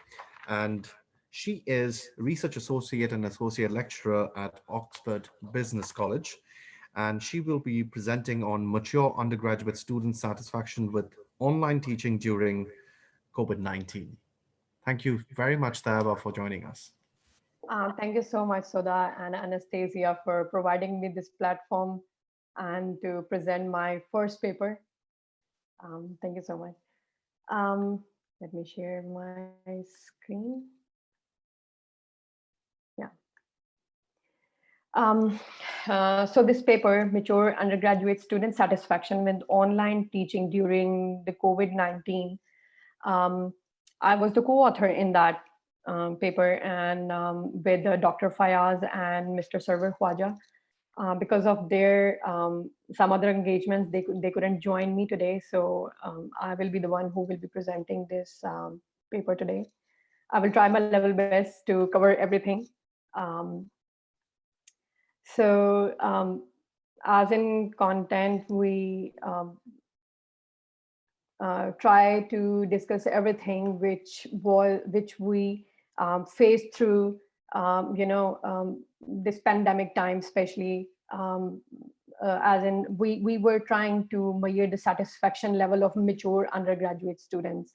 And she is Research Associate and Associate Lecturer at Oxford Business College, and she will be presenting on mature undergraduate student satisfaction with online teaching during COVID-19. Thank you very much, Tayaba, for joining us. Thank you so much, Soda and Anastasia, for providing me this platform and to present my first paper. Thank you so much. Let me share my screen. So this paper, Mature Undergraduate Student Satisfaction with Online Teaching During the COVID-19, I was the co-author in that paper, and with Dr. Fayaz and Mr. Sarwar Khwaja. Because of their some other engagements, they couldn't join me today. So I will be the one who will be presenting this paper today. I will try my level best to cover everything. So as in content, we try to discuss everything which we faced through, this pandemic time, especially as in we were trying to measure the satisfaction level of mature undergraduate students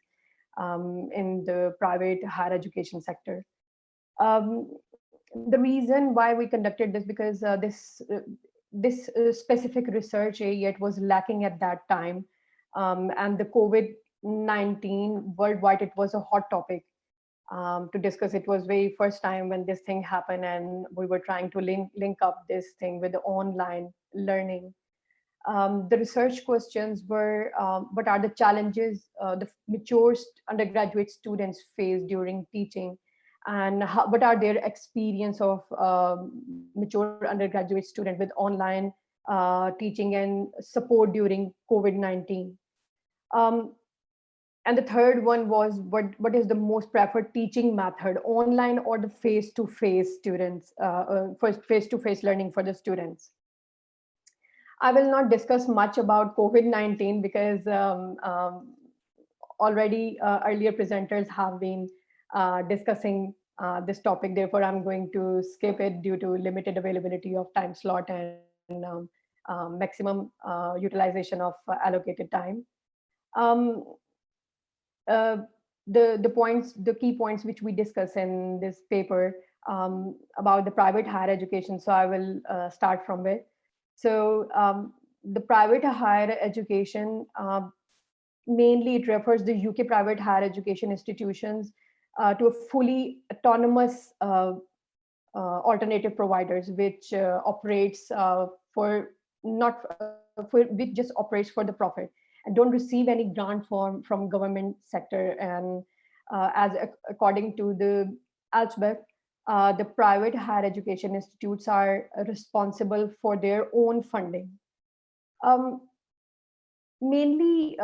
in the private higher education sector. The reason why we conducted this, because this specific research area, it was lacking at that time, and the COVID-19 worldwide, it was a hot topic to discuss. It was very first time when this thing happened, and we were trying to link up this thing with the online learning. The research questions were, what are the challenges the mature undergraduate students face during teaching? And what are their experience of mature undergraduate student with online teaching and support during COVID-19? And the third one was, what is the most preferred teaching method, online or the face-to-face students, first face-to-face learning for the students? I will not discuss much about COVID-19 because already earlier presenters have been discussing this topic. Therefore, I'm going to skip it due to limited availability of time slot and maximum utilization of allocated time. Uh, the key points which we discuss in this paper about the private higher education. So I will start from it. So the private higher education, mainly it refers the UK private higher education institutions to a fully autonomous alternative providers, which operates for not for which just operates for the profit and don't receive any grant from government sector. And according to the Alchbeck, the private higher education institutes are responsible for their own funding. Mainly,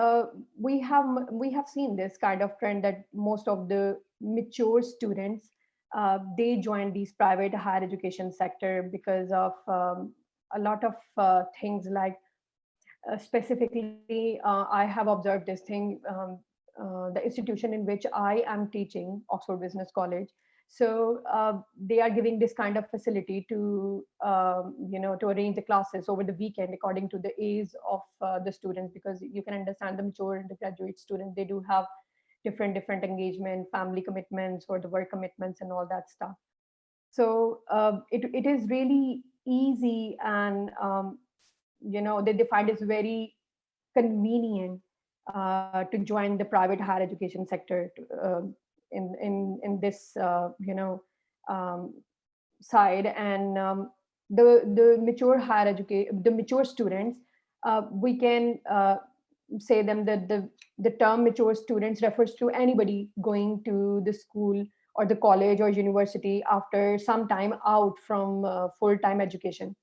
we have seen this kind of trend that most of the mature students they join these private higher education sector because of a lot of things like specifically I have observed this thing, the institution in which I am teaching, Oxford Business College. So they are giving this kind of facility to to arrange the classes over the weekend according to the age of the students, because you can understand the mature and the graduate students, they do have different engagement, family commitments or the work commitments and all that stuff. So it is really easy, and they find it's very convenient to join the private higher education sector in this side. And the mature higher education, the mature students, we can say them that the term mature students refers to anybody going to the school or the college or university after some time out from full-time education.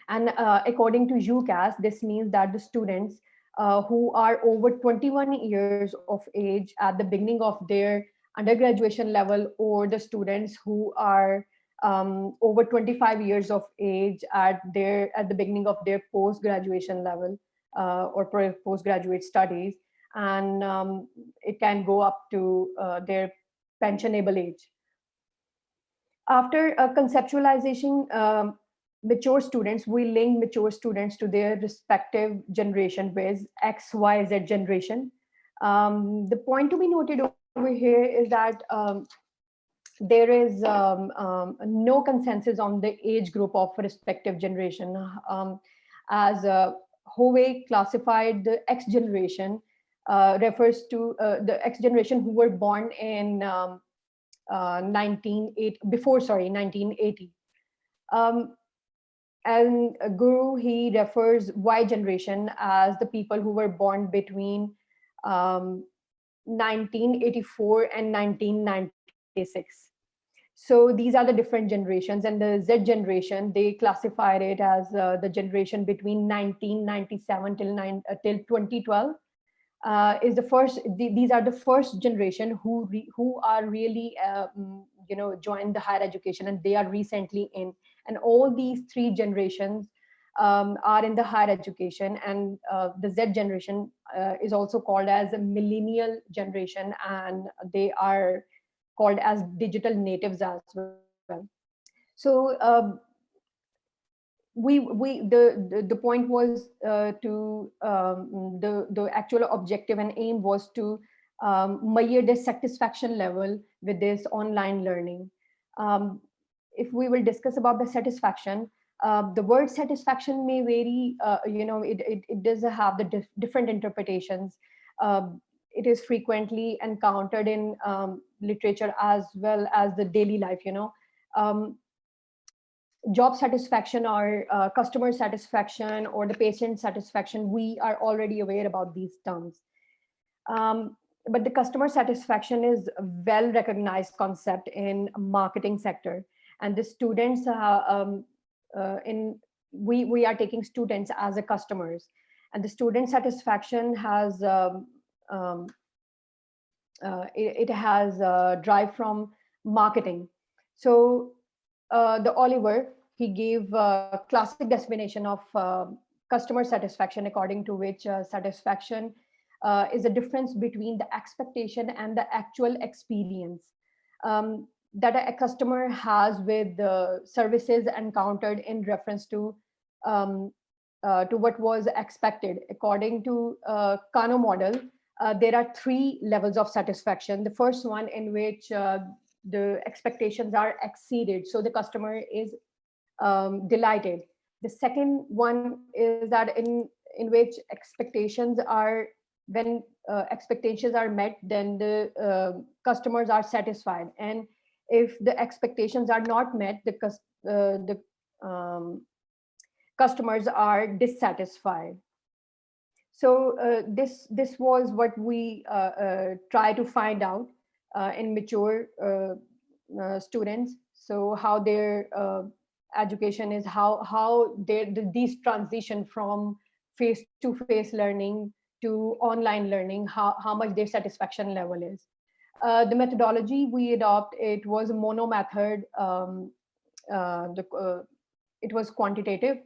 And according to UCAS, this means that the students who are over 21 years of age at the beginning of their undergraduation level, or the students who are over 25 years of age at the beginning of their post-graduation level or postgraduate studies, and it can go up to their pensionable age. After conceptualization, mature students, we link mature students to their respective generation with X, Y, Z generation. The point to be noted over here is that there is no consensus on the age group of respective generation. As Hovey classified the X generation, refers to the X generation who were born in 1980. And Guru, he refers Y generation as the people who were born between 1984 and 1996. So these are the different generations, and the Z generation, they classified it as the generation between 1997 till 2012. Is the first. These are the first generation who are really joined the higher education, and they are recently in. And all these three generations are in the higher education, and the Z generation is also called as a millennial generation, and they are called as digital natives as well. So the point was to the actual objective and aim was to measure the satisfaction level with this online learning. If we will discuss about the satisfaction, the word satisfaction may vary. It does have the different interpretations. It is frequently encountered in literature as well as the daily life. Job satisfaction or customer satisfaction or the patient satisfaction, we are already aware about these terms. But the customer satisfaction is a well recognized concept in marketing sector, and the students we are taking students as a customers, and the student satisfaction has it has derived from marketing. So the Oliver, he gave a classic definition of customer satisfaction, according to which satisfaction is a difference between the expectation and the actual experience that a customer has with the services encountered in reference to what was expected. According to Kano model, there are 3 levels of satisfaction. The first one in which the expectations are exceeded, so the customer is delighted. The second one is that in which expectations are, when expectations are met, then the customers are satisfied. And if the expectations are not met, the customers are dissatisfied. So this was what we try to find out in mature students. So how their education is, how these transition from face-to-face learning to online learning, how much their satisfaction level is. The methodology we adopt, it was a mono method. It was quantitative.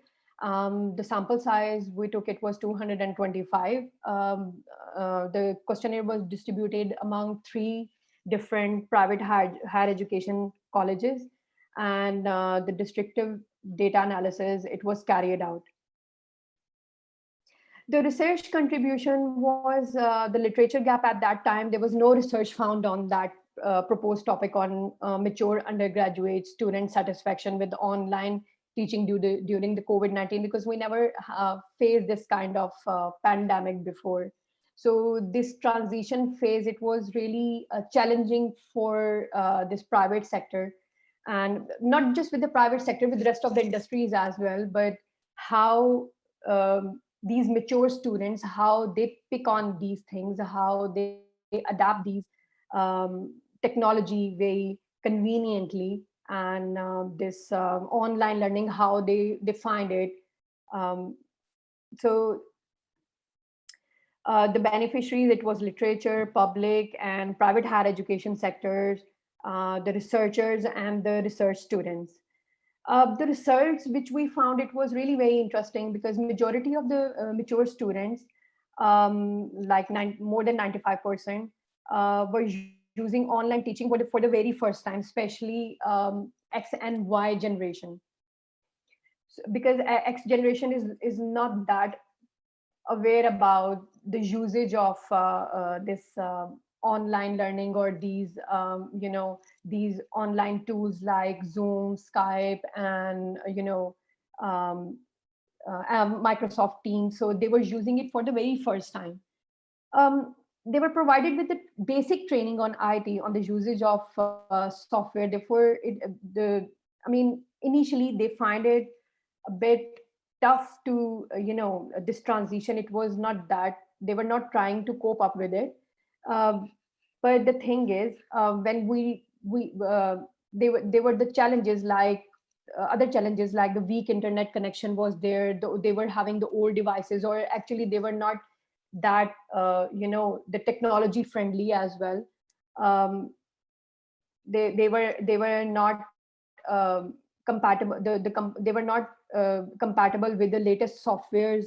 The sample size we took, it was 225. The questionnaire was distributed among 3 different private higher education colleges, and the descriptive data analysis, it was carried out. The research contribution was the literature gap at that time. There was no research found on that proposed topic on mature undergraduate student satisfaction with online teaching during the COVID-19, because we never faced this kind of pandemic before. So this transition phase, it was really challenging for this private sector, and not just with the private sector, with the rest of the industries as well, but how these mature students, how they pick on these things, how they adapt these technology very conveniently, and this online learning, how they find it. So the beneficiaries, it was literature, public and private higher education sectors, the researchers and the research students. The results which we found, it was really very interesting, because majority of the mature students, like more than 95%, were using online teaching for the very first time, especially X and Y generation. So, because X generation is not that aware about the usage of this online learning, or these these online tools like Zoom, Skype, and Microsoft Teams. So they were using it for the very first time. They were provided with the basic training on IT, on the usage of software. Therefore, initially they find it a bit tough to this transition. It was not that they were not trying to cope up with it, but the thing is, when they were the challenges, like other challenges, like the weak internet connection was there. They were having the old devices, or actually they were not that the technology friendly as well. They were not compatible. They were not compatible with the latest softwares.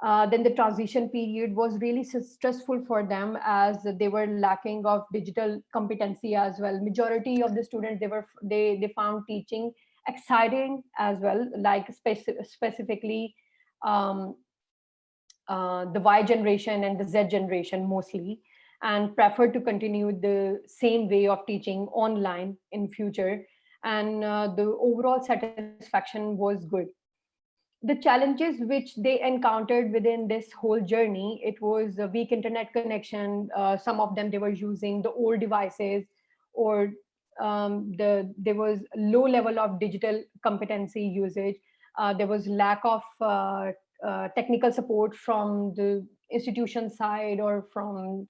Then the transition period was really stressful for them, as they were lacking of digital competency as well. Majority of the students, they found teaching exciting as well, like specifically the Y generation and the Z generation mostly, and preferred to continue the same way of teaching online in future. And the overall satisfaction was good. The challenges which they encountered within this whole journey, it was a weak internet connection. Some of them, they were using the old devices, or there was low level of digital competency usage. There was lack of technical support from the institution side, or from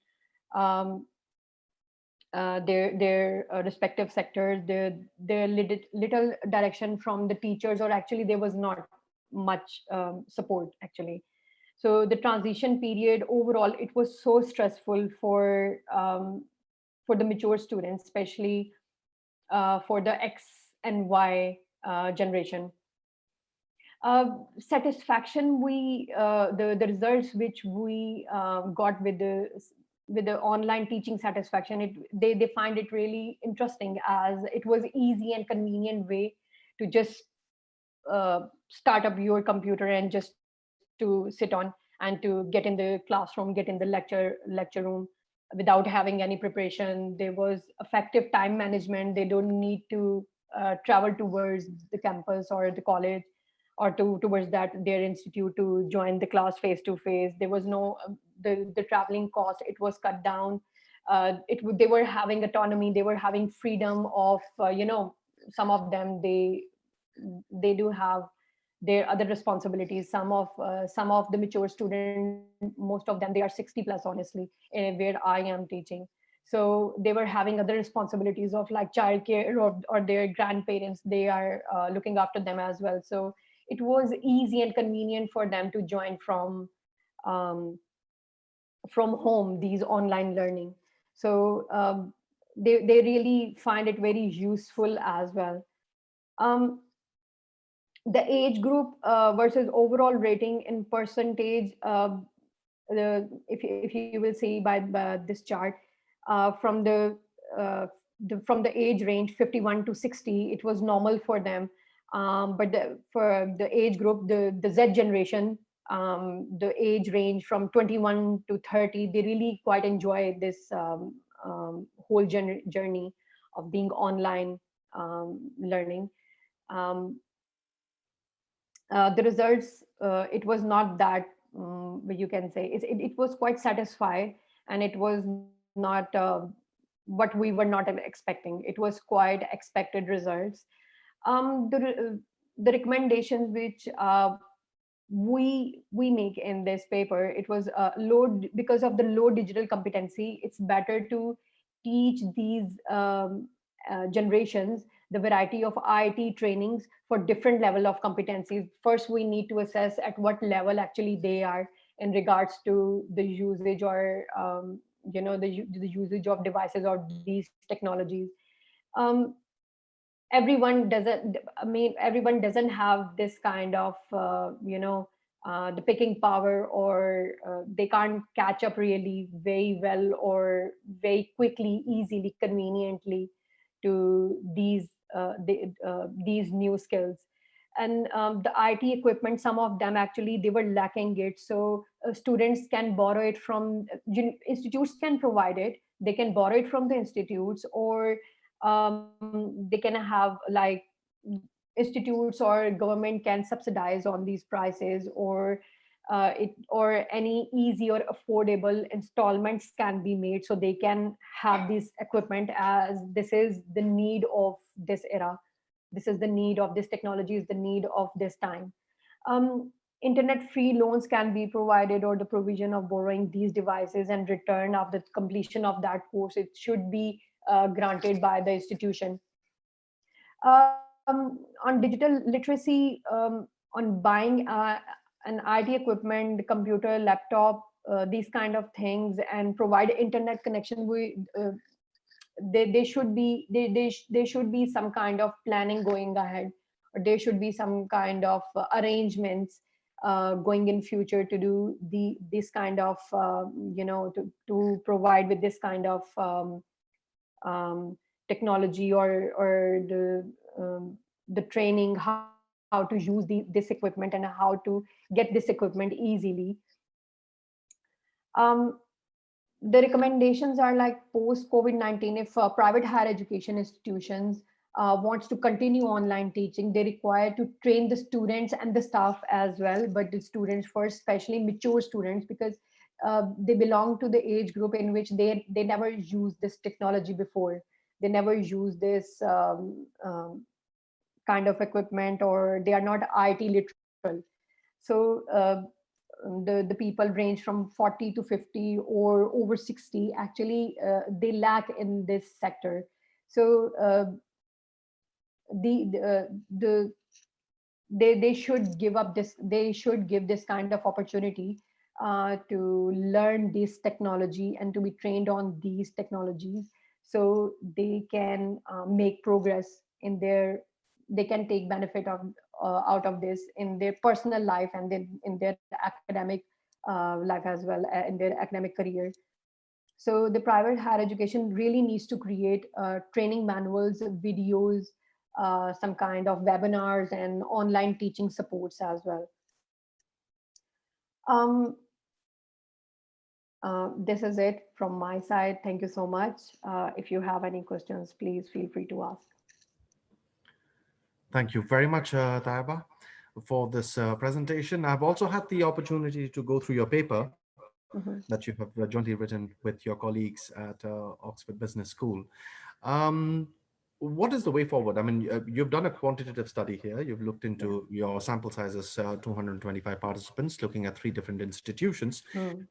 their respective sectors. Their little direction from the teachers, or actually there was not much support actually. So the transition period overall, it was so stressful for the mature students, especially for the X and Y generation. Satisfaction, the results which we got with the online teaching satisfaction, they find it really interesting, as it was easy and convenient way to just start up your computer and just to sit on and to get in the classroom, get in the lecture room without having any preparation. There was effective time management. They don't need to travel towards the campus or the college, or towards that their institute to join the class face to face. There was no the traveling cost, it was cut down. They were having autonomy, they were having freedom of some of them, they do have their other responsibilities. Some of the mature students, most of them, they are 60 plus, honestly, where I am teaching. So they were having other responsibilities of like childcare, or their grandparents, they are looking after them as well. So it was easy and convenient for them to join um, from home these online learning. So they really find it very useful as well. um, the age group versus overall rating in percentage, if you will see by this chart, uh, from the age range 51 to 60, it was normal for them. But for the age group, the Z generation, the age range from 21 to 30, they really quite enjoy this whole journey of being online learning. Um, the results, it was not that, you can say, it was quite satisfied, and it was not what we were not expecting. It was quite expected results. The recommendations which we make in this paper, it was low, because of the low digital competency, it's better to teach these generations the variety of IIT trainings for different level of competencies. First, we need to assess at what level actually they are in regards to the usage, or the usage of devices or these technologies. um, everyone doesn't have this kind of the picking power, or they can't catch up really very well or very quickly, easily, conveniently to these new skills. And the IT equipment, some of them actually they were lacking it. So students can borrow it from institutes, can provide it, they can borrow it from the institutes, or they can have like institutes or government can subsidize on these prices, or any easy or affordable installments can be made, so they can have this equipment, as this is the need of this era, this is the need of this technology, is the need of this time. Internet free loans can be provided, or the provision of borrowing these devices and return after completion of that course, it should be granted by the institution. On digital literacy, on buying an IT equipment, computer, laptop, these kind of things, and provide internet connection, they should be they should be some kind of planning going ahead, or there should be some kind of arrangements going in future to do this kind of to provide with this kind of technology, or the training, how to use this equipment and how to get this equipment easily. um, the recommendations are like post COVID-19, if private higher education institutions wants to continue online teaching, they require to train the students and the staff as well, but the students first, especially mature students, because they belong to the age group in which they never used this technology before, they never used this kind of equipment, or they are not IT literal. So the people range from 40 to 50 or over 60, actually they lack in this sector. So the they should give up this, they should give this kind of opportunity to learn this technology and to be trained on these technologies, so they can make progress in their they can take benefit of out of this in their personal life and then in their academic life as well, in their academic career. So the private higher education really needs to create training manuals, videos, some kind of webinars and online teaching supports as well. This is it from my side. Thank you so much. If you have any questions, please feel free to ask. Thank you very much, Taiba, for this presentation. I've also had the opportunity to go through your paper that you have jointly written with your colleagues at Oxford Business School. What is the way forward? I mean, you've done a quantitative study here. You've looked into your sample sizes, 225 participants, looking at 3 different institutions.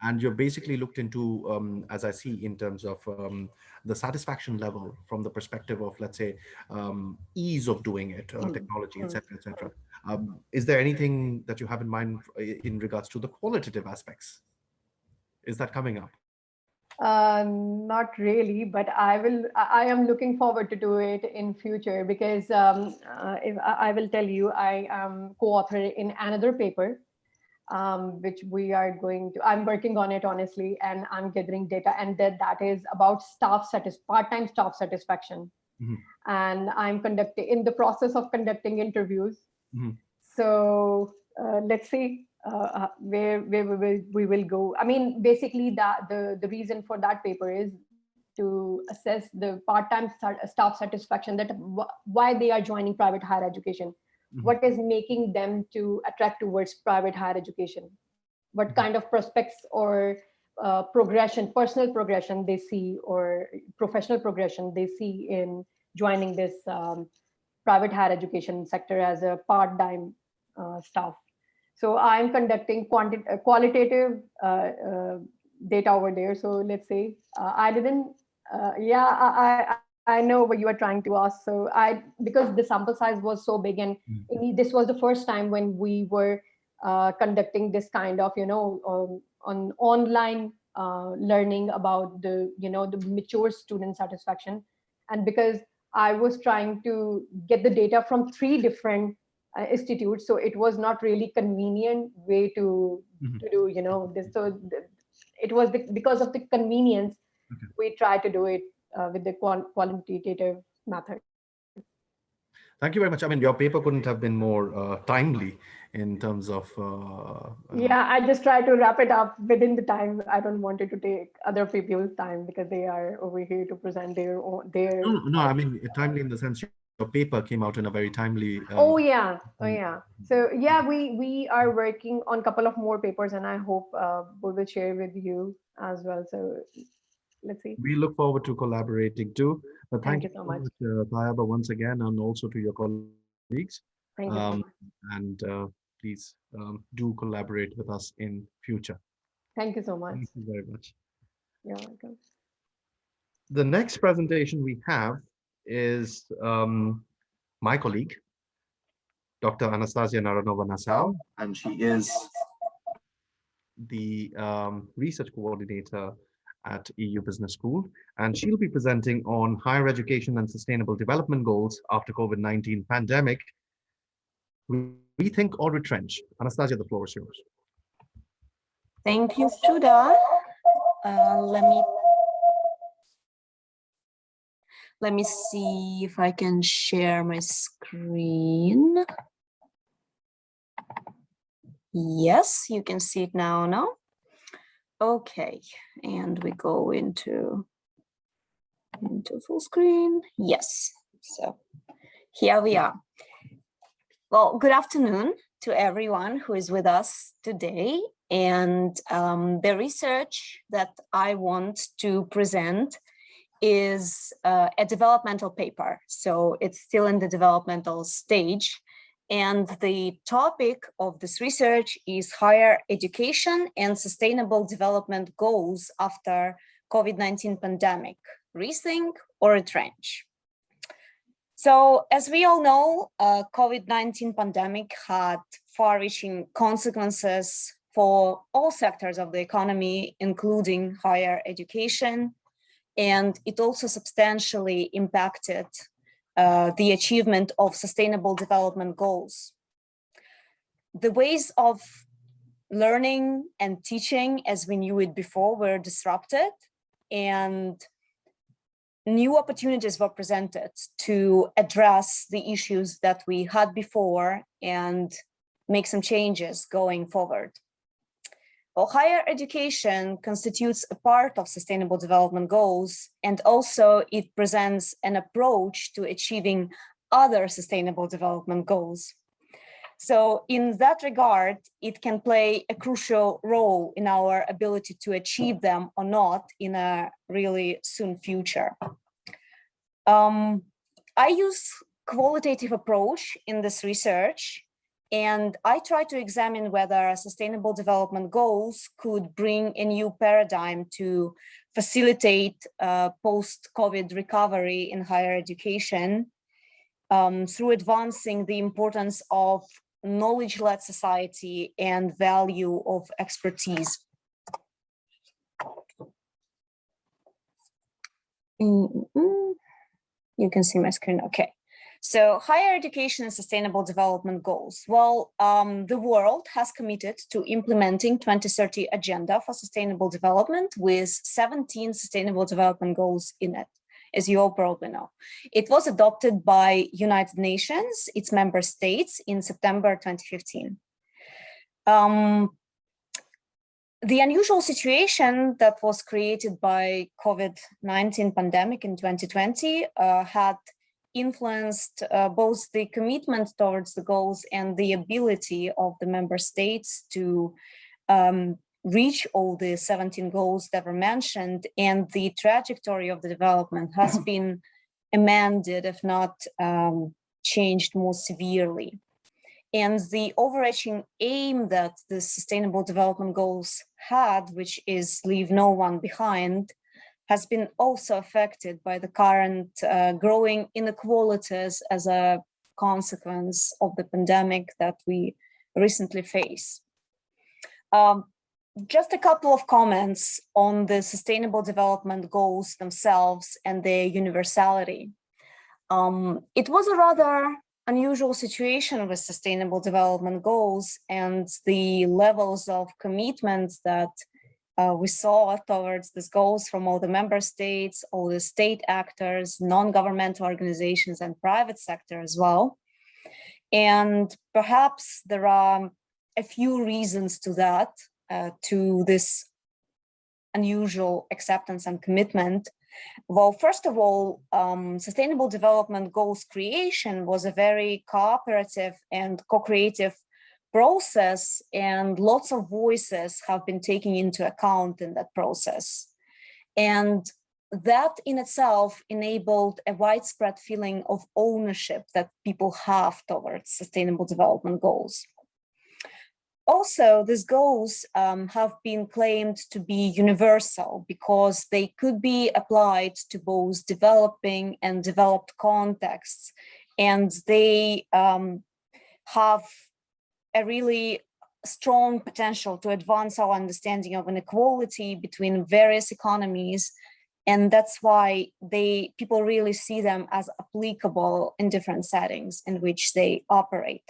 And you've basically looked into, as I see, in terms of the satisfaction level from the perspective of, let's say, ease of doing it, technology, et cetera, et cetera. Is there anything that you have in mind in regards to the qualitative aspects? Is that coming up? Not really, but I am looking forward to do it in future, because if I will tell you, I am co-author in another paper, which I'm working on it honestly, and I'm gathering data, and that is about part-time staff satisfaction. And I'm in the process of conducting interviews. So let's see where we will go. I mean, basically the reason for that paper is to assess the part-time staff satisfaction, that why they are joining private higher education, what is making them to attract towards private higher education, what kind of prospects or progression, personal progression they see, or professional progression they see in joining this private higher education sector as a part-time staff. So I'm conducting qualitative data over there. So let's say I didn't, I know what you are trying to ask. So because the sample size was so big, and this was the first time when we were conducting this kind of, on online learning about the mature student satisfaction. And because I was trying to get the data from 3 different institutes, so it was not really convenient way to do this. So it was because of the convenience, we try to do it with the quantitative method. Thank you very much. I mean, your paper couldn't have been more timely in terms of I just try to wrap it up within the time. I don't want it to take other people's time, because they are over here to present their No, I mean timely in the sense your paper came out in a very timely So we are working on a couple of more papers, and I hope we will share with you as well. So let's see. We look forward to collaborating too. But thank you so much, Tayaba, once again, and also to your colleagues. Thank you so much. And please do collaborate with us in future. Thank you so much. Thank you very much. You're welcome. The next presentation we have is my colleague, Dr. Anastasia Naranova-Nassau, and she is the research coordinator at EU Business School, and she'll be presenting on higher education and sustainable development goals after COVID-19 pandemic. Rethink or retrench? Anastasia, the floor is yours. Thank you, Sudha. Let me see if I can share my screen. Yes, you can see it now, no? Okay, and we go into full screen. Yes, so here we are. Well, good afternoon to everyone who is with us today. And the research that I want to present is a developmental paper. So it's still in the developmental stage. And the topic of this research is higher education and sustainable development goals after COVID-19 pandemic, rethink or retrench. So as we all know, COVID-19 pandemic had far-reaching consequences for all sectors of the economy, including higher education. And it also substantially impacted the achievement of Sustainable Development Goals. The ways of learning and teaching as we knew it before were disrupted, and new opportunities were presented to address the issues that we had before and make some changes going forward. Well, higher education constitutes a part of Sustainable Development Goals, and also it presents an approach to achieving other Sustainable Development Goals. So in that regard, it can play a crucial role in our ability to achieve them or not in a really soon future. I use qualitative approach in this research, and I try to examine whether Sustainable Development Goals could bring a new paradigm to facilitate post-COVID recovery in higher education through advancing the importance of knowledge-led society and value of expertise. You can see my screen, okay. So higher education and Sustainable Development Goals. Well, the world has committed to implementing 2030 Agenda for Sustainable Development with 17 Sustainable Development Goals in it, as you all probably know. It was adopted by United Nations, its member states, in September 2015. The unusual situation that was created by COVID-19 pandemic in 2020 had influenced both the commitment towards the goals and the ability of the member states to reach all the 17 goals that were mentioned, and the trajectory of the development has been amended, if not changed more severely. And the overarching aim that the Sustainable Development Goals had, which is leave no one behind, has been also affected by the current growing inequalities as a consequence of the pandemic that we recently face. Just a couple of comments on the Sustainable Development Goals themselves and their universality. It was a rather unusual situation with Sustainable Development Goals, and the levels of commitment that we saw towards these goals from all the member states, all the state actors, non-governmental organizations, and private sector as well. And perhaps there are a few reasons to that, to this unusual acceptance and commitment. Well, first of all, Sustainable Development Goals creation was a very cooperative and co-creative process, and lots of voices have been taken into account in that process. And that in itself enabled a widespread feeling of ownership that people have towards Sustainable Development Goals. Also, these goals have been claimed to be universal because they could be applied to both developing and developed contexts, and they have a really strong potential to advance our understanding of inequality between various economies, and that's why people really see them as applicable in different settings in which they operate.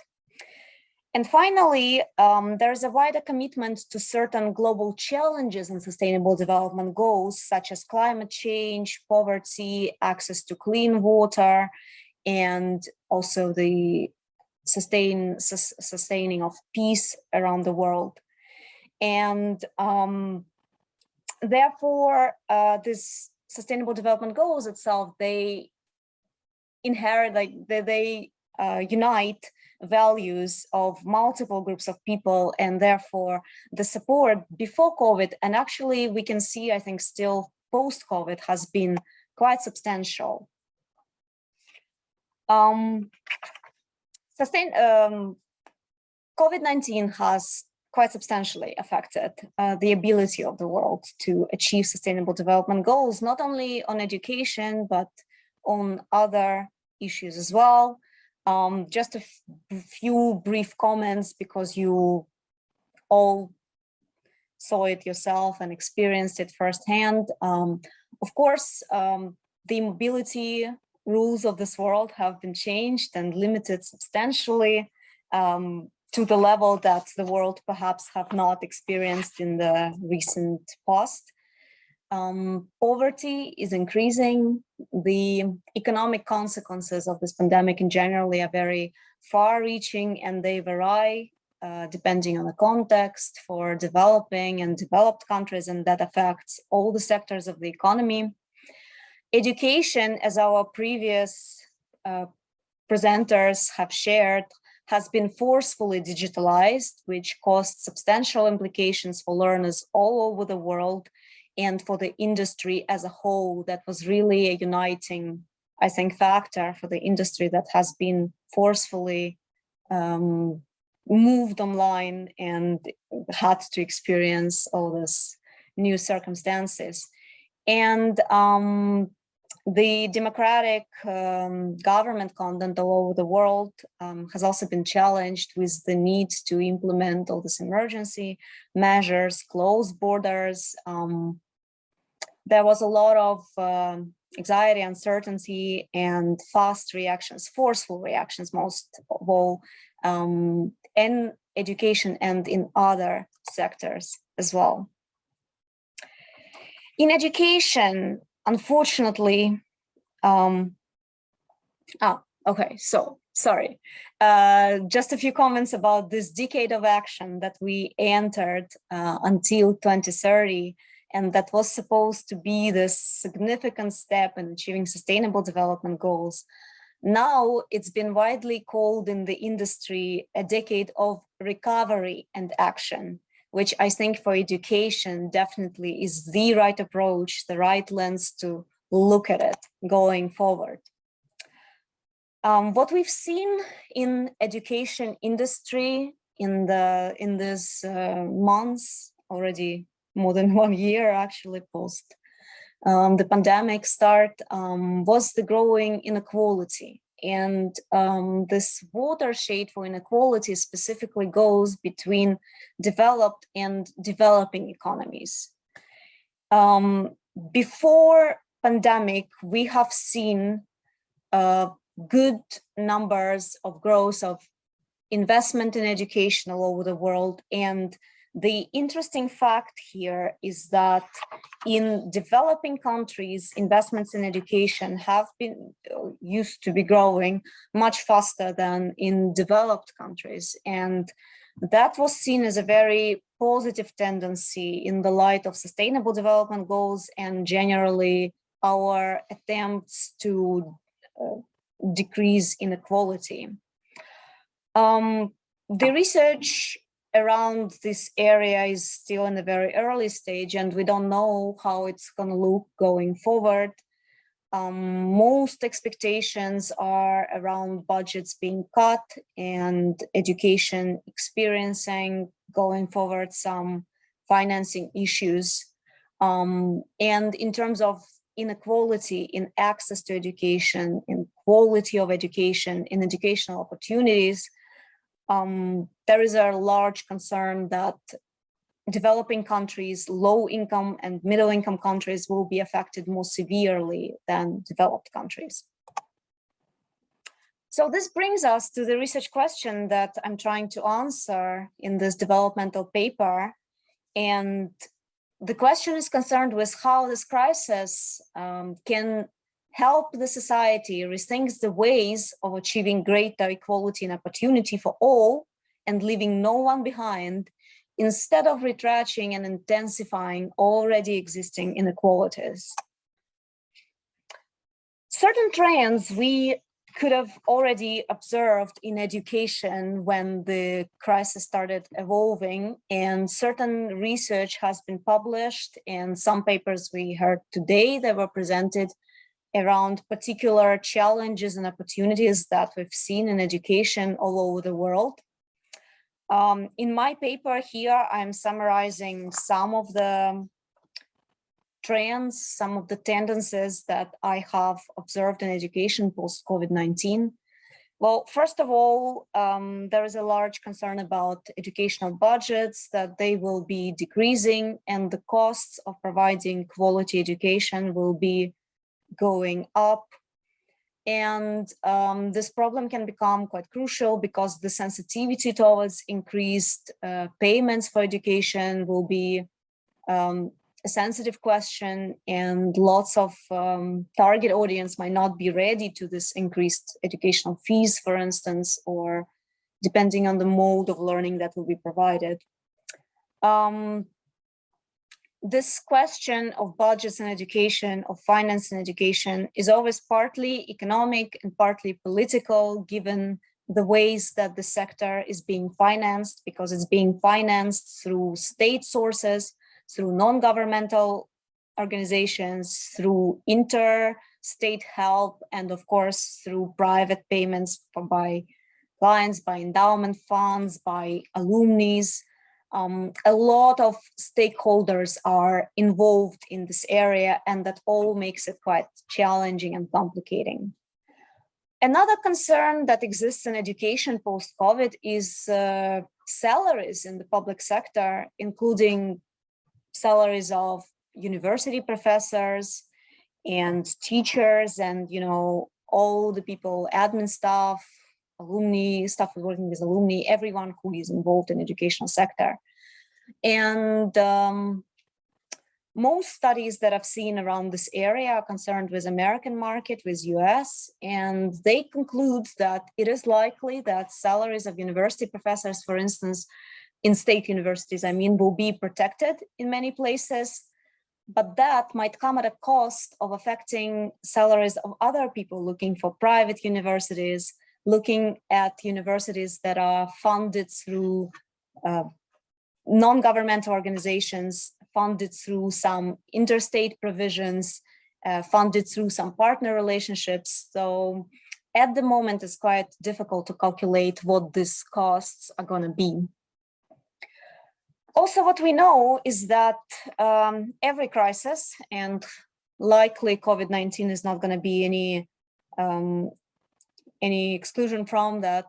And finally, there's a wider commitment to certain global challenges in Sustainable Development Goals, such as climate change, poverty, access to clean water, and also the sustaining of peace around the world. And therefore, this Sustainable Development Goals itself, they inherit, they unite values of multiple groups of people, and therefore the support before COVID, and actually we can see, I think still post-COVID, has been quite substantial. COVID-19 has quite substantially affected the ability of the world to achieve Sustainable Development Goals, not only on education, but on other issues as well. Just a few brief comments, because you all saw it yourself and experienced it firsthand. Of course, the mobility rules of this world have been changed and limited substantially to the level that the world perhaps have not experienced in the recent past. Poverty is increasing. The economic consequences of this pandemic in general are very far-reaching, and they vary depending on the context for developing and developed countries, and that affects all the sectors of the economy. Education, as our previous presenters have shared, has been forcefully digitalized, which caused substantial implications for learners all over the world and for the industry as a whole. That was really a uniting, I think, factor for the industry that has been forcefully moved online and had to experience all these new circumstances. And the democratic government content all over the world has also been challenged with the need to implement all these emergency measures, close borders. There was a lot of anxiety, uncertainty, and fast reactions, forceful reactions, most of all, in education and in other sectors as well. In education, unfortunately, sorry. Just a few comments about this decade of action that we entered until 2030, and that was supposed to be this significant step in achieving sustainable development goals. Now it's been widely called in the industry a decade of recovery and action, which I think for education definitely is the right approach, the right lens to look at it going forward. What we've seen in education industry in these months, already more than 1 year actually post the pandemic start, was the growing inequality. And this watershed for inequality specifically goes between developed and developing economies. Before pandemic, we have seen good numbers of growth of investment in education all over the world. And the interesting fact here is that in developing countries, investments in education have been used to be growing much faster than in developed countries. And that was seen as a very positive tendency in the light of sustainable development goals and generally our attempts to decrease inequality. The research around this area is still in a very early stage, and we don't know how it's going to look going forward. Most expectations are around budgets being cut and education experiencing going forward some financing issues. And in terms of inequality in access to education, in quality of education, in educational opportunities, there is a large concern that developing countries, low income and middle income countries will be affected more severely than developed countries. So this brings us to the research question that I'm trying to answer in this developmental paper. And the question is concerned with how this crisis can help the society rethink the ways of achieving greater equality and opportunity for all and leaving no one behind, instead of retrenching and intensifying already existing inequalities. Certain trends we could have already observed in education when the crisis started evolving, and certain research has been published, and some papers we heard today that were presented around particular challenges and opportunities that we've seen in education all over the world. In my paper here, I'm summarizing some of the trends, some of the tendencies that I have observed in education post-COVID-19. Well, first of all, there is a large concern about educational budgets, that they will be decreasing and the costs of providing quality education will be going up. And this problem can become quite crucial because the sensitivity towards increased payments for education will be a sensitive question, and lots of target audience might not be ready to this increased educational fees, for instance, or depending on the mode of learning that will be provided. This question of budgets in education, of finance in education, is always partly economic and partly political, given the ways that the sector is being financed, because it's being financed through state sources, through non-governmental organizations, through inter-state help, and of course, through private payments by clients, by endowment funds, by alumni. A lot of stakeholders are involved in this area, and that all makes it quite challenging and complicating. Another concern that exists in education post-COVID is salaries in the public sector, including salaries of university professors and teachers, and all the people, admin staff, alumni, staff working with alumni, everyone who is involved in educational sector. And most studies that I've seen around this area are concerned with American market, with US, and they conclude that it is likely that salaries of university professors, for instance, in state universities, will be protected in many places, but that might come at a cost of affecting salaries of other people looking for private universities, looking at universities that are funded through non-governmental organizations, funded through some interstate provisions, funded through some partner relationships. So at the moment, it's quite difficult to calculate what these costs are going to be. Also, what we know is that every crisis, and likely COVID-19 is not going to be any exclusion from that,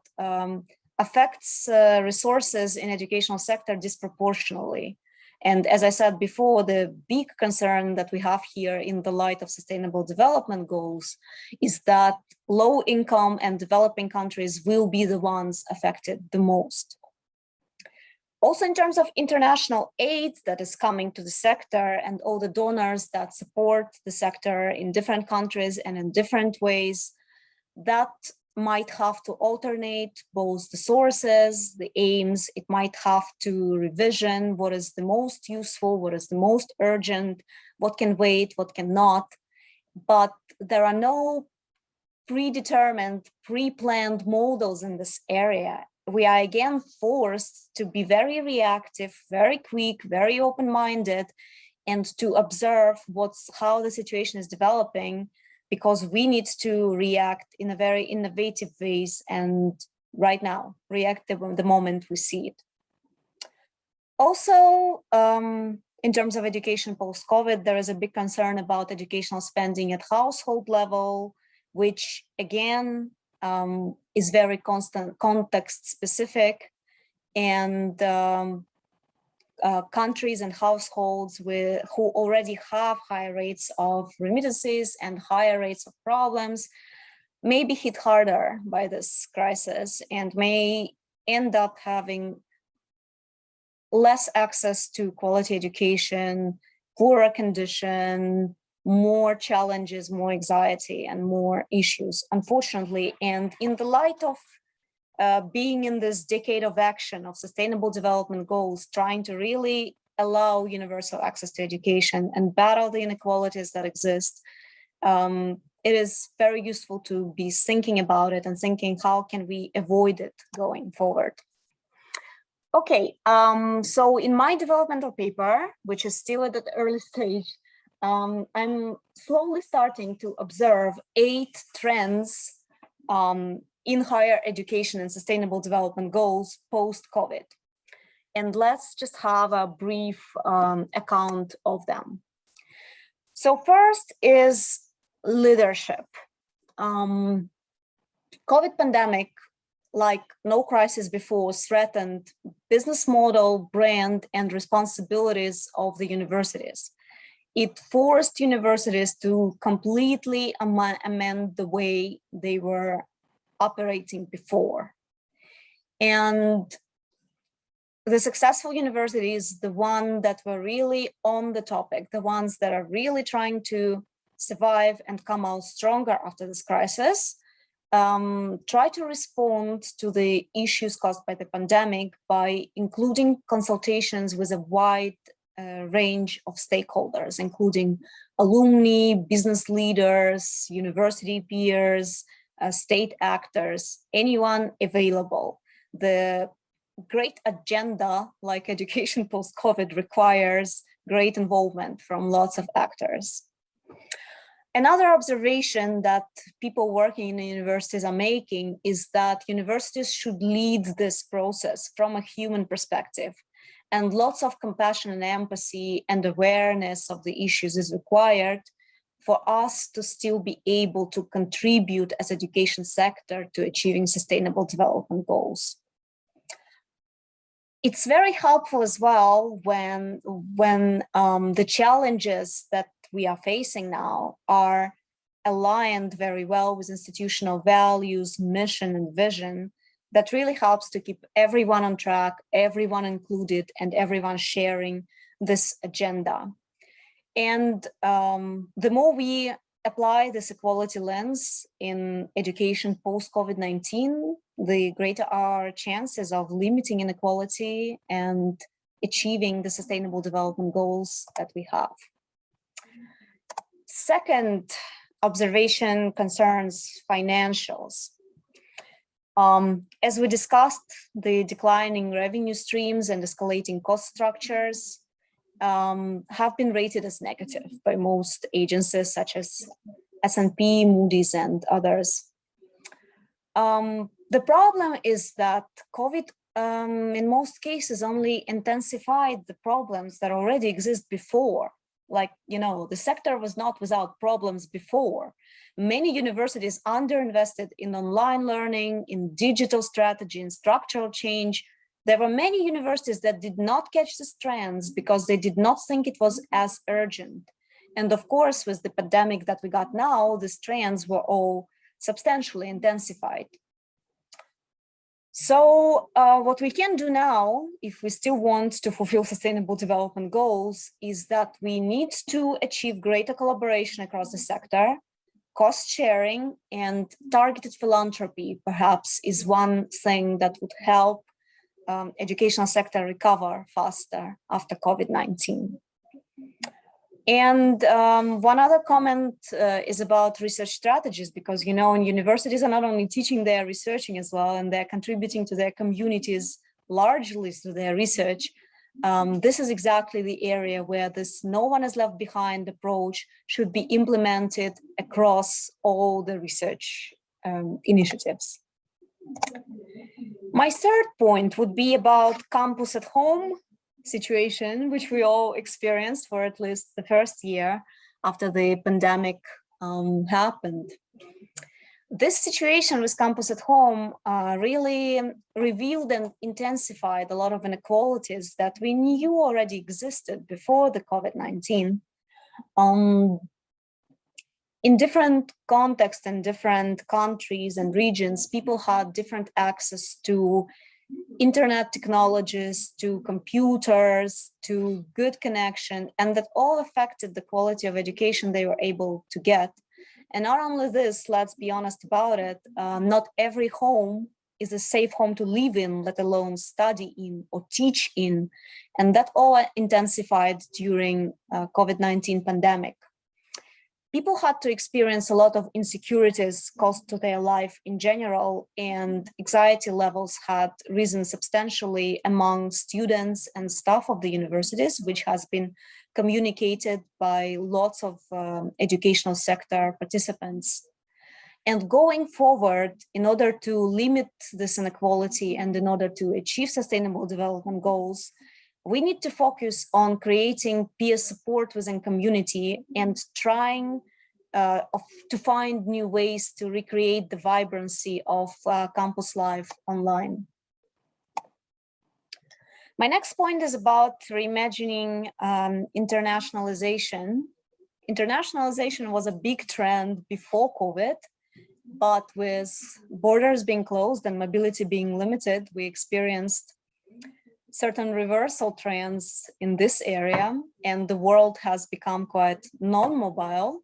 affects resources in educational sector disproportionately. And as I said before, the big concern that we have here in the light of sustainable development goals is that low income and developing countries will be the ones affected the most. Also, in terms of international aid that is coming to the sector and all the donors that support the sector in different countries and in different ways, that might have to alternate both the sources, the aims. It might have to revision what is the most useful, what is the most urgent, what can wait, what cannot. But there are no predetermined, pre-planned models in this area. We are again forced to be very reactive, very quick, very open-minded, and to observe how the situation is developing, because we need to react in a very innovative ways, and right now, react the moment we see it. Also, in terms of education post-COVID, there is a big concern about educational spending at household level, which again is very context specific, and countries and households who already have high rates of remittances and higher rates of problems may be hit harder by this crisis and may end up having less access to quality education, poorer condition, more challenges, more anxiety, and more issues, unfortunately. And in the light of being in this decade of action of sustainable development goals, trying to really allow universal access to education and battle the inequalities that exist, it is very useful to be thinking about it and thinking how can we avoid it going forward. Okay, so in my developmental paper, which is still at the early stage, I'm slowly starting to observe 8 trends in higher education and sustainable development goals post-COVID. And let's just have a brief account of them. So first is leadership. COVID pandemic, like no crisis before, threatened business model, brand, and responsibilities of the universities. It forced universities to completely amend the way they were operating before. And the successful universities, the ones that were really on the topic, the ones that are really trying to survive and come out stronger after this crisis, try to respond to the issues caused by the pandemic by including consultations with a wide range of stakeholders, including alumni, business leaders, university peers, state actors, anyone available. The great agenda, like education post-COVID, requires great involvement from lots of actors. Another observation that people working in the universities are making is that universities should lead this process from a human perspective, and lots of compassion and empathy and awareness of the issues is required for us to still be able to contribute as education sector to achieving sustainable development goals. It's very helpful as well when the challenges that we are facing now are aligned very well with institutional values, mission, and vision. That really helps to keep everyone on track, everyone included, and everyone sharing this agenda. And the more we apply this equality lens in education post-COVID-19, the greater our chances of limiting inequality and achieving the sustainable development goals that we have. Second observation concerns financials. As we discussed, the declining revenue streams and escalating cost structures have been rated as negative by most agencies such as S&P, Moody's, and others. The problem is that COVID, in most cases, only intensified the problems that already exist before. Like, you know, the sector was not without problems before. Many universities underinvested in online learning, in digital strategy, in structural change. There were many universities that did not catch these trends because they did not think it was as urgent. And of course, with the pandemic that we got now, these trends were all substantially intensified. So what we can do now, if we still want to fulfill sustainable development goals, is that we need to achieve greater collaboration across the sector. Cost sharing and targeted philanthropy, perhaps, is one thing that would help educational sector recover faster after COVID-19. And one other comment is about research strategies, because, you know, universities are not only teaching, they're researching as well, and they're contributing to their communities largely through their research. This is exactly the area where this no one is left behind approach should be implemented across all the research initiatives. My third point would be about campus at home situation, which we all experienced for at least the first year after the pandemic happened. This situation with campus at home really revealed and intensified a lot of inequalities that we knew already existed before the COVID-19. In different contexts and different countries and regions, people had different access to internet technologies, to computers, to good connection, and that all affected the quality of education they were able to get. And not only this, let's be honest about it, not every home is a safe home to live in, let alone study in or teach in. And that all intensified during COVID-19 pandemic. People had to experience a lot of insecurities caused to their life in general, and anxiety levels had risen substantially among students and staff of the universities, which has been communicated by lots of educational sector participants. And going forward, in order to limit this inequality and in order to achieve sustainable development goals, we need to focus on creating peer support within community and trying to find new ways to recreate the vibrancy of campus life online. My next point is about reimagining internationalization. Internationalization was a big trend before COVID, but with borders being closed and mobility being limited, we experienced certain reversal trends in this area, and the world has become quite non-mobile.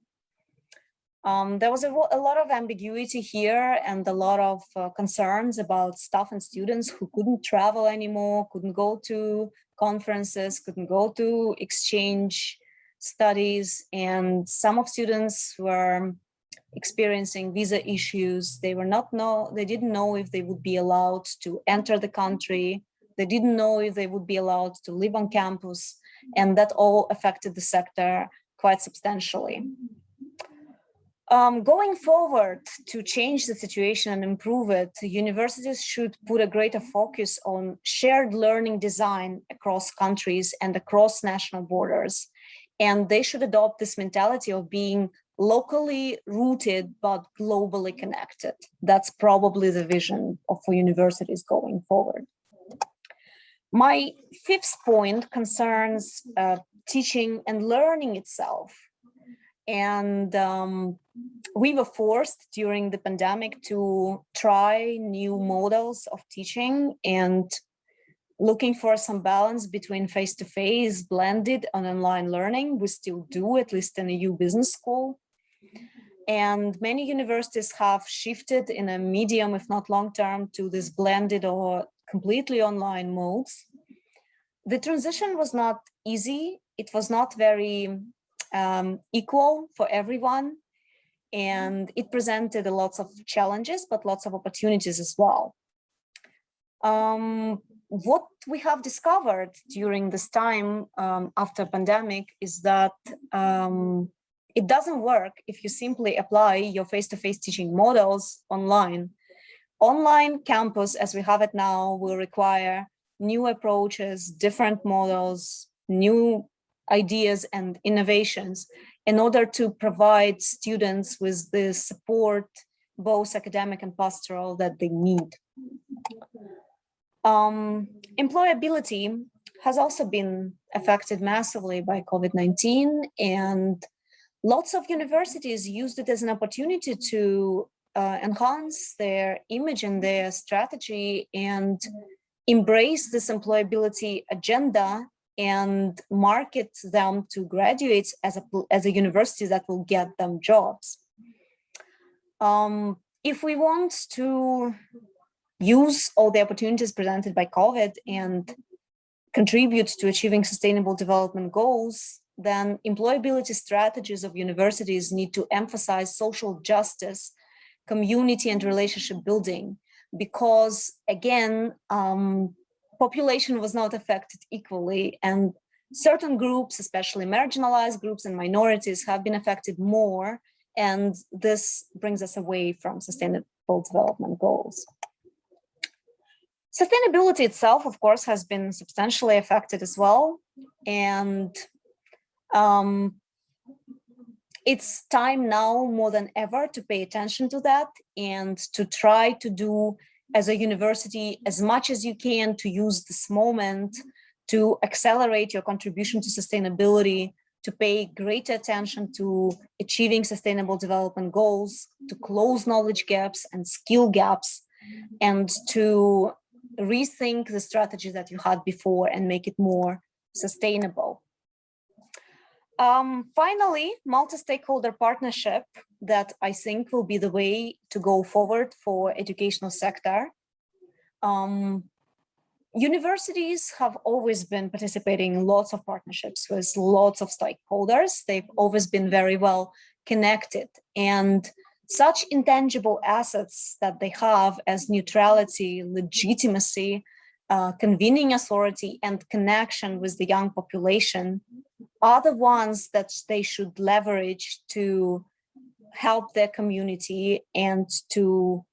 There was a lot of ambiguity here and a lot of concerns about staff and students who couldn't travel anymore, couldn't go to conferences, couldn't go to exchange studies, and some of students were experiencing visa issues. They didn't know if they would be allowed to enter the country. They didn't know if they would be allowed to live on campus, and that all affected the sector quite substantially. Going forward, to change the situation and improve it, universities should put a greater focus on shared learning design across countries and across national borders. And they should adopt this mentality of being locally rooted, but globally connected. That's probably the vision for universities going forward. My fifth point concerns teaching and learning itself. And we were forced during the pandemic to try new models of teaching and looking for some balance between face-to-face, blended, and online learning. We still do, at least in a U business school. And many universities have shifted in a medium, if not long-term, to this blended or completely online modes. The transition was not easy. It was not very equal for everyone. And it presented lots of challenges, but lots of opportunities as well. What we have discovered during this time after pandemic is that it doesn't work if you simply apply your face-to-face teaching models online. Online campus, as we have it now, will require new approaches, different models, new ideas and innovations in order to provide students with the support, both academic and pastoral, that they need. Employability has also been affected massively by COVID-19, and lots of universities used it as an opportunity to enhance their image and their strategy and embrace this employability agenda and market them to graduates as a university that will get them jobs. If we want to use all the opportunities presented by COVID and contribute to achieving sustainable development goals, then employability strategies of universities need to emphasize social justice, community and relationship building, because again, population was not affected equally, and certain groups, especially marginalized groups and minorities, have been affected more, and this brings us away from sustainable development goals. Sustainability itself, of course, has been substantially affected as well, and it's time now more than ever to pay attention to that and to try to do as a university as much as you can to use this moment to accelerate your contribution to sustainability, to pay greater attention to achieving sustainable development goals, to close knowledge gaps and skill gaps, and to rethink the strategy that you had before and make it more sustainable. Finally, multi-stakeholder partnership that I think will be the way to go forward for educational sector. Universities have always been participating in lots of partnerships with lots of stakeholders. They've always been very well connected, and such intangible assets that they have as neutrality, legitimacy, convening authority, and connection with the young population are the ones that they should leverage to help their community and to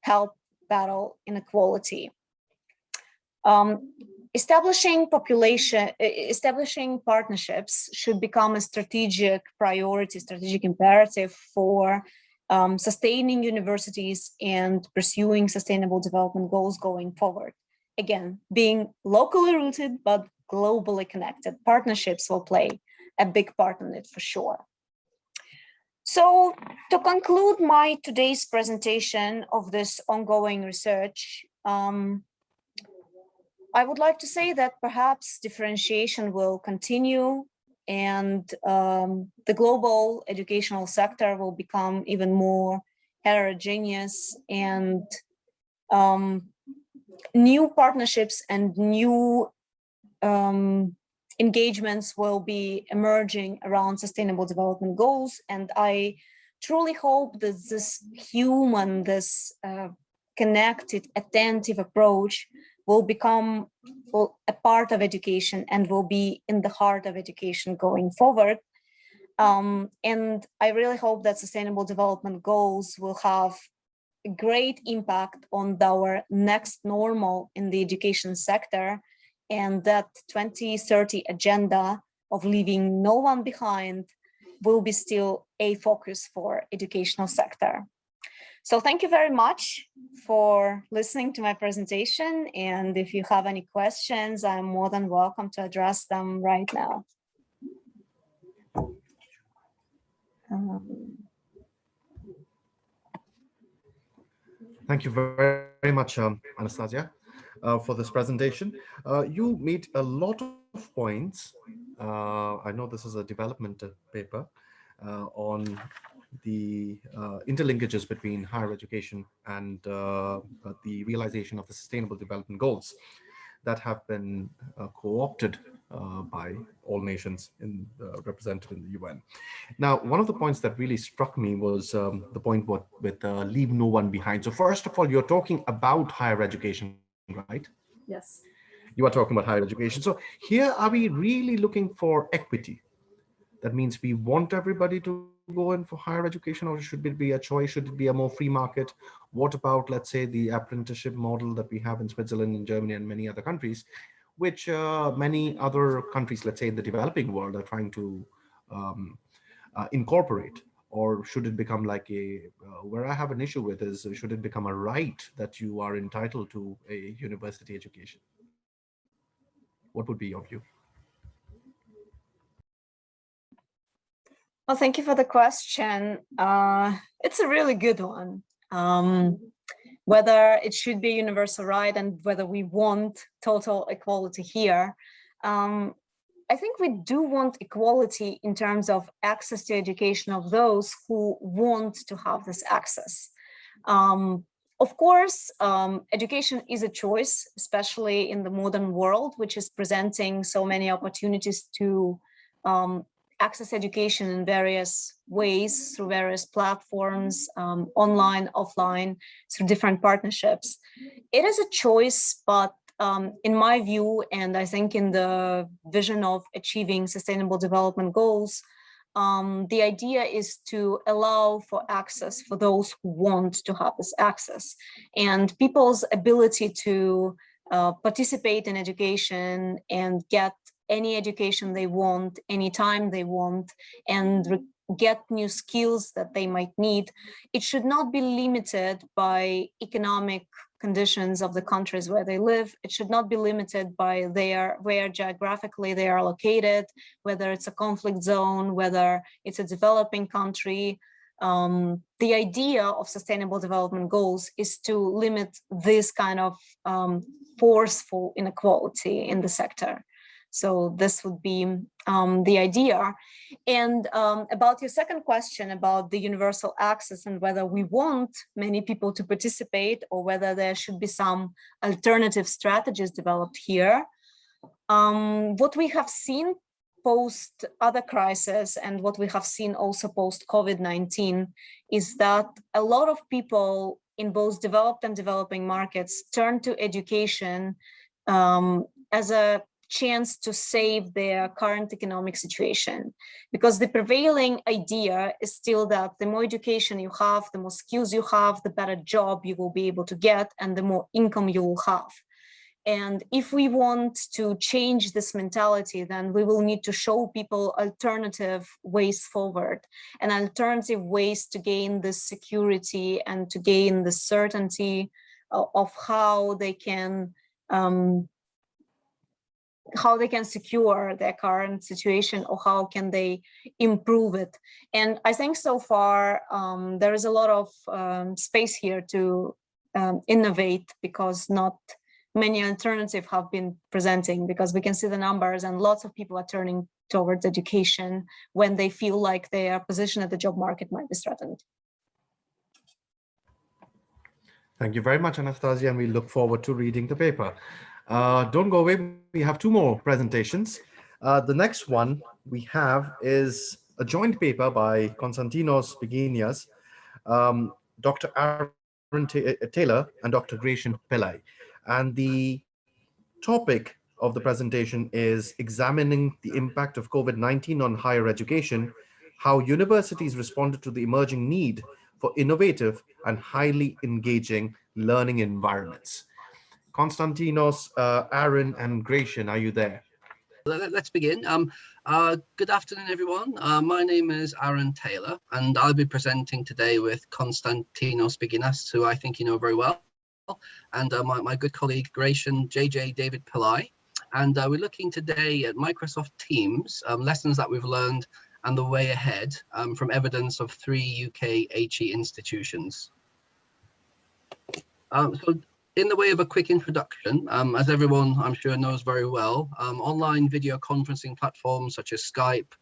help battle inequality. Establishing partnerships should become a strategic priority, strategic imperative for sustaining universities and pursuing sustainable development goals going forward. again, being locally rooted, but globally connected. Partnerships will play a big part in it for sure. So to conclude my today's presentation of this ongoing research, I would like to say that perhaps differentiation will continue, and the global educational sector will become even more heterogeneous, and new partnerships and new engagements will be emerging around sustainable development goals. And I truly hope that this human, this connected, attentive approach will become a part of education and will be in the heart of education going forward. And I really hope that sustainable development goals will have a great impact on our next normal in the education sector, and that 2030 agenda of leaving no one behind will be still a focus for educational sector. So thank you very much for listening to my presentation. And if you have any questions, I'm more than welcome to address them right now. Thank you very much, Anastasia, for this presentation. You made a lot of points. I know this is a development paper on the interlinkages between higher education and the realization of the Sustainable Development Goals that have been co-opted by all nations represented in the UN. Now, one of the points that really struck me was the point with leave no one behind. So first of all, you're talking about higher education, right? Yes. You are talking about higher education. So here, are we really looking for equity? That means we want everybody to go in for higher education, or should it be a choice? Should it be a more free market? What about, let's say, the apprenticeship model that we have in Switzerland and Germany and many other countries, which many other countries, let's say in the developing world, are trying to incorporate? Or should it become like where I have an issue with is, should it become a right that you are entitled to a university education? What would be your view? Well, thank you for the question. It's a really good one. Whether it should be a universal right and whether we want total equality here. I think we do want equality in terms of access to education of those who want to have this access. Of course, education is a choice, especially in the modern world, which is presenting so many opportunities to access education in various ways, through various platforms, online, offline, through different partnerships. It is a choice, but in my view, and I think in the vision of achieving sustainable development goals, the idea is to allow for access for those who want to have this access. And people's ability to participate in education and get any education they want, anytime they want, and get new skills that they might need, it should not be limited by economic conditions of the countries where they live. It should not be limited by where geographically they are located, whether it's a conflict zone, whether it's a developing country. The idea of sustainable development goals is to limit this kind of forceful inequality in the sector. So this would be the idea. And about your second question about the universal access and whether we want many people to participate or whether there should be some alternative strategies developed here. What we have seen post other crises and what we have seen also post COVID-19 is that a lot of people in both developed and developing markets turn to education as a chance to save their current economic situation, because the prevailing idea is still that the more education you have, the more skills you have, the better job you will be able to get and the more income you will have. And if we want to change this mentality, then we will need to show people alternative ways forward and alternative ways to gain this security and to gain the certainty of how they can how they can secure their current situation, or how can they improve it. And I think so far there is a lot of space here to innovate, because not many alternatives have been presenting, because we can see the numbers and lots of people are turning towards education when they feel like their position at the job market might be threatened. Thank you very much, Anastasia, and we look forward to reading the paper. Don't go away, we have two more presentations. The next one we have is a joint paper by Konstantinos Beginias, Dr. Aaron Taylor, and Dr. Gratian Pillai. And the topic of the presentation is examining the impact of COVID-19 on higher education, how universities responded to the emerging need for innovative and highly engaging learning environments. Konstantinos, Aaron, and Gratian, are you there? Let's begin. Good afternoon, everyone. My name is Aaron Taylor, and I'll be presenting today with Konstantinos Beginias, who I think you know very well, and my good colleague Gratian JJ David Pillai. And we're looking today at Microsoft Teams, lessons that we've learned and the way ahead from evidence of 3 UK HE institutions. So in the way of a quick introduction, as everyone I'm sure knows very well, online video conferencing platforms such as Skype,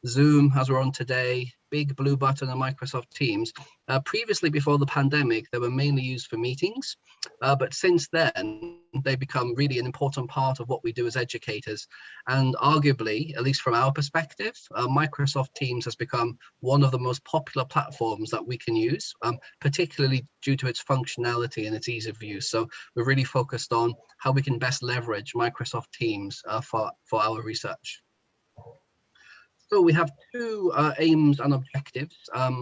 Zoom, as we're on today, Big Blue Button and Microsoft Teams, previously before the pandemic, they were mainly used for meetings, but since then, they become really an important part of what we do as educators. And arguably, at least from our perspective, Microsoft Teams has become one of the most popular platforms that we can use, particularly due to its functionality and its ease of use. So we're really focused on how we can best leverage Microsoft Teams for our research. So we have two aims and objectives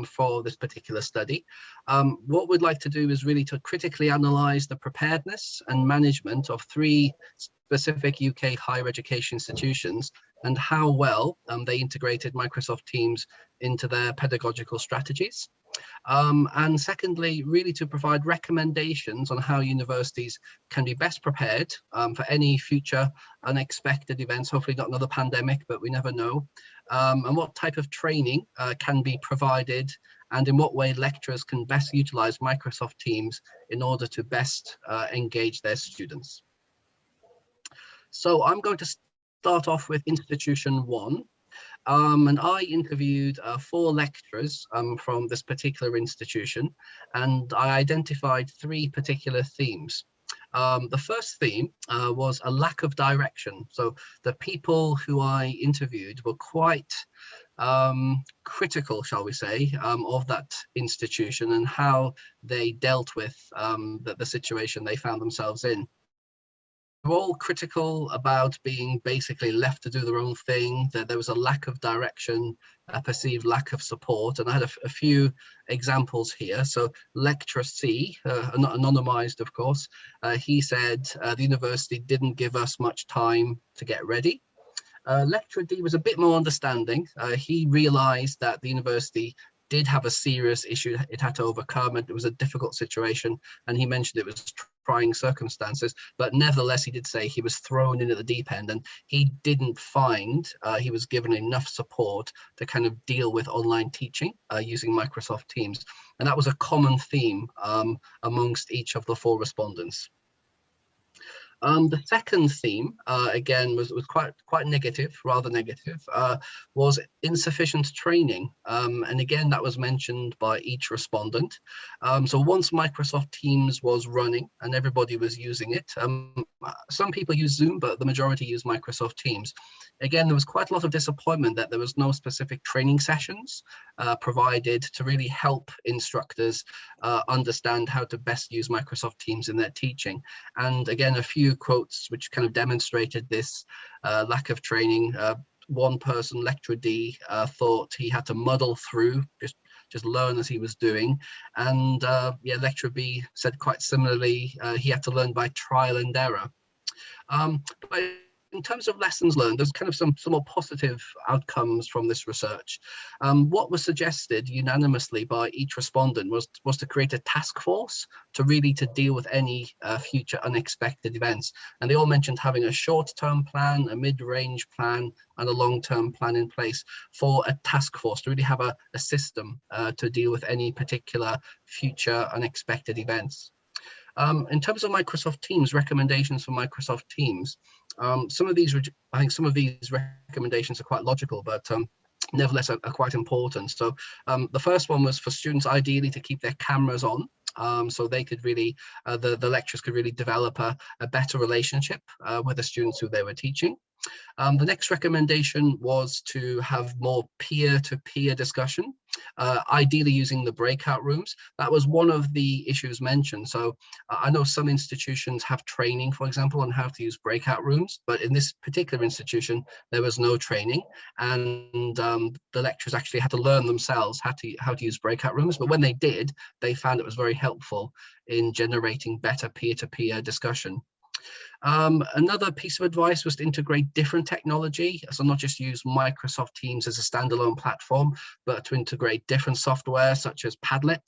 for this particular study. What we'd like to do is really to critically analyse the preparedness and management of 3 specific UK higher education institutions and how well they integrated Microsoft Teams into their pedagogical strategies. And secondly, really to provide recommendations on how universities can be best prepared for any future unexpected events, hopefully not another pandemic, but we never know, and what type of training can be provided, and in what way lecturers can best utilize Microsoft Teams in order to best engage their students. So I'm going to start off with Institution 1. And I interviewed 4 lecturers from this particular institution, and I identified 3 particular themes. The first theme was a lack of direction. So the people who I interviewed were quite critical, shall we say, of that institution and how they dealt with the situation they found themselves in. We're all critical about being basically left to do their own thing, that there was a lack of direction, a perceived lack of support. And I had a few examples here. So lecturer C, not anonymized, of course, he said the university didn't give us much time to get ready. Lecturer D was a bit more understanding. He realized that the university did have a serious issue it had to overcome, and it was a difficult situation, and he mentioned it was trying circumstances, but nevertheless he did say he was thrown in at the deep end, and he didn't find he was given enough support to kind of deal with online teaching using Microsoft Teams. And that was a common theme amongst each of the 4 respondents. The second theme, again, was quite negative, rather negative, was insufficient training. And again, that was mentioned by each respondent. So once Microsoft Teams was running and everybody was using it, some people use Zoom, but the majority use Microsoft Teams. Again, there was quite a lot of disappointment that there was no specific training sessions provided to really help instructors understand how to best use Microsoft Teams in their teaching. And again, a few quotes which kind of demonstrated this lack of training. One person, lecturer D, thought he had to muddle through, just learn as he was doing. And yeah, lecturer B said quite similarly, he had to learn by trial and error. But in terms of lessons learned, there's kind of some more positive outcomes from this research. What was suggested unanimously by each respondent was to create a task force to deal with any future unexpected events. And they all mentioned having a short-term plan, a mid-range plan, and a long-term plan in place for a task force to really have a system to deal with any particular future unexpected events. In terms of Microsoft Teams, recommendations for Microsoft Teams, I think some of these recommendations are quite logical, but nevertheless are quite important. So the first one was for students ideally to keep their cameras on, so they could really, the lecturers could really develop a better relationship with the students who they were teaching. The next recommendation was to have more peer-to-peer discussion, ideally using the breakout rooms. That was one of the issues mentioned. So I know some institutions have training, for example, on how to use breakout rooms, but in this particular institution, there was no training, and the lecturers actually had to learn themselves how to use breakout rooms. But when they did, they found it was very helpful in generating better peer-to-peer discussion. Another piece of advice was to integrate different technology, so not just use Microsoft Teams as a standalone platform, but to integrate different software such as Padlet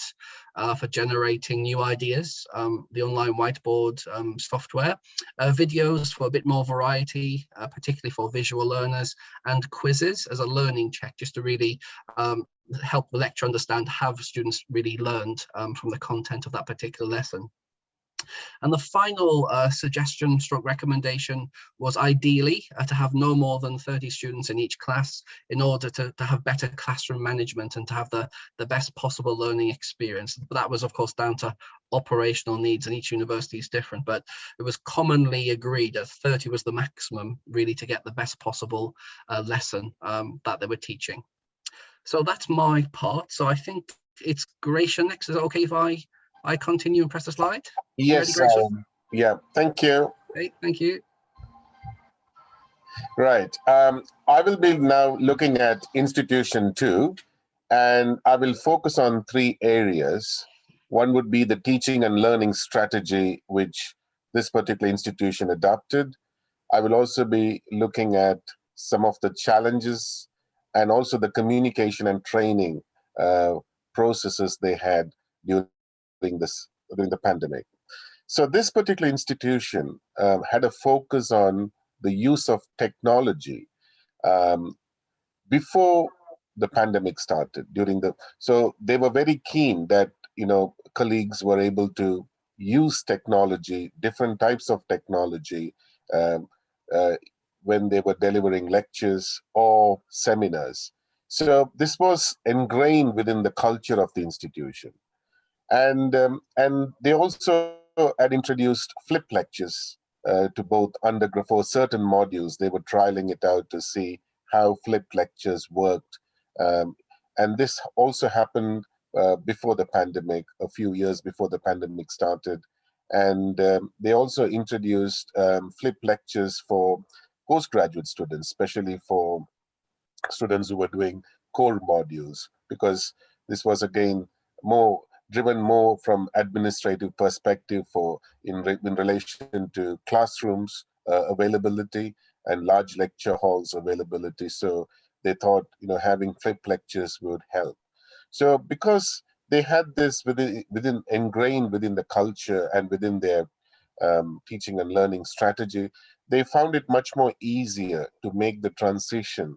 for generating new ideas, the online whiteboard software, videos for a bit more variety, particularly for visual learners, and quizzes as a learning check, just to really help the lecturer understand how students really learned from the content of that particular lesson. And the final suggestion stroke recommendation was ideally to have no more than 30 students in each class in order to have better classroom management and to have the best possible learning experience. But that was, of course, down to operational needs, and each university is different, but it was commonly agreed that 30 was the maximum really to get the best possible lesson that they were teaching. So that's my part. So I think it's Gracia next. Is it okay if I continue and press the slide? Yes. Yeah. Thank you. Okay, thank you. Right. I will be now looking at institution 2, and I will focus on 3 areas. One would be the teaching and learning strategy, which this particular institution adopted. I will also be looking at some of the challenges and also the communication and training processes they had during the pandemic. So this particular institution had a focus on the use of technology before the pandemic started. So they were very keen that colleagues were able to use technology, different types of technology, when they were delivering lectures or seminars. So this was ingrained within the culture of the institution. And they also had introduced flip lectures to both undergrad. For certain modules, they were trialing it out to see how flip lectures worked. And this also happened before the pandemic, a few years before the pandemic started. And they also introduced flip lectures for postgraduate students, especially for students who were doing core modules, because this was again driven more from administrative perspective in relation to classrooms availability and large lecture halls availability. So they thought having flip lectures would help. So because they had this ingrained within the culture and within their teaching and learning strategy, they found it much more easier to make the transition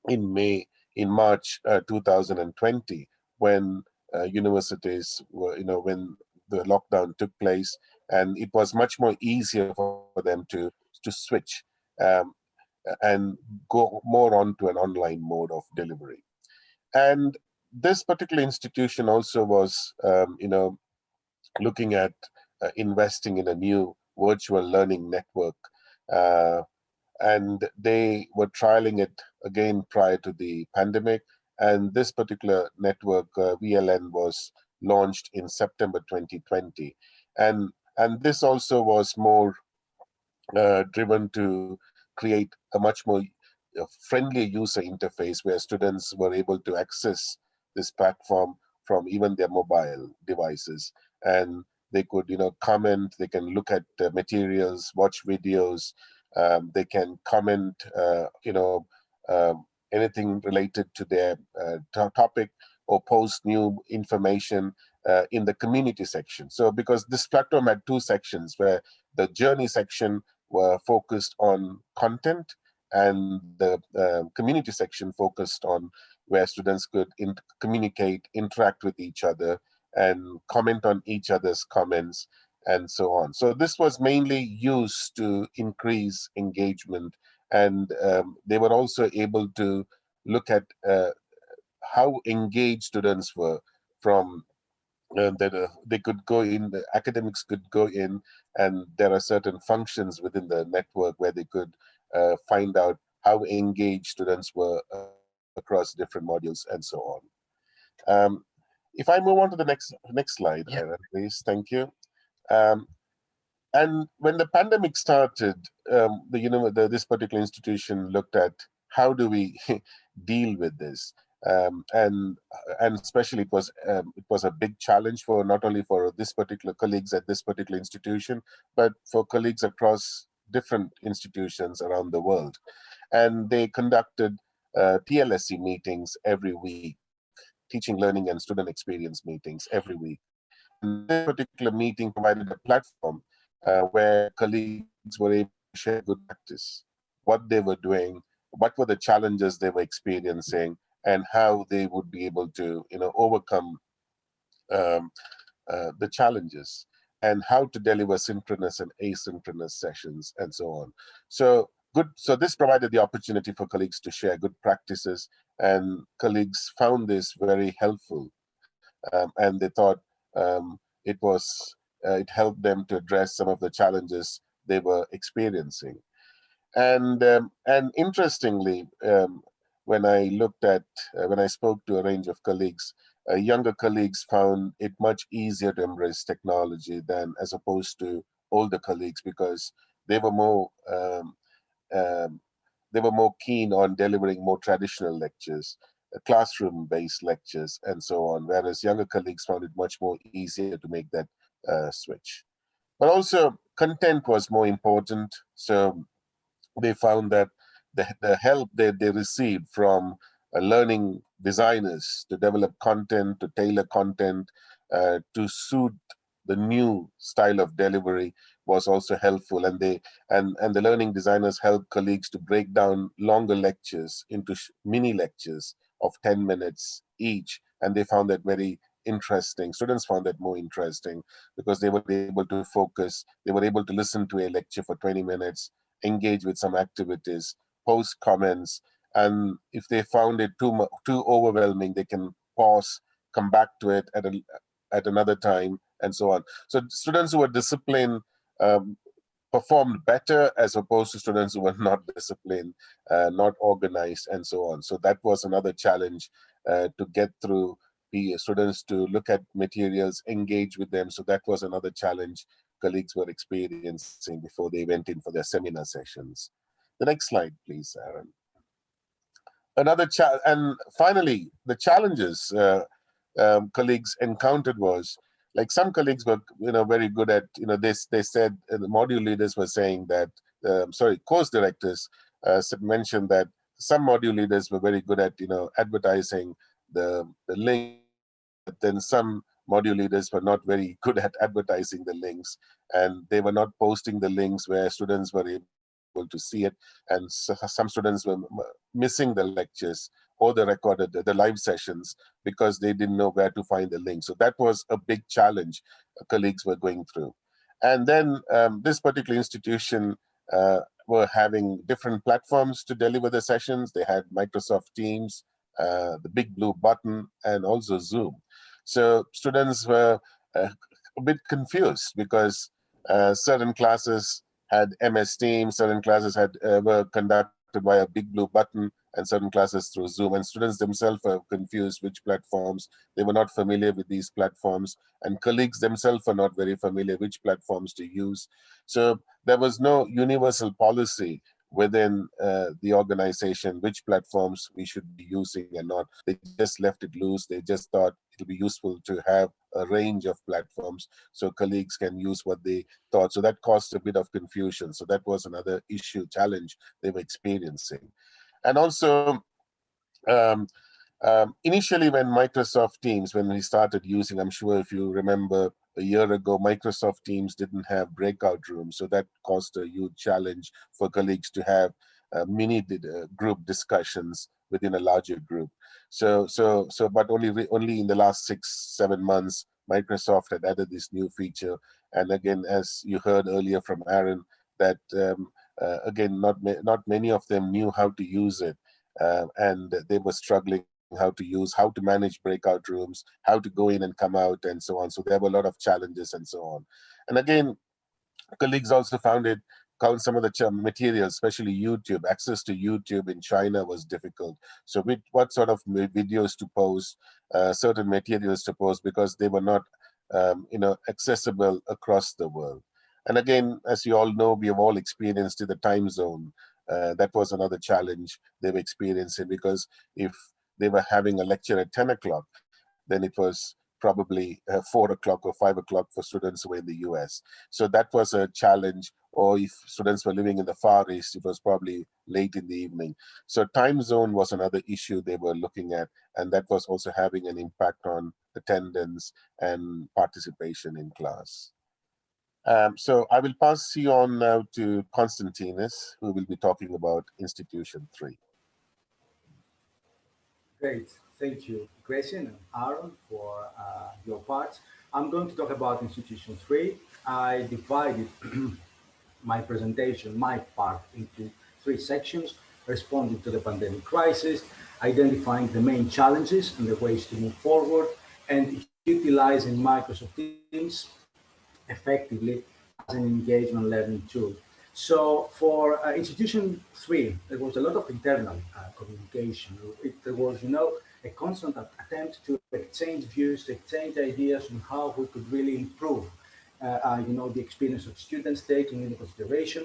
in March 2020, when universities were, when the lockdown took place, and it was much more easier for them to switch and go more onto an online mode of delivery. And this particular institution also was, looking at investing in a new virtual learning network. And they were trialing it again prior to the pandemic. And this particular network, VLN, was launched in September 2020. And this also was more driven to create a much more friendly user interface where students were able to access this platform from even their mobile devices. And they could, comment, they can look at materials, watch videos, they can comment, anything related to their topic, or post new information in the community section. So because this platform had two sections, where the journey section were focused on content, and the community section focused on where students could communicate, interact with each other, and comment on each other's comments, and so on. So this was mainly used to increase engagement, and they were also able to look at how engaged students were from that they could go in, the academics could go in, and there are certain functions within the network where they could find out how engaged students were across different modules, and so on. If I move on to the next slide, Yeah. Aaron, please, thank you. And when the pandemic started, this particular institution looked at how do we deal with this, and especially it was a big challenge for not only for this particular colleagues at this particular institution, but for colleagues across different institutions around the world. And they conducted TLSE meetings every week, teaching, learning, and student experience meetings every week. And this particular meeting provided a platform where colleagues were able to share good practice, what they were doing, what were the challenges they were experiencing, and how they would be able to, overcome the challenges, and how to deliver synchronous and asynchronous sessions, and so on. So this provided the opportunity for colleagues to share good practices, and colleagues found this very helpful, and they thought it helped them to address some of the challenges they were experiencing. And interestingly, when I spoke to a range of colleagues, younger colleagues found it much easier to embrace technology than as opposed to older colleagues, because they were more keen on delivering more traditional lectures, classroom-based lectures, and so on, whereas younger colleagues found it much more easier to make that switch. But also, content was more important. So they found that the help that they received from learning designers to develop content, to tailor content, to suit the new style of delivery was also helpful. And the learning designers helped colleagues to break down longer lectures into mini lectures of 10 minutes each. And they found that very interesting. Students found that more interesting, because they were able to focus, they were able to listen to a lecture for 20 minutes, engage with some activities, post comments, and if they found it too overwhelming, they can pause, come back to it at another time, and so on. So students who were disciplined performed better, as opposed to students who were not disciplined, not organized, and so on. So that was another challenge to get through the students to look at materials, engage with them. So that was another challenge colleagues were experiencing before they went in for their seminar sessions. The next slide, please, Aaron. And finally, the challenges colleagues encountered was, like, some colleagues were, very good at, they said, the module leaders were saying that, course directors mentioned that some module leaders were very good at, advertising the link, but then some module leaders were not very good at advertising the links, and they were not posting the links where students were able to see it, and so some students were missing the lectures or the live sessions because they didn't know where to find the link. So that was a big challenge colleagues were going through. And then this particular institution were having different platforms to deliver the sessions. They had Microsoft Teams, the big blue button, and also Zoom. So students were a bit confused, because certain classes had MS Teams, certain classes were conducted by a big blue button, and certain classes through Zoom. And students themselves were confused which platforms. They were not familiar with these platforms, and colleagues themselves were not very familiar which platforms to use. So there was no universal policy within the organization which platforms we should be using and not. They just left it loose. They just thought it'll be useful to have a range of platforms so colleagues can use what they thought. So that caused a bit of confusion. So that was another issue, challenge they were experiencing. And also, initially when Microsoft Teams, when we started using, I'm sure if you remember a year ago, Microsoft Teams didn't have breakout rooms. So that caused a huge challenge for colleagues to have mini group discussions within a larger group. But only in the last 6-7 months, Microsoft had added this new feature. And again, as you heard earlier from Aaron, that again, not many of them knew how to use it. And they were struggling how to manage breakout rooms, how to go in and come out, and so on. So there were a lot of challenges and so on. And again, colleagues also found some of the materials, especially YouTube, access to YouTube in China was difficult. So with what sort of videos to post, certain materials to post, because they were not accessible across the world. And again, as you all know, we have all experienced the time zone. That was another challenge they were experiencing, because if they were having a lecture at 10 o'clock, then it was probably 4 o'clock or 5 o'clock for students who were in the US. So that was a challenge. Or if students were living in the Far East, it was probably late in the evening. So time zone was another issue they were looking at, and that was also having an impact on attendance and participation in class. So I will pass you on now to Konstantinos, who will be talking about Institution 3. Great. Thank you, Gretchen and Aaron, for your parts. I'm going to talk about Institution 3. I divided my presentation, my part, into 3 sections: responding to the pandemic crisis, identifying the main challenges and the ways to move forward, and utilizing Microsoft Teams effectively as an engagement learning tool. So for Institution 3, there was a lot of internal communication. There was, a constant attempt to exchange views, to exchange ideas on how we could really improve, the experience of students, taking into consideration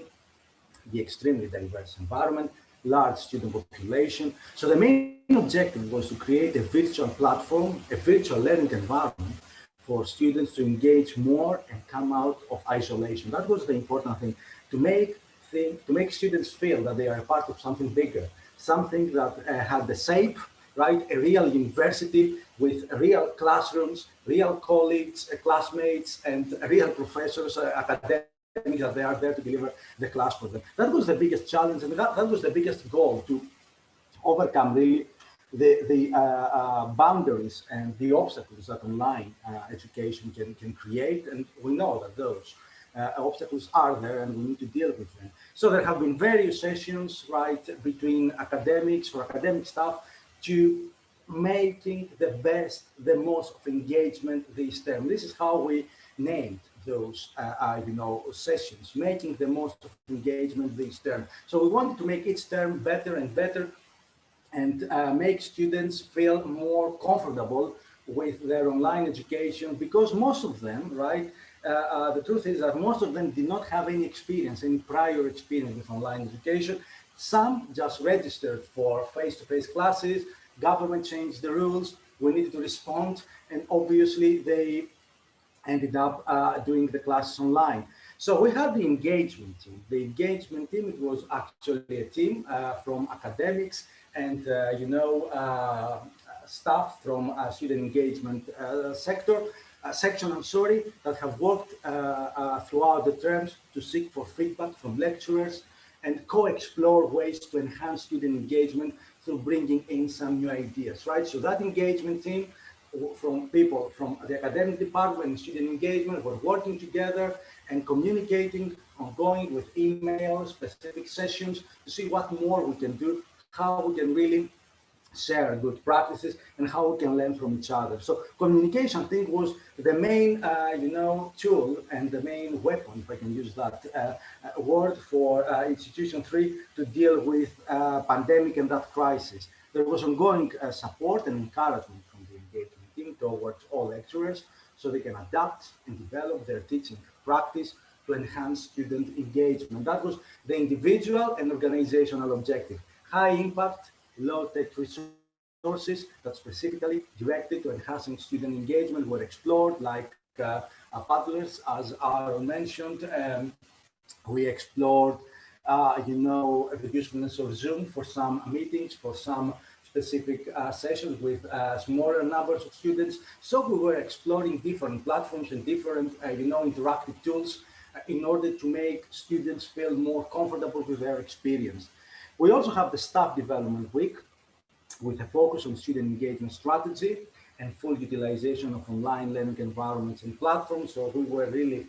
the extremely diverse environment, large student population. So the main objective was to create a virtual platform, a virtual learning environment for students to engage more and come out of isolation. That was the important thing, to make students feel that they are a part of something bigger, something that had the shape, right? A real university with real classrooms, real colleagues, classmates, and real professors, academics, that they are there to deliver the class for them. That was the biggest challenge, and that was the biggest goal, to overcome really the boundaries and the obstacles that online education can create. And we know that those obstacles are there, and we need to deal with them. So there have been various sessions, right, between academics or academic staff to making the most of engagement this term. This is how we named those sessions, making the most of engagement this term. So we wanted to make each term better and better, and make students feel more comfortable with their online education, because most of them, right, the truth is that most of them did not have any prior experience with online education. Some just registered for face-to-face classes, government changed the rules, we needed to respond, and obviously they ended up doing the classes online. So we had the engagement team. The engagement team, it was actually a team from academics and staff from student engagement section, that have worked throughout the terms to seek for feedback from lecturers and co-explore ways to enhance student engagement through bringing in some new ideas, right? So that engagement team, from people from the academic department and student engagement, were working together and communicating ongoing with emails, specific sessions, to see what more we can do, how we can really share good practices, and how we can learn from each other. So communication, I think, was the main, tool and the main weapon, if I can use that word, for Institution 3 to deal with pandemic and that crisis. There was ongoing support and encouragement from the engagement team towards all lecturers, so they can adapt and develop their teaching practice to enhance student engagement. That was the individual and organizational objective. High impact, low tech resources that specifically directed to enhancing student engagement were explored, like paddlers, as Aaron mentioned. We explored, the usefulness of Zoom for some meetings, for some specific sessions with smaller numbers of students. So we were exploring different platforms and different, interactive tools in order to make students feel more comfortable with their experience. We also have the Staff Development Week with a focus on student engagement strategy and full utilization of online learning environments and platforms. So we were really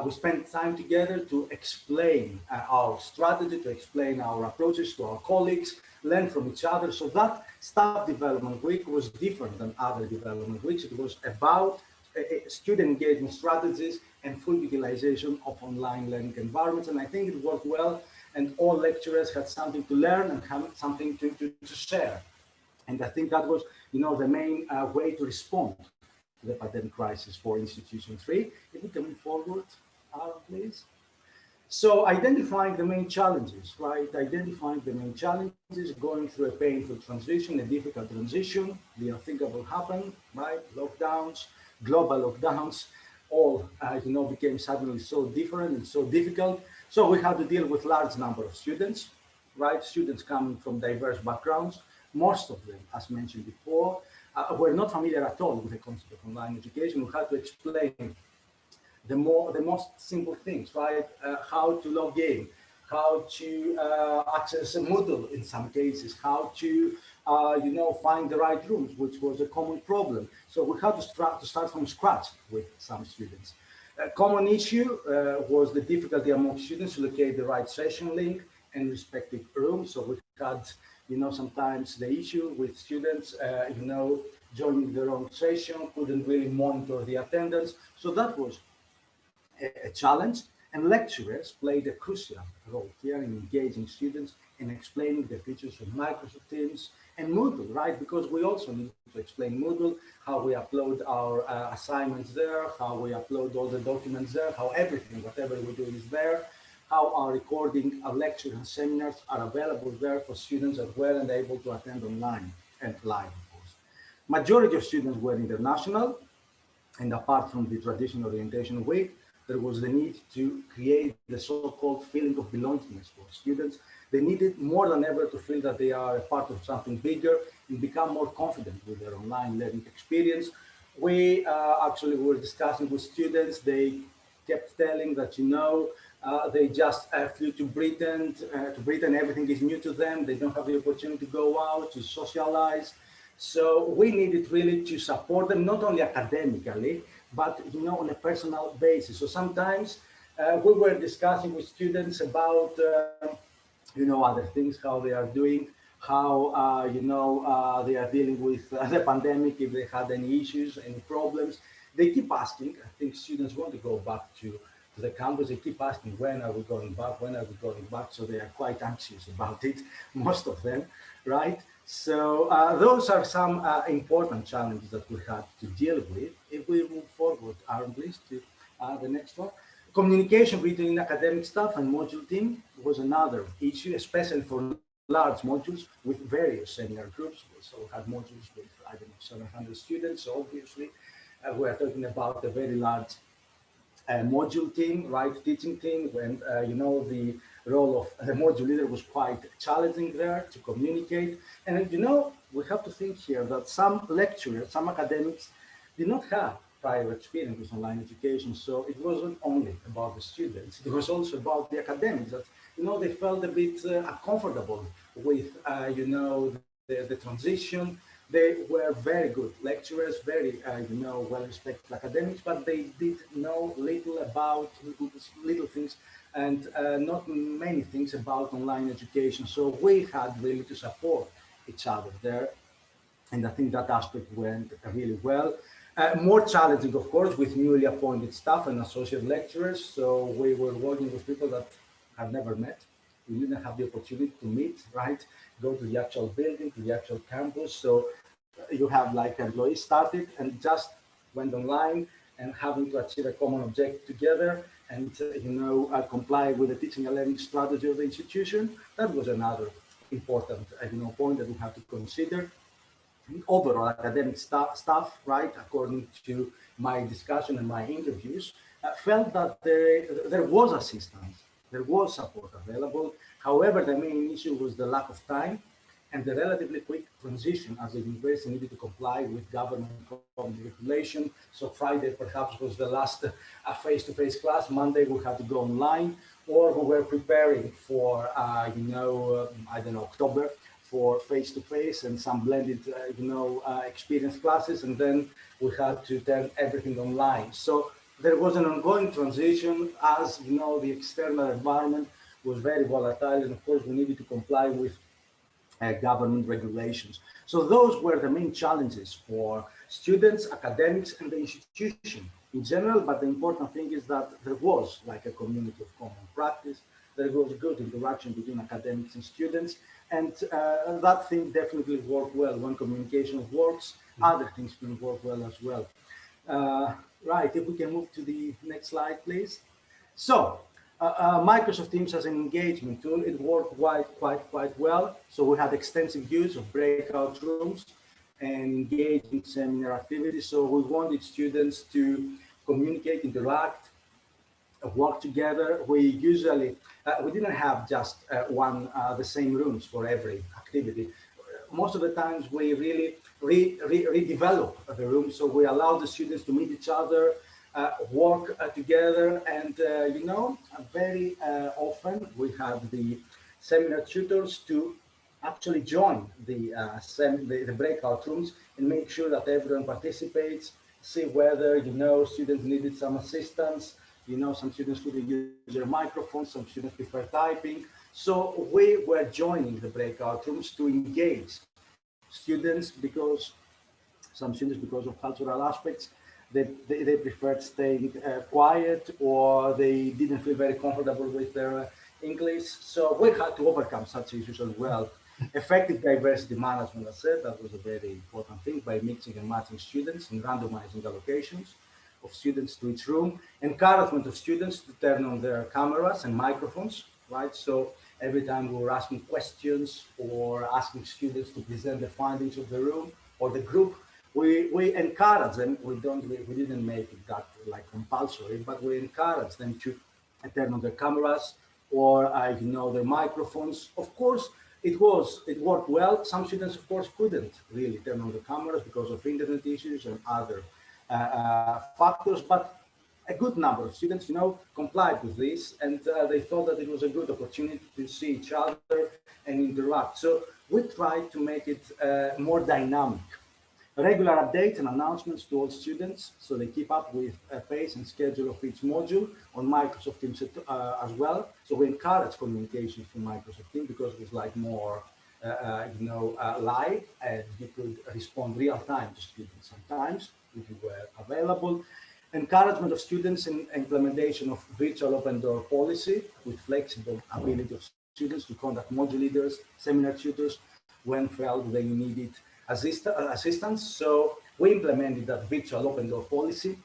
we spent time together to explain our strategy, to explain our approaches to our colleagues, learn from each other. So that Staff Development Week was different than other development weeks. It was about student engagement strategies and full utilization of online learning environments. And I think it worked well, and all lecturers had something to learn and had something to share. And I think that was, the main way to respond the pandemic crisis for Institution 3. If we can move forward, please. So identifying the main challenges, right? Identifying the main challenges, going through a painful transition, a difficult transition, the unthinkable happened, right? Lockdowns, global lockdowns, all, became suddenly so different and so difficult. So we had to deal with large number of students, right? Students coming from diverse backgrounds. Most of them, as mentioned before, were not familiar at all with the concept of online education. We had to explain the most simple things, right? How to log in, how to access a Moodle in some cases, how to find the right rooms, which was a common problem. So we had to start from scratch with some students. A common issue was the difficulty among students to locate the right session link and respective rooms. So we had, sometimes the issue with students, joining the wrong session, couldn't really monitor the attendance. So that was a challenge, and lecturers played a crucial role here in engaging students and explaining the features of Microsoft Teams and Moodle, right? Because we also need to explain Moodle, how we upload our assignments there, how we upload all the documents there, how everything, whatever we do is there, how our recording, our lectures and seminars are available there for students as well and able to attend online and live, of course. Majority of students were international, and apart from the traditional orientation week, there was the need to create the so-called feeling of belongingness for students. They needed more than ever to feel that they are a part of something bigger and become more confident with their online learning experience. We actually were discussing with students. They kept telling that, they just flew to Britain. Everything is new to them. They don't have the opportunity to go out, to socialize. So we needed really to support them, not only academically, but on a personal basis. So sometimes we were discussing with students about other things, how they are doing, how they are dealing with the pandemic, if they had any issues, any problems. They keep asking. I think students want to go back to the campus. They keep asking, when are we going back? When are we going back? So they are quite anxious about it, most of them, right? So those are some important challenges that we had to deal with. If we move forward, Aaron, please, to the next one. Communication between academic staff and module team was another issue, especially for large modules with various seminar groups. We also had modules with, 700 students. So obviously, we are talking about a very large module team, right, teaching team, when, the role of the module leader was quite challenging there to communicate. And, we have to think here that some lecturers, some academics did not have prior experience with online education. So it wasn't only about the students, it was also about the academics that, they felt a bit uncomfortable with, the transition. They were very good lecturers, very, well-respected academics, but they did know little about little things and not many things about online education. So we had really to support each other there. And I think that aspect went really well. More challenging, of course, with newly appointed staff and associate lecturers. So we were working with people that I've never met. We didn't have the opportunity to meet, right? Go to the actual building, to the actual campus. So you have like employees started and just went online and having to achieve a common objective together. and comply with the teaching and learning strategy of the institution. That was another important point that we have to consider. Overall academic staff, right, according to my discussion and my interviews, felt that there was assistance, there was support available. However, the main issue was the lack of time and the relatively quick transition, as the university needed to comply with government regulation. So Friday perhaps was the last face-to-face class. Monday we had to go online, or we were preparing for, I don't know, October, for face-to-face and some blended, experience classes, and then we had to turn everything online. So there was an ongoing transition, as the external environment was very volatile, and of course we needed to comply with government regulations. So those were the main challenges for students, academics, and the institution in general. But the important thing is that there was like a community of common practice. There was good interaction between academics and students, and that thing definitely worked well. When communication works, other things can work well as well. Right, if we can move to the next slide, please. So Microsoft Teams as an engagement tool, it worked quite well. So we had extensive use of breakout rooms and engaging seminar activities. So we wanted students to communicate, interact, work together. We usually, we didn't have just the same rooms for every activity. Most of the times we really redevelop the room. So we allow the students to meet each other, work together, and very often we have the seminar tutors to actually join the breakout rooms and make sure that everyone participates, see whether students needed some assistance. Some students couldn't use their microphones, some students prefer typing. So we were joining the breakout rooms to engage students, because some students, because of cultural aspects, they preferred staying quiet, or they didn't feel very comfortable with their English. So we had to overcome such issues as well. Effective diversity management, I said, that was a very important thing, by mixing and matching students and randomizing allocations of students to each room. Encouragement of students to turn on their cameras and microphones, right? So every time we were asking questions or asking students to present the findings of the room or the group, we encourage them. We didn't make it that like compulsory, but we encourage them to turn on their cameras or their microphones. Of course, it worked well. Some students, of course, couldn't really turn on the cameras because of internet issues and other factors, but a good number of students, complied with this, and they thought that it was a good opportunity to see each other and interact. So we tried to make it more dynamic. Regular updates and announcements to all students, so they keep up with pace and schedule of each module on Microsoft Teams as well. So we encourage communication through Microsoft Teams because it was like more, live, and you could respond real time to students sometimes if you were available. Encouragement of students in implementation of virtual open door policy with flexible ability of students to contact module leaders, seminar tutors when felt they needed assistance. So we implemented that virtual open door policy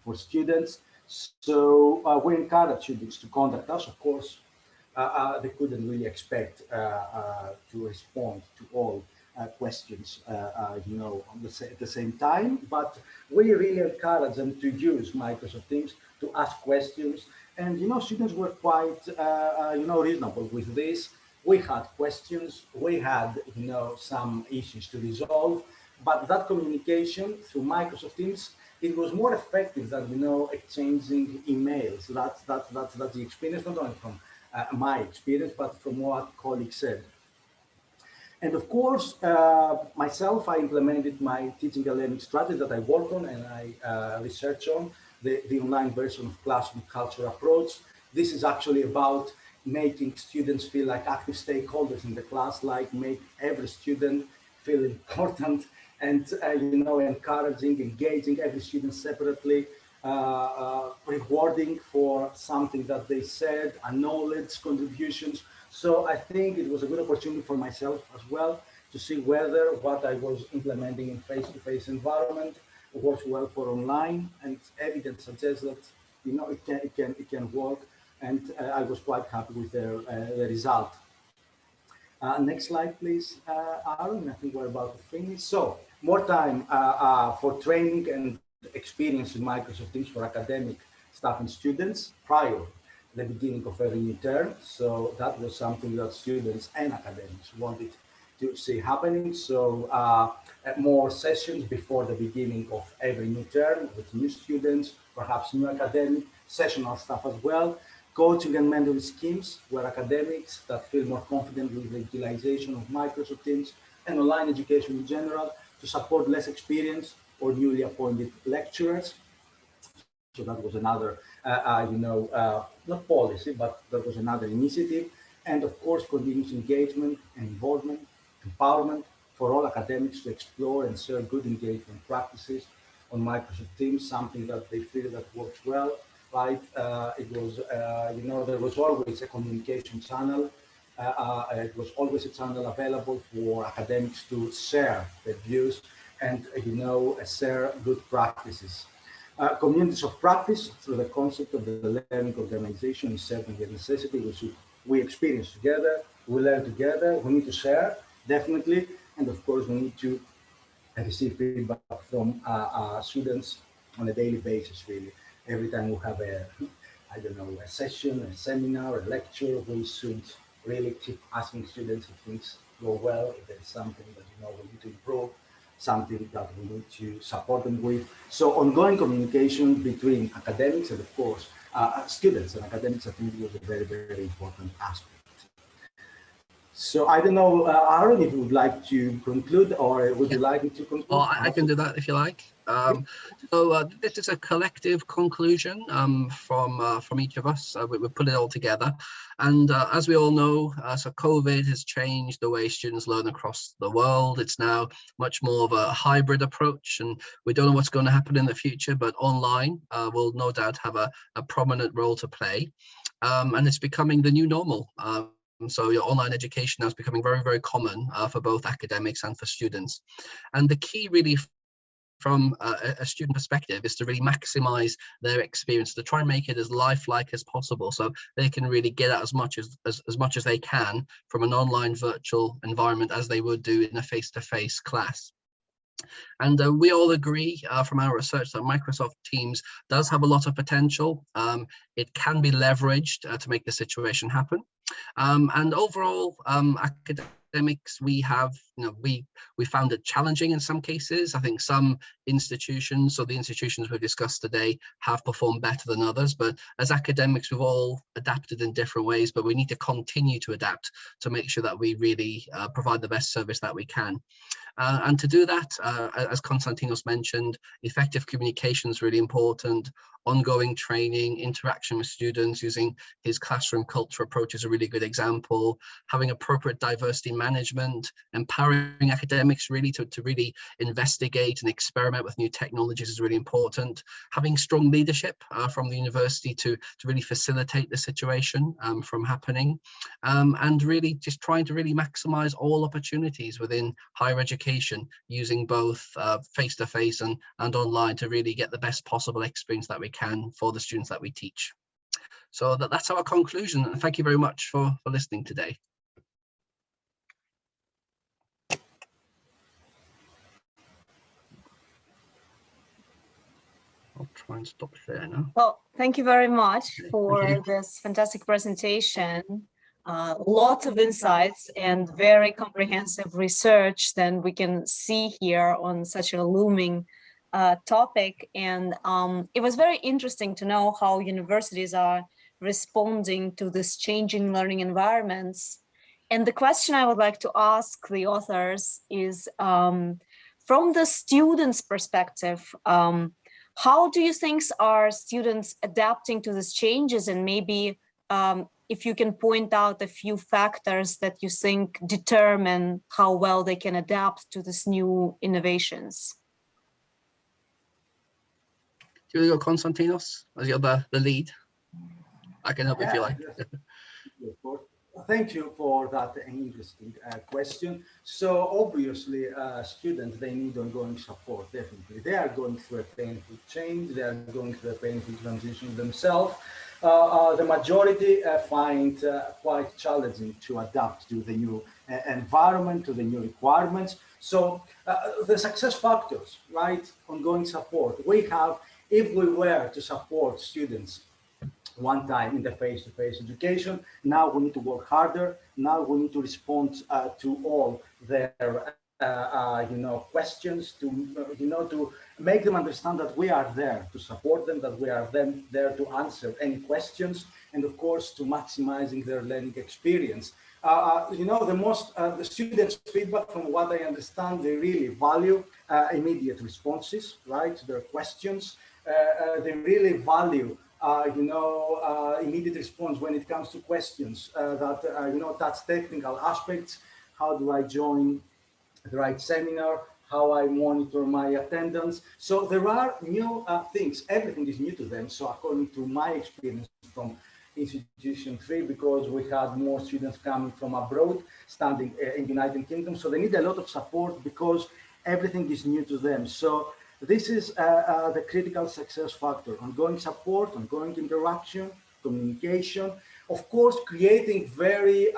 for students. So we encourage students to contact us. Of course, they couldn't really expect to respond to all questions, at the same time. But we really encourage them to use Microsoft Teams to ask questions. And students were quite, reasonable with this. We had questions, we had, some issues to resolve, but that communication through Microsoft Teams, it was more effective than, exchanging emails. That's the experience, not only from my experience, but from what colleagues said. And of course, myself, I implemented my teaching and learning strategy that I work on and I research on, the online version of classroom culture approach. This is actually about making students feel like active stakeholders in the class, like make every student feel important, and encouraging, engaging every student separately, rewarding for something that they said, acknowledge contributions. So I think it was a good opportunity for myself as well to see whether what I was implementing in face-to-face environment works well for online, and evidence suggests that it can work, and I was quite happy with the result. Next slide, please, Aaron. I think we're about to finish. So more time for training and experience in Microsoft Teams for academic staff and students prior to the beginning of every new term. So that was something that students and academics wanted to see happening. So more sessions before the beginning of every new term with new students, perhaps new academic, sessional staff as well. Coaching and mentoring schemes where academics that feel more confident with the utilization of Microsoft Teams and online education in general to support less experienced or newly appointed lecturers. So that was another, not policy, but that was another initiative. And of course, continuous engagement and involvement, empowerment for all academics to explore and share good engagement practices on Microsoft Teams, something that they feel that works well. Right, it was, there was always a communication channel. It was always a channel available for academics to share their views and, share good practices. Communities of practice through the concept of the learning organization is certainly a necessity, which we experience together, we learn together, we need to share, definitely, and of course we need to receive feedback from students on a daily basis, really. Every time we have a session, a seminar, a lecture, we should really keep asking students if things go well, if there's something that we need to improve, something that we need to support them with. So ongoing communication between academics and of course students and academics, I think was a very, very important aspect. So I don't know, Aaron, if you would like to conclude, or would you like me to conclude? Oh, I can do that if you like. This is a collective conclusion from each of us. We put it all together. And as we all know, so COVID has changed the way students learn across the world. It's now much more of a hybrid approach, and we don't know what's going to happen in the future, but online will no doubt have a prominent role to play. And it's becoming the new normal. So your online education now is becoming very, very common for both academics and for students. And the key really from a student perspective is to really maximize their experience, to try and make it as lifelike as possible so they can really get out as much as they can from an online virtual environment as they would do in a face-to-face class. And we all agree from our research that Microsoft Teams does have a lot of potential. It can be leveraged to make the situation happen. And overall, academics, we have, we found it challenging in some cases. I think some institutions, or the institutions we've discussed today, have performed better than others. But as academics, we've all adapted in different ways, but we need to continue to adapt to make sure that we really provide the best service that we can. And to do that, as Konstantinos mentioned, effective communication is really important. Ongoing training, interaction with students using his classroom culture approach is a really good example. Having appropriate diversity management, empowering academics really to really investigate and experiment with new technologies is really important. Having strong leadership from the university to really facilitate the situation from happening. And really just trying to really maximize all opportunities within higher education, using both face-to-face and online to really get the best possible experience that we can for the students that we teach. So that's our conclusion. And thank you very much for listening today. I'll try and stop share now. Well, thank you very much for this fantastic presentation. Lots of insights and very comprehensive research than we can see here on such a looming topic. And it was very interesting to know how universities are responding to this changing learning environments. And the question I would like to ask the authors is, from the students' perspective, how do you think are students adapting to these changes? And maybe if you can point out a few factors that you think determine how well they can adapt to these new innovations. Do you want to go, Konstantinos, as you're the lead? I can help if you like. Thank you for that interesting question. So obviously, students, they need ongoing support, definitely. They are going through a painful change. They are going through a painful transition themselves. The majority find quite challenging to adapt to the new environment, to the new requirements. So the success factors, right? Ongoing support. We have, if we were to support students one time in the face-to-face education. Now we need to work harder. Now we need to respond to all their questions, to make them understand that we are there to support them, that we are there to answer any questions, and of course to maximizing their learning experience. The students' feedback, from what I understand, they really value immediate responses, right, to their questions. They really value immediate response when it comes to questions that's technical aspects. How do I join the right seminar? How I monitor my attendance? So there are new things. Everything is new to them. So according to my experience from Institution 3, because we had more students coming from abroad, studying in the United Kingdom, so they need a lot of support because everything is new to them. So this is the critical success factor: ongoing support, ongoing interaction, communication. Of course, creating very,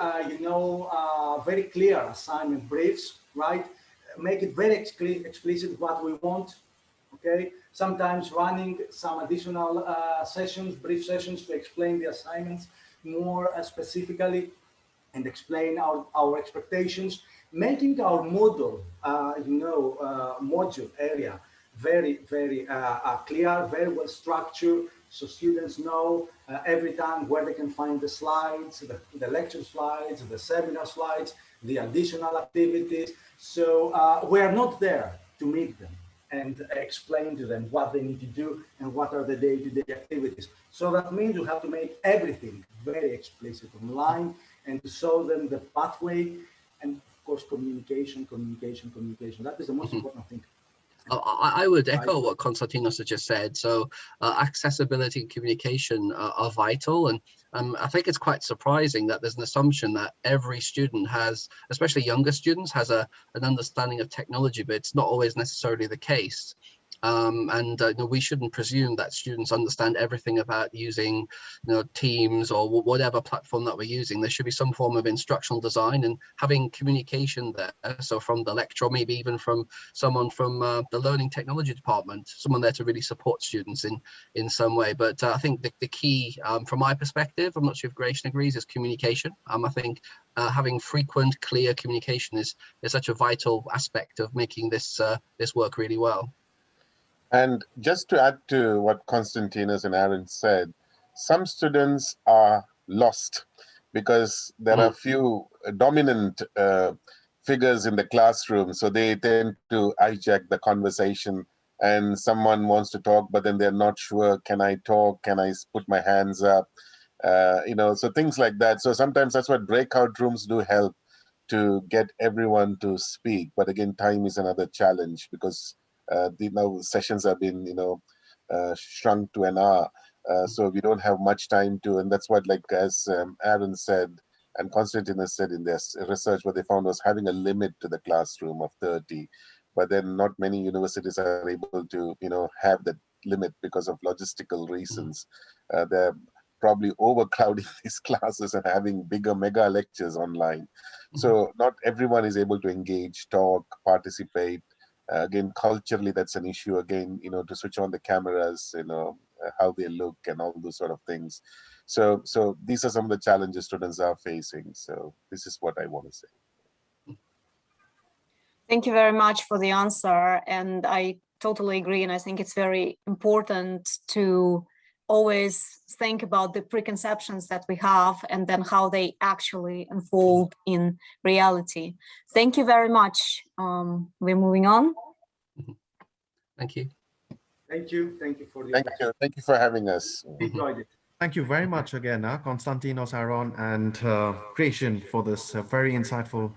very clear assignment briefs, right? Make it very explicit what we want. Okay. Sometimes running some additional sessions, brief sessions, to explain the assignments more specifically and explain our expectations, making our model, module area very, very clear, very well structured, so students know every time where they can find the slides, the lecture slides, the seminar slides, the additional activities. So we're not there to meet them and explain to them what they need to do and what are the day-to-day activities. So that means you have to make everything very explicit online and to show them the pathway, and of course communication. That is the most important thing. I would echo what Konstantinos has just said. So accessibility and communication are vital. And I think it's quite surprising that there's an assumption that every student has, especially younger students, has an understanding of technology, but it's not always necessarily the case. We shouldn't presume that students understand everything about using Teams or whatever platform that we're using. There should be some form of instructional design and having communication there. So from the lecturer, maybe even from someone from the learning technology department, someone there to really support students in some way. But I think the key from my perspective, I'm not sure if Gratian agrees, is communication. I think having frequent, clear communication is such a vital aspect of making this work really well. And just to add to what Konstantinos and Aaron said, some students are lost because there are few dominant figures in the classroom. So they tend to hijack the conversation, and someone wants to talk, but then they're not sure, can I talk? Can I put my hands up? So things like that. So sometimes that's what breakout rooms do help to get everyone to speak. But again, time is another challenge because the sessions have been shrunk to an hour, so we don't have much time to, and that's what, like as Aaron said and Konstantinos said in their research, what they found was having a limit to the classroom of 30, but then not many universities are able to have that limit because of logistical reasons. They're probably overcrowding these classes and having bigger mega lectures online. So not everyone is able to engage, talk, participate. Again, culturally, that's an issue. Again, to switch on the cameras, how they look and all those sort of things. So these are some of the challenges students are facing. So this is what I want to say. Thank you very much for the answer. And I totally agree. And I think it's very important to always think about the preconceptions that we have and then how they actually unfold in reality. Thank you very much. We're moving on. Thank you. Thank you. Thank you for the Thank you for having us. Enjoyed it. Thank you very much again, Konstantinos, Aaron, and Gratian, for this very insightful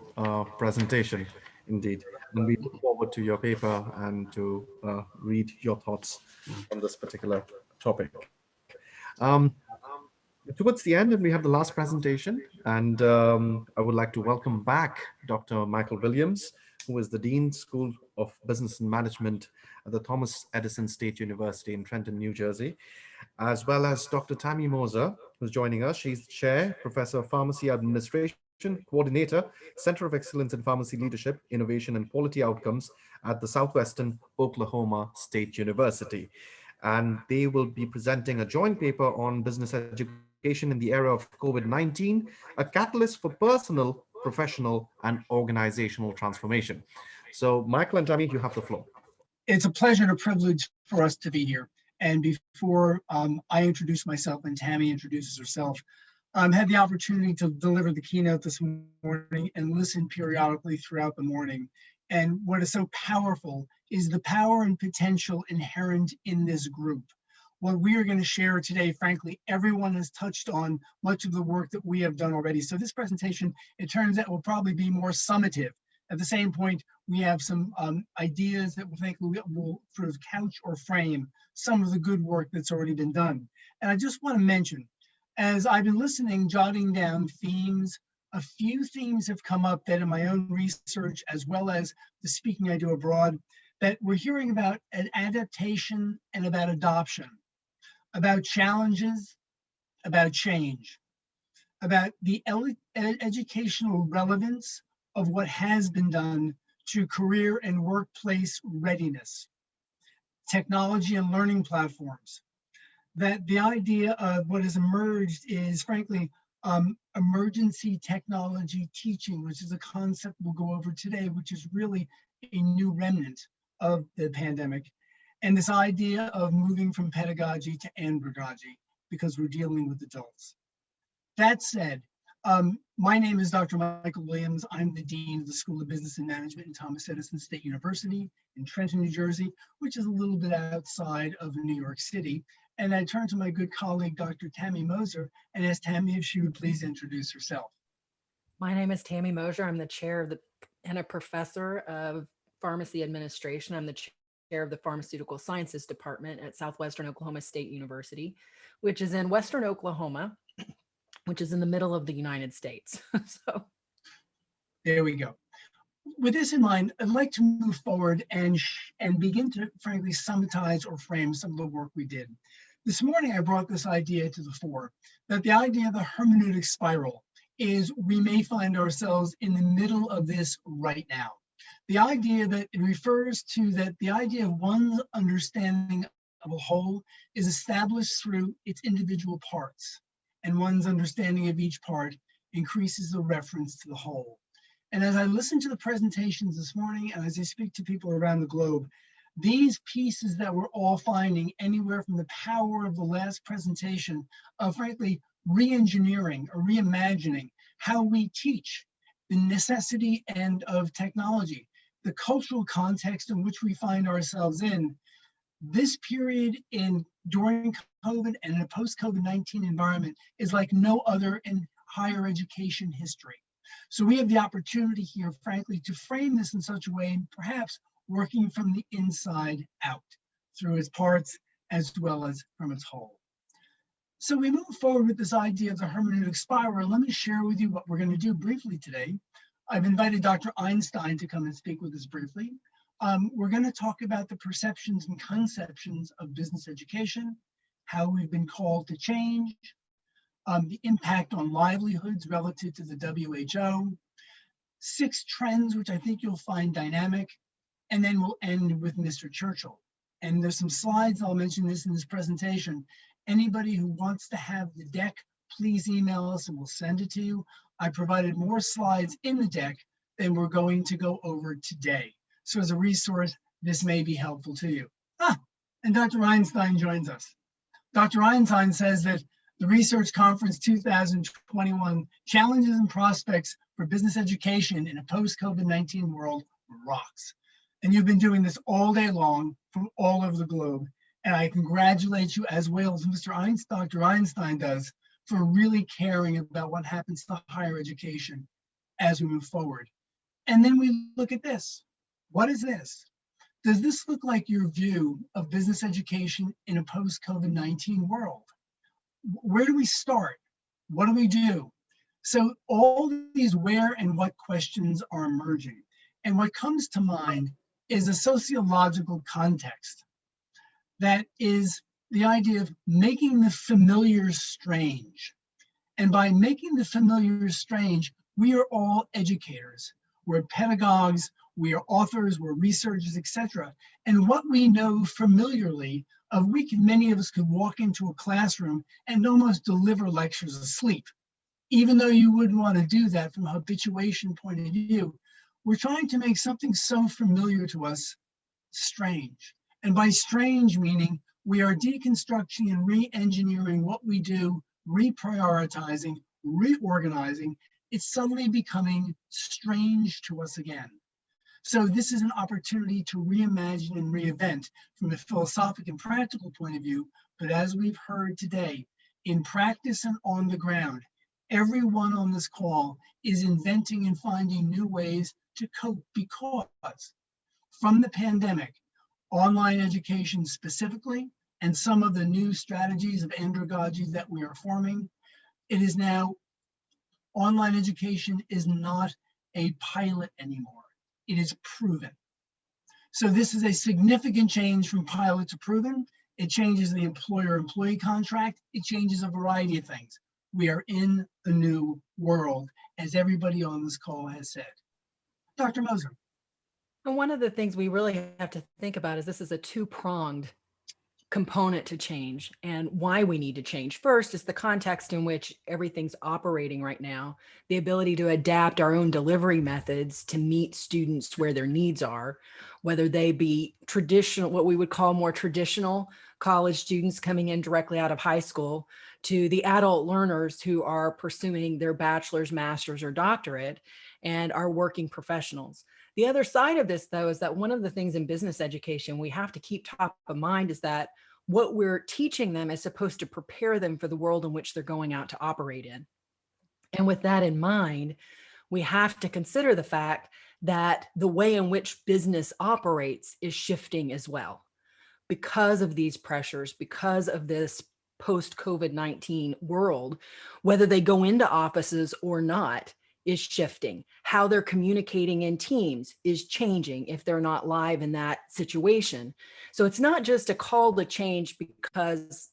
presentation indeed. And we look forward to your paper and to read your thoughts on this particular topic. towards the end, and we have the last presentation. And I would like to welcome back Dr. Michael Williams, who is the Dean School of Business and Management at the Thomas Edison State University in Trenton, New Jersey, as well as Dr. Tammy Moser, who's joining us. She's Chair, Professor of Pharmacy Administration, Coordinator, Center of Excellence in Pharmacy Leadership, Innovation and Quality Outcomes at the Southwestern Oklahoma State University. And they will be presenting a joint paper on business education in the era of COVID-19, a catalyst for personal, professional, and organizational transformation. So Michael and Tammy, you have the floor. It's a pleasure and a privilege for us to be here. And before I introduce myself and Tammy introduces herself, had the opportunity to deliver the keynote this morning and listen periodically throughout the morning. And what is so powerful is the power and potential inherent in this group. What we are going to share today, frankly, everyone has touched on much of the work that we have done already. So this presentation, it turns out, will probably be more summative. At the same point, we have some ideas that we think will sort of couch or frame some of the good work that's already been done. And I just want to mention, as I've been listening, jotting down themes, a few themes have come up that in my own research, as well as the speaking I do abroad, that we're hearing about an adaptation and about adoption, about challenges, about change, about the educational relevance of what has been done to career and workplace readiness, technology and learning platforms, that the idea of what has emerged is, frankly, emergency technology teaching, which is a concept we'll go over today, which is really a new remnant of the pandemic, and this idea of moving from pedagogy to andragogy, because we're dealing with adults. That said, my name is Dr. Michael Williams. I'm the Dean of the School of Business and Management in Thomas Edison State University in Trenton, New Jersey, which is a little bit outside of New York City. And I turn to my good colleague, Dr. Tammy Moser, and ask Tammy if she would please introduce herself. My name is Tammy Moser. I'm the chair of and a professor of pharmacy administration. I'm the chair of the Pharmaceutical Sciences Department at Southwestern Oklahoma State University, which is in Western Oklahoma, which is in the middle of the United States. So there we go. With this in mind, I'd like to move forward and begin to, frankly, summarize or frame some of the work we did. This morning, I brought this idea to the fore, that the idea of the hermeneutic spiral is we may find ourselves in the middle of this right now. The idea that it refers to that the idea of one's understanding of a whole is established through its individual parts, and one's understanding of each part increases the reference to the whole. And as I listen to the presentations this morning, and as I speak to people around the globe, these pieces that we're all finding, anywhere from the power of the last presentation of, frankly, re-engineering or reimagining how we teach, the necessity and of technology, the cultural context in which we find ourselves in, this period during COVID and in a post-COVID-19 environment is like no other in higher education history. So we have the opportunity here, frankly, to frame this in such a way, perhaps working from the inside out, through its parts as well as from its whole. So we move forward with this idea of the hermeneutic spiral. Let me share with you what we're going to do briefly today. I've invited Dr. Einstein to come and speak with us briefly. We're going to talk about the perceptions and conceptions of business education, how we've been called to change, the impact on livelihoods relative to the WHO, 6 trends, which I think you'll find dynamic, and then we'll end with Mr. Churchill. And there's some slides, I'll mention this in this presentation. Anybody who wants to have the deck, please email us and we'll send it to you. I provided more slides in the deck than we're going to go over today. So as a resource, this may be helpful to you. And Dr. Einstein joins us. Dr. Einstein says that the Research Conference 2021 Challenges and Prospects for Business Education in a Post-COVID-19 World rocks. And you've been doing this all day long from all over the globe. And I congratulate you, as well as Dr. Einstein does, for really caring about what happens to higher education as we move forward. And then we look at this. What is this? Does this look like your view of business education in a post-COVID-19 world? where do we start? What do we do? So all these where and what questions are emerging. And what comes to mind is a sociological context that is the idea of making the familiar strange. And by making the familiar strange, we are all educators. We're pedagogues, we are authors, we're researchers, etc. And what we know familiarly of many of us could walk into a classroom and almost deliver lectures asleep. Even though you wouldn't want to do that from a habituation point of view, we're trying to make something so familiar to us strange. And by strange meaning, we are deconstructing and re-engineering what we do, reprioritizing, reorganizing. It's suddenly becoming strange to us again. So this is an opportunity to reimagine and reinvent from a philosophic and practical point of view. But as we've heard today, in practice and on the ground, everyone on this call is inventing and finding new ways to cope, because from the pandemic, online education specifically, and some of the new strategies of andragogy that we are forming, it is now, online education is not a pilot anymore. It is proven. So this is a significant change from pilot to proven. It changes the employer-employee contract. It changes a variety of things. We are in a new world, as everybody on this call has said. Dr. Moser. And one of the things we really have to think about is this is a two-pronged component to change, and why we need to change. First is the context in which everything's operating right now, the ability to adapt our own delivery methods to meet students where their needs are, whether they be traditional, what we would call more traditional college students coming in directly out of high school, to the adult learners who are pursuing their bachelor's, master's, or doctorate, and are working professionals. The other side of this, though, is that one of the things in business education we have to keep top of mind is that what we're teaching them is supposed to prepare them for the world in which they're going out to operate in. And with that in mind, we have to consider the fact that the way in which business operates is shifting as well. Because of these pressures, because of this post-COVID-19 world, whether they go into offices or not, is shifting. How they're communicating in teams is changing if they're not live in that situation. So it's not just a call to change because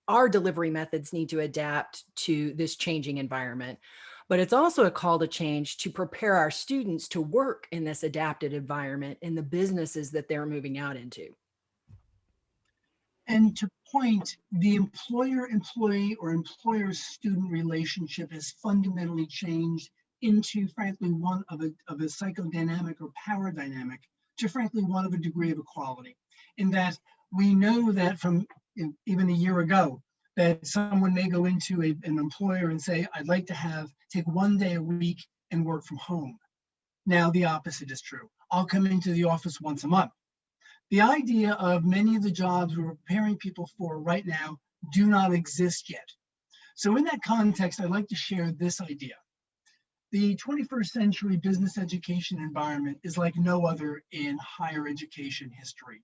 our delivery methods need to adapt to this changing environment, but it's also a call to change to prepare our students to work in this adapted environment in the businesses that they're moving out into. And to point, the employer-employee or employer-student relationship has fundamentally changed into, frankly, one of a psychodynamic or power dynamic to, frankly, one of a degree of equality. In that we know that from even a year ago, that someone may go into an employer and say, I'd like to take 1 day a week and work from home. Now the opposite is true. I'll come into the office once a month. The idea of many of the jobs we're preparing people for right now do not exist yet. So in that context, I'd like to share this idea. The 21st century business education environment is like no other in higher education history.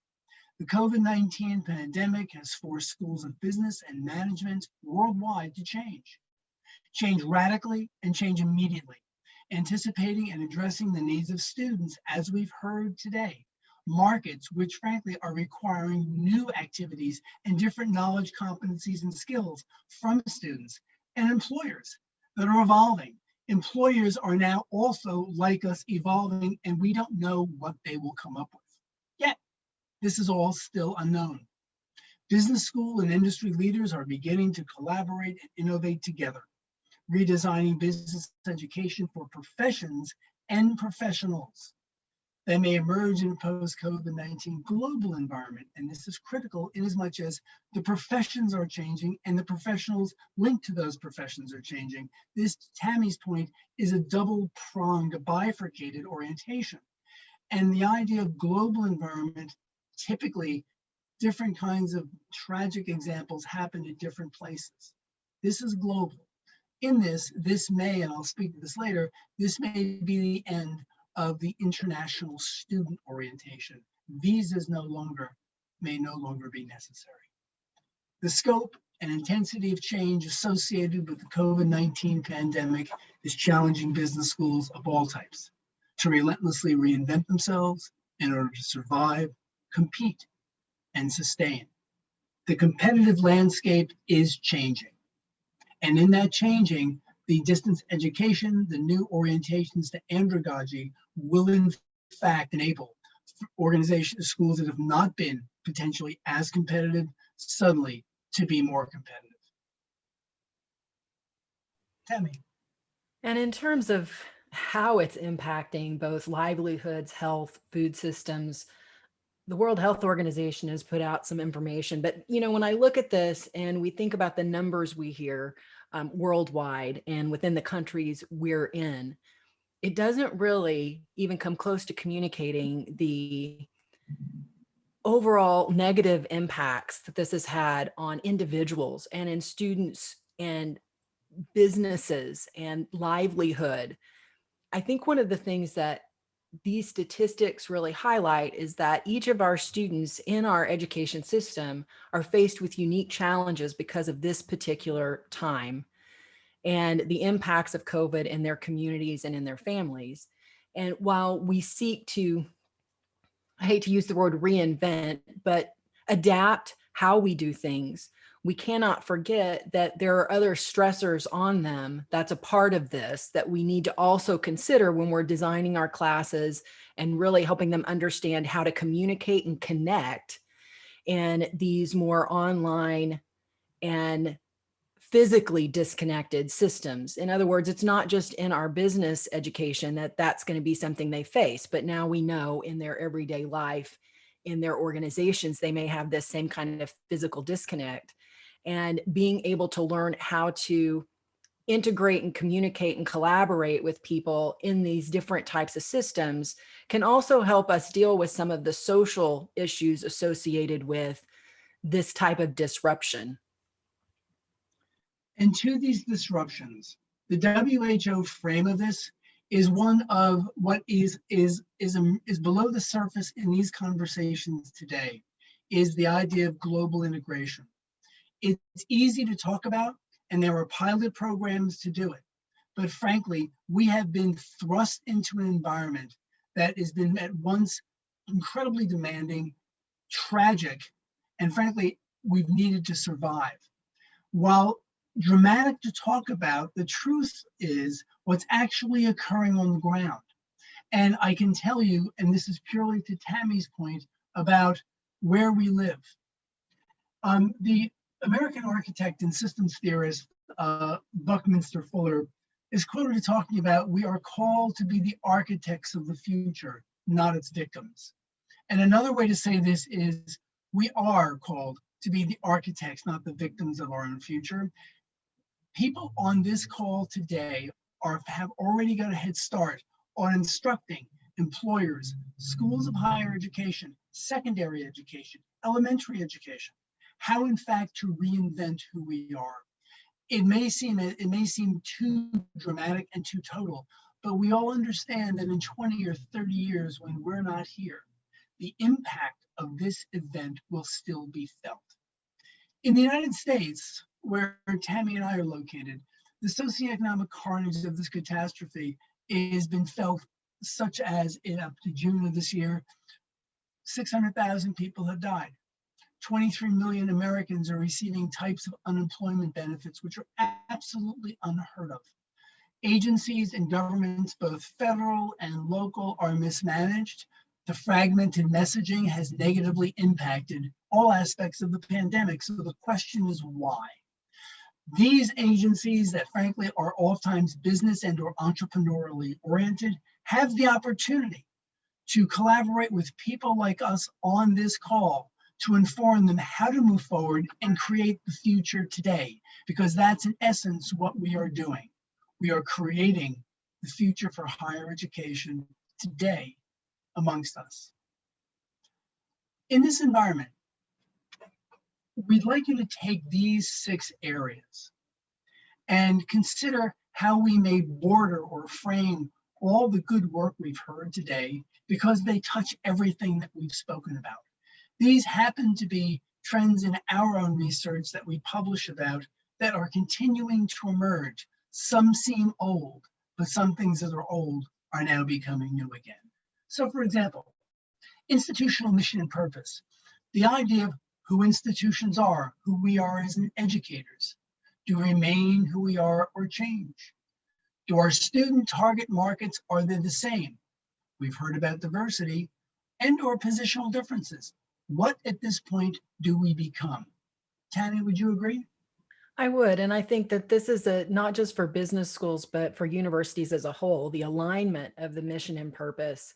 The COVID-19 pandemic has forced schools of business and management worldwide to change radically and change immediately, anticipating and addressing the needs of students, as we've heard today. Markets which frankly are requiring new activities and different knowledge, competencies, and skills from students, and employers that are evolving. Employers are now also, like us, evolving, and we don't know what they will come up with. Yet, this is all still unknown. Business school and industry leaders are beginning to collaborate and innovate together, redesigning business education for professions and professionals. They may emerge in a post-COVID-19 global environment, and this is critical in as much as the professions are changing and the professionals linked to those professions are changing. This, to Tammy's point, is a double-pronged, bifurcated orientation. And the idea of global environment, typically different kinds of tragic examples happen at different places. This is global. In this may, and I'll speak to this later, this may be the end of the international student orientation. Visas may no longer be necessary. The scope and intensity of change associated with the COVID-19 pandemic is challenging business schools of all types to relentlessly reinvent themselves in order to survive, compete, and sustain. The competitive landscape is changing. And in that changing, the distance education, the new orientations to andragogy will in fact enable organizations, schools that have not been potentially as competitive suddenly to be more competitive. Tammy. And in terms of how it's impacting both livelihoods, health, food systems, the World Health Organization has put out some information. But, you know, when I look at this and we think about the numbers we hear worldwide and within the countries we're in, it doesn't really even come close to communicating the overall negative impacts that this has had on individuals and in students and businesses and livelihood. I think one of the things that these statistics really highlight is that each of our students in our education system are faced with unique challenges because of this particular time and the impacts of COVID in their communities and in their families. And while we seek to, I hate to use the word reinvent, but adapt how we do things, we cannot forget that there are other stressors on them that's a part of this that we need to also consider when we're designing our classes and really helping them understand how to communicate and connect in these more online and physically disconnected systems. In other words, it's not just in our business education that that's going to be something they face, but now we know in their everyday life, in their organizations, they may have this same kind of physical disconnect. And being able to learn how to integrate and communicate and collaborate with people in these different types of systems can also help us deal with some of the social issues associated with this type of disruption. And to these disruptions, the WHO frame of this is one of what is below the surface in these conversations today, is the idea of global integration. It's easy to talk about, and there are pilot programs to do it. But frankly, we have been thrust into an environment that has been at once incredibly demanding, tragic, and frankly, we've needed to survive. While dramatic to talk about, the truth is what's actually occurring on the ground. And I can tell you, and this is purely to Tammy's point about where we live. The American architect and systems theorist, Buckminster Fuller, is quoted talking about, we are called to be the architects of the future, not its victims. And another way to say this is, we are called to be the architects, not the victims of our own future. People on this call today have already got a head start on instructing employers, schools of higher education, secondary education, elementary education, how in fact to reinvent who we are. It may seem too dramatic and too total, but we all understand that in 20 or 30 years when we're not here, the impact of this event will still be felt. In the United States, where Tammy and I are located, the socioeconomic carnage of this catastrophe has been felt, such as up to June of this year, 600,000 people have died. 23 million Americans are receiving types of unemployment benefits, which are absolutely unheard of. Agencies and governments, both federal and local, are mismanaged. The fragmented messaging has negatively impacted all aspects of the pandemic. So the question is why? These agencies that frankly are oftentimes business and or entrepreneurially oriented have the opportunity to collaborate with people like us on this call to inform them how to move forward and create the future today, because that's in essence what we are doing. We are creating the future for higher education today amongst us. In this environment, we'd like you to take these 6 areas and consider how we may border or frame all the good work we've heard today, because they touch everything that we've spoken about. These happen to be trends in our own research that we publish about that are continuing to emerge. Some seem old, but some things that are old are now becoming new again. So for example, institutional mission and purpose, the idea of who institutions are, who we are as educators. Do we remain who we are or change? Do our student target markets, are they the same? We've heard about diversity and or positional differences. What at this point do we become? Tammy, would you agree? I would, and I think that this is not just for business schools, but for universities as a whole, the alignment of the mission and purpose,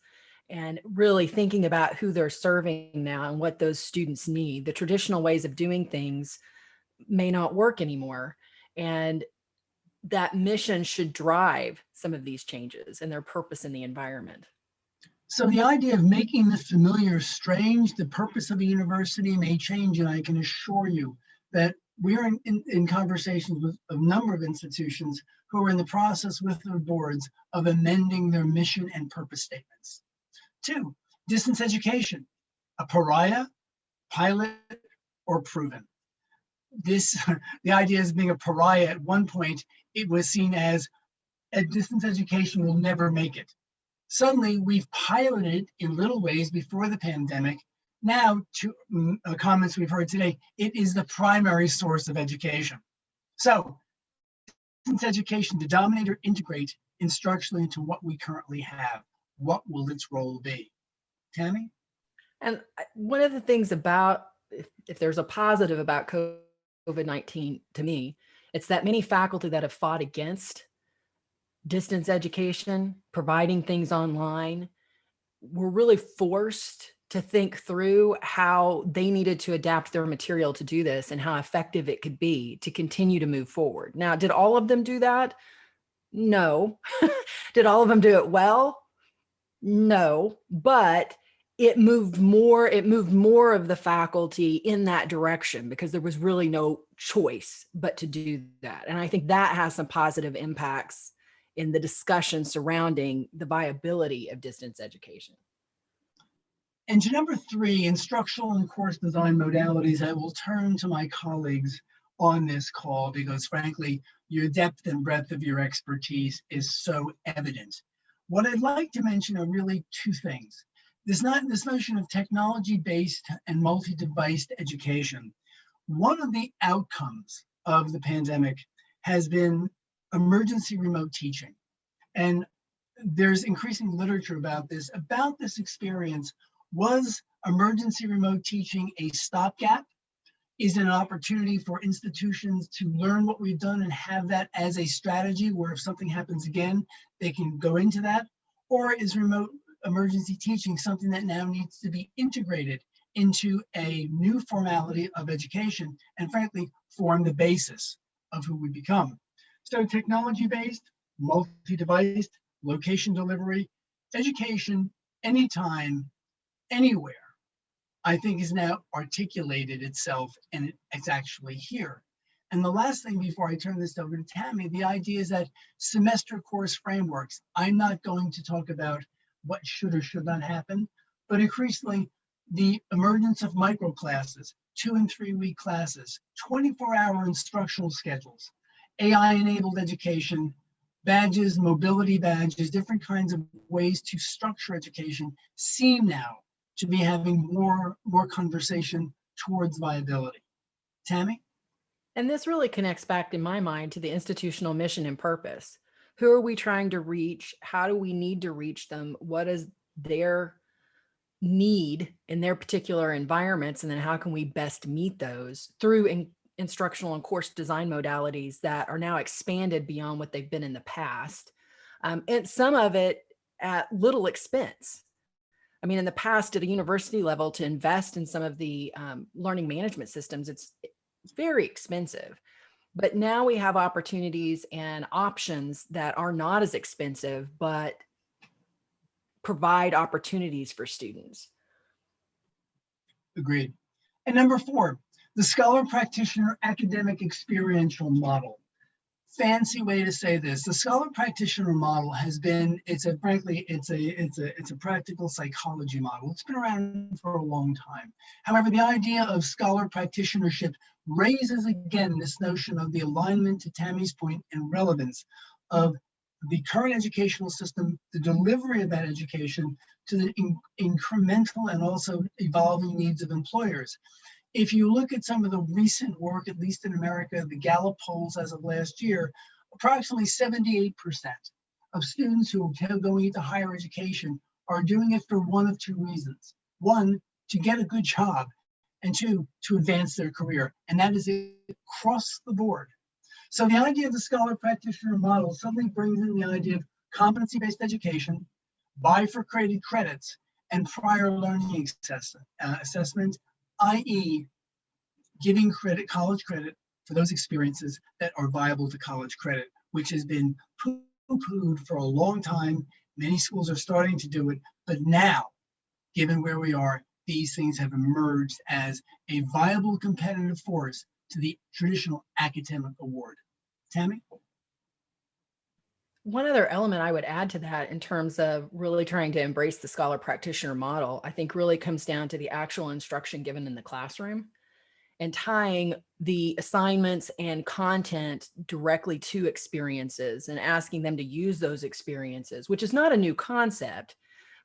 and really thinking about who they're serving now and what those students need. The traditional ways of doing things may not work anymore, and that mission should drive some of these changes and their purpose in the environment. So the idea of making the familiar strange, the purpose of a university may change, and I can assure you that we're in conversations with a number of institutions who are in the process with their boards of amending their mission and purpose statements. 2, distance education, a pariah, pilot, or proven. The idea is being a pariah at one point, it was seen as a distance education will never make it. Suddenly we've piloted in little ways before the pandemic. Now, to comments we've heard today, it is the primary source of education. So, distance education to dominate or integrate instructionally into what we currently have. What will its role be? Tammy? And one of the things about, if there's a positive about COVID-19 to me, it's that many faculty that have fought against distance education, providing things online, were really forced to think through how they needed to adapt their material to do this and how effective it could be to continue to move forward. Now, did all of them do that? No. Did all of them do it well? No, but it moved more of the faculty in that direction because there was really no choice but to do that. And I think that has some positive impacts in the discussion surrounding the viability of distance education. And to number 3, instructional and course design modalities, I will turn to my colleagues on this call because frankly, your depth and breadth of your expertise is so evident. What I'd like to mention are really 2 things. This notion of technology-based and multi-device education. One of the outcomes of the pandemic has been emergency remote teaching. And there's increasing literature about this experience. Was emergency remote teaching a stopgap? Is it an opportunity for institutions to learn what we've done and have that as a strategy where if something happens again, they can go into that? Or is remote emergency teaching something that now needs to be integrated into a new formality of education and frankly, form the basis of who we become? So technology-based, multi-device, location delivery, education, anytime, anywhere, I think is now articulated itself and it's actually here. And the last thing before I turn this over to Tammy, the idea is that semester course frameworks, I'm not going to talk about what should or should not happen, but increasingly the emergence of micro classes, 2 and 3 week classes, 24-hour instructional schedules, AI-enabled education, badges, mobility badges, different kinds of ways to structure education seem now to be having more conversation towards viability. Tammy? And this really connects back in my mind to the institutional mission and purpose. Who are we trying to reach? How do we need to reach them? What is their need in their particular environments? And then how can we best meet those through instructional and course design modalities that are now expanded beyond what they've been in the past? And some of it at little expense. I mean, in the past at a university level to invest in some of the learning management systems, it's very expensive. But now we have opportunities and options that are not as expensive, but provide opportunities for students. Agreed. And number 4, the scholar practitioner academic experiential model. fancy way to say this. The scholar practitioner model has been, frankly, it's a practical psychology model. It's been around for a long time. However, the idea of scholar practitionership raises again this notion of the alignment, to Tammy's point, and relevance of the current educational system, the delivery of that education to the incremental and also evolving needs of employers. If you look at some of the recent work, at least in America, the Gallup polls as of last year, approximately 78% of students who are going into higher education are doing it for one of two reasons. One, to get a good job, and two, to advance their career. And that is across the board. So the idea of the scholar practitioner model suddenly brings in the idea of competency-based education, bifurcated credits, and prior learning assessment, i.e. giving credit, college credit for those experiences that are viable to college credit, which has been poo-pooed for a long time. Many schools are starting to do it, but now, given where we are, these things have emerged as a viable competitive force to the traditional academic award. Tammy? One other element I would add to that in terms of really trying to embrace the scholar practitioner model, I think really comes down to the actual instruction given in the classroom and tying the assignments and content directly to experiences and asking them to use those experiences, which is not a new concept,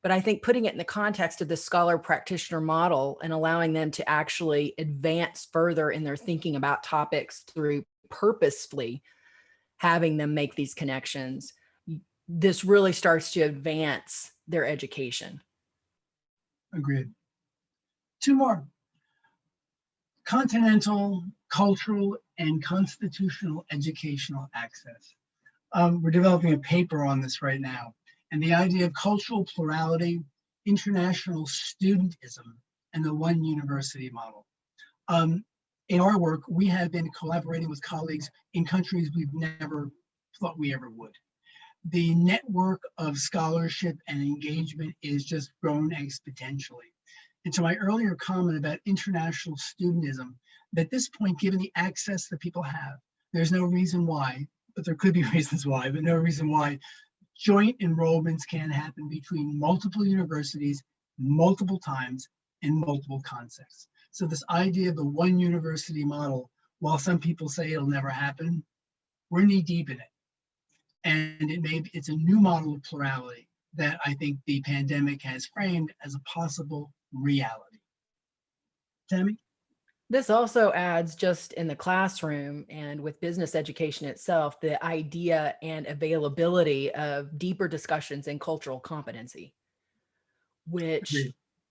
but I think putting it in the context of the scholar practitioner model and allowing them to actually advance further in their thinking about topics through purposefully having them make these connections, this really starts to advance their education. Agreed. Two more. Continental, cultural, and constitutional educational access. We're developing a paper on this right now. And the idea of cultural plurality, international studentism, and the one university model. In our work, we have been collaborating with colleagues in countries we've never thought we ever would. The network of scholarship and engagement is just grown exponentially. And to my earlier comment about international studentism, at this point, given the access that people have, there's no reason why, but there could be reasons why, but no reason why joint enrollments can happen between multiple universities, multiple times, in multiple contexts. So this idea of the one university model, while some people say it'll never happen, we're knee deep in it. And it's a new model of plurality that I think the pandemic has framed as a possible reality. Tammy? This also adds, just in the classroom and with business education itself, the idea and availability of deeper discussions in cultural competency, which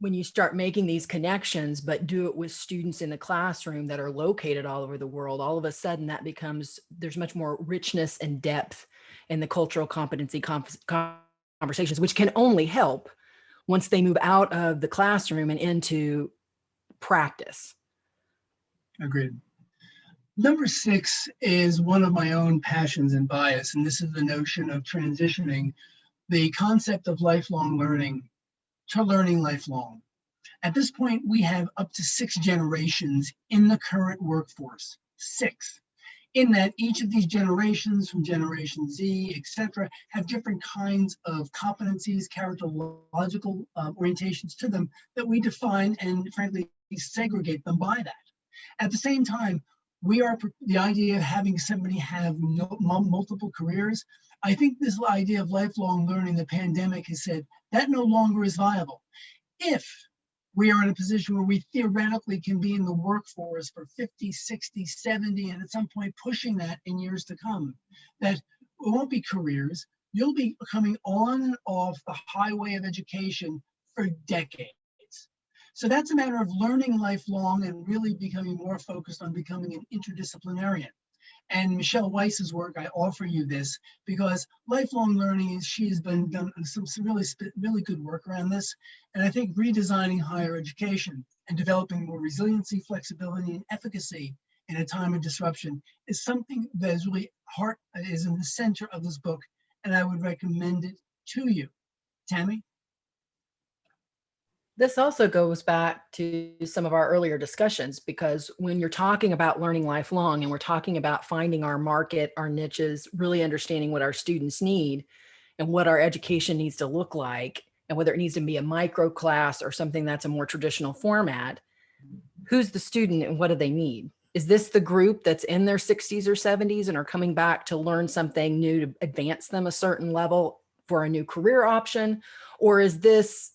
when you start making these connections, but do it with students in the classroom that are located all over the world, all of a sudden that becomes, there's much more richness and depth in the cultural competency conversations, which can only help once they move out of the classroom and into practice. Agreed. Number 6 is one of my own passions and bias, and this is the notion of transitioning the concept of lifelong learning to learning lifelong. At this point, we have up to 6 generations in the current workforce, 6. In that each of these generations, from Generation Z, etc., have different kinds of competencies, characterological orientations to them that we define and frankly segregate them by that. At the same time, the idea of having somebody have multiple careers, I think this idea of lifelong learning, the pandemic has said that no longer is viable. If we are in a position where we theoretically can be in the workforce for 50, 60, 70, and at some point pushing that in years to come, that it won't be careers, you'll be coming on and off the highway of education for decades. So that's a matter of learning lifelong and really becoming more focused on becoming an interdisciplinarian. And Michelle Weiss's work, I offer you this because lifelong learning she has done some really good work around this. And I think redesigning higher education and developing more resiliency, flexibility, and efficacy in a time of disruption is something that is really is in the center of this book, and I would recommend it to you. Tammy? This also goes back to some of our earlier discussions, because when you're talking about learning lifelong and we're talking about finding our market, our niches, really understanding what our students need and what our education needs to look like, and whether it needs to be a micro class or something that's a more traditional format, who's the student and what do they need? Is this the group that's in their 60s or 70s and are coming back to learn something new to advance them a certain level for a new career option? Or is this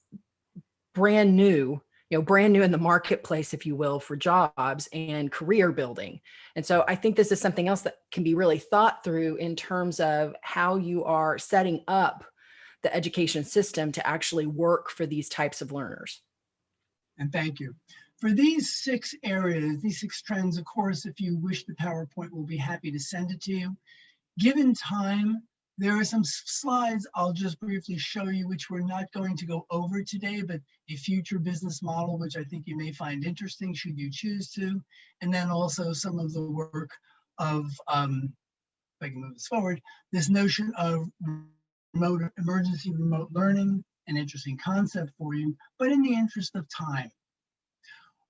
brand new in the marketplace, if you will, for jobs and career building? And so I think this is something else that can be really thought through in terms of how you are setting up the education system to actually work for these types of learners. And thank you. For these 6 areas, these 6 trends, of course, if you wish the PowerPoint, we'll be happy to send it to you. Given time, there are some slides I'll just briefly show you, which we're not going to go over today, but a future business model, which I think you may find interesting should you choose to. And then also some of the work of, if I can move this forward, this notion of emergency remote learning, an interesting concept for you, but in the interest of time.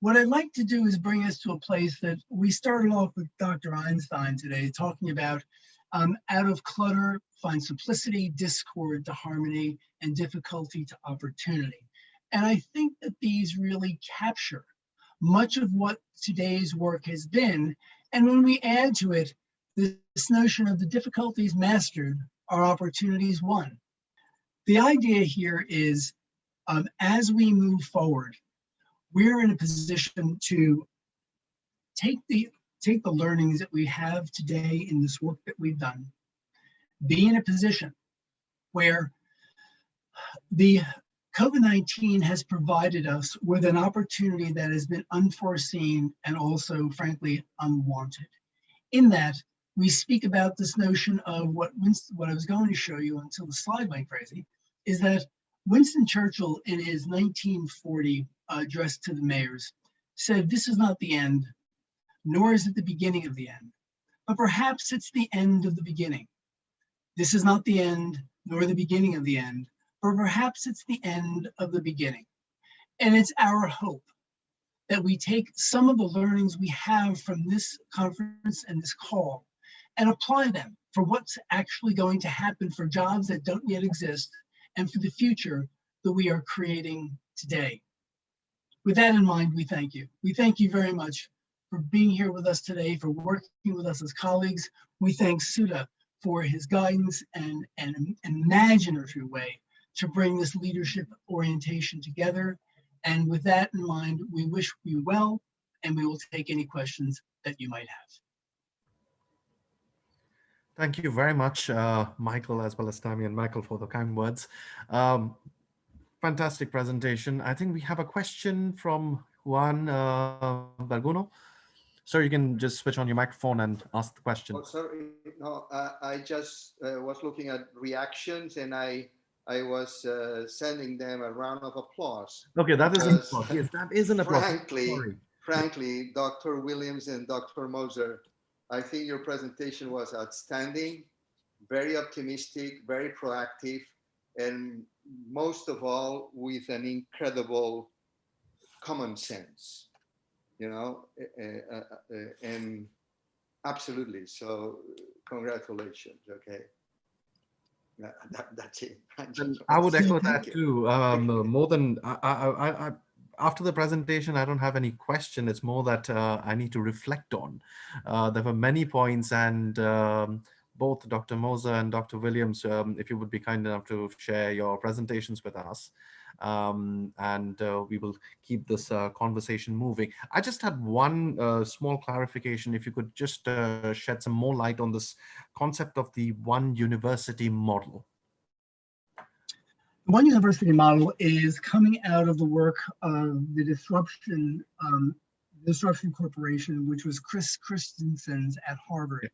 What I'd like to do is bring us to a place that we started off with Dr. Einstein today, talking about out of clutter, find simplicity, discord to harmony, and difficulty to opportunity. And I think that these really capture much of what today's work has been. And when we add to it this notion of the difficulties mastered are opportunities won. The idea here is as we move forward, we're in a position to take the learnings that we have today in this work that we've done, be in a position where the COVID-19 has provided us with an opportunity that has been unforeseen and also, frankly, unwanted. In that, we speak about this notion of what I was going to show you until the slide went crazy, is that Winston Churchill, in his 1940 address to the mayors, said, "This is not the end, nor is it the beginning of the end, but perhaps it's the end of the beginning. This is not the end, nor the beginning of the end, but perhaps it's the end of the beginning." And it's our hope that we take some of the learnings we have from this conference and this call and apply them for what's actually going to happen for jobs that don't yet exist and for the future that we are creating today. With that in mind, we thank you. We thank you very much for being here with us today, for working with us as colleagues. We thank Sudha for his guidance and an imaginative way to bring this leadership orientation together. And with that in mind, we wish you well, and we will take any questions that you might have. Thank you very much, Michael, as well as Tammy and Michael, for the kind words. Fantastic presentation. I think we have a question from Juan Berguno. So you can just switch on your microphone and ask the question. Oh, sorry, no, I just was looking at reactions, and I was sending them a round of applause. Okay, that is an applause. Yes, that is an applause. Frankly, Dr. Williams and Dr. Moser, I think your presentation was outstanding, very optimistic, very proactive, and most of all, with an incredible common sense, you know, and absolutely. So congratulations, okay. That's it. I would echo that too. More than after the presentation, I don't have any question. It's more that I need to reflect on. There were many points, and both Dr. Moser and Dr. Williams, if you would be kind enough to share your presentations with us, and we will keep this conversation moving. I just had one small clarification. If you could just shed some more light on this concept of the one university model. The One University model is coming out of the work of the Disruption Corporation, which was Chris Christensen's at Harvard.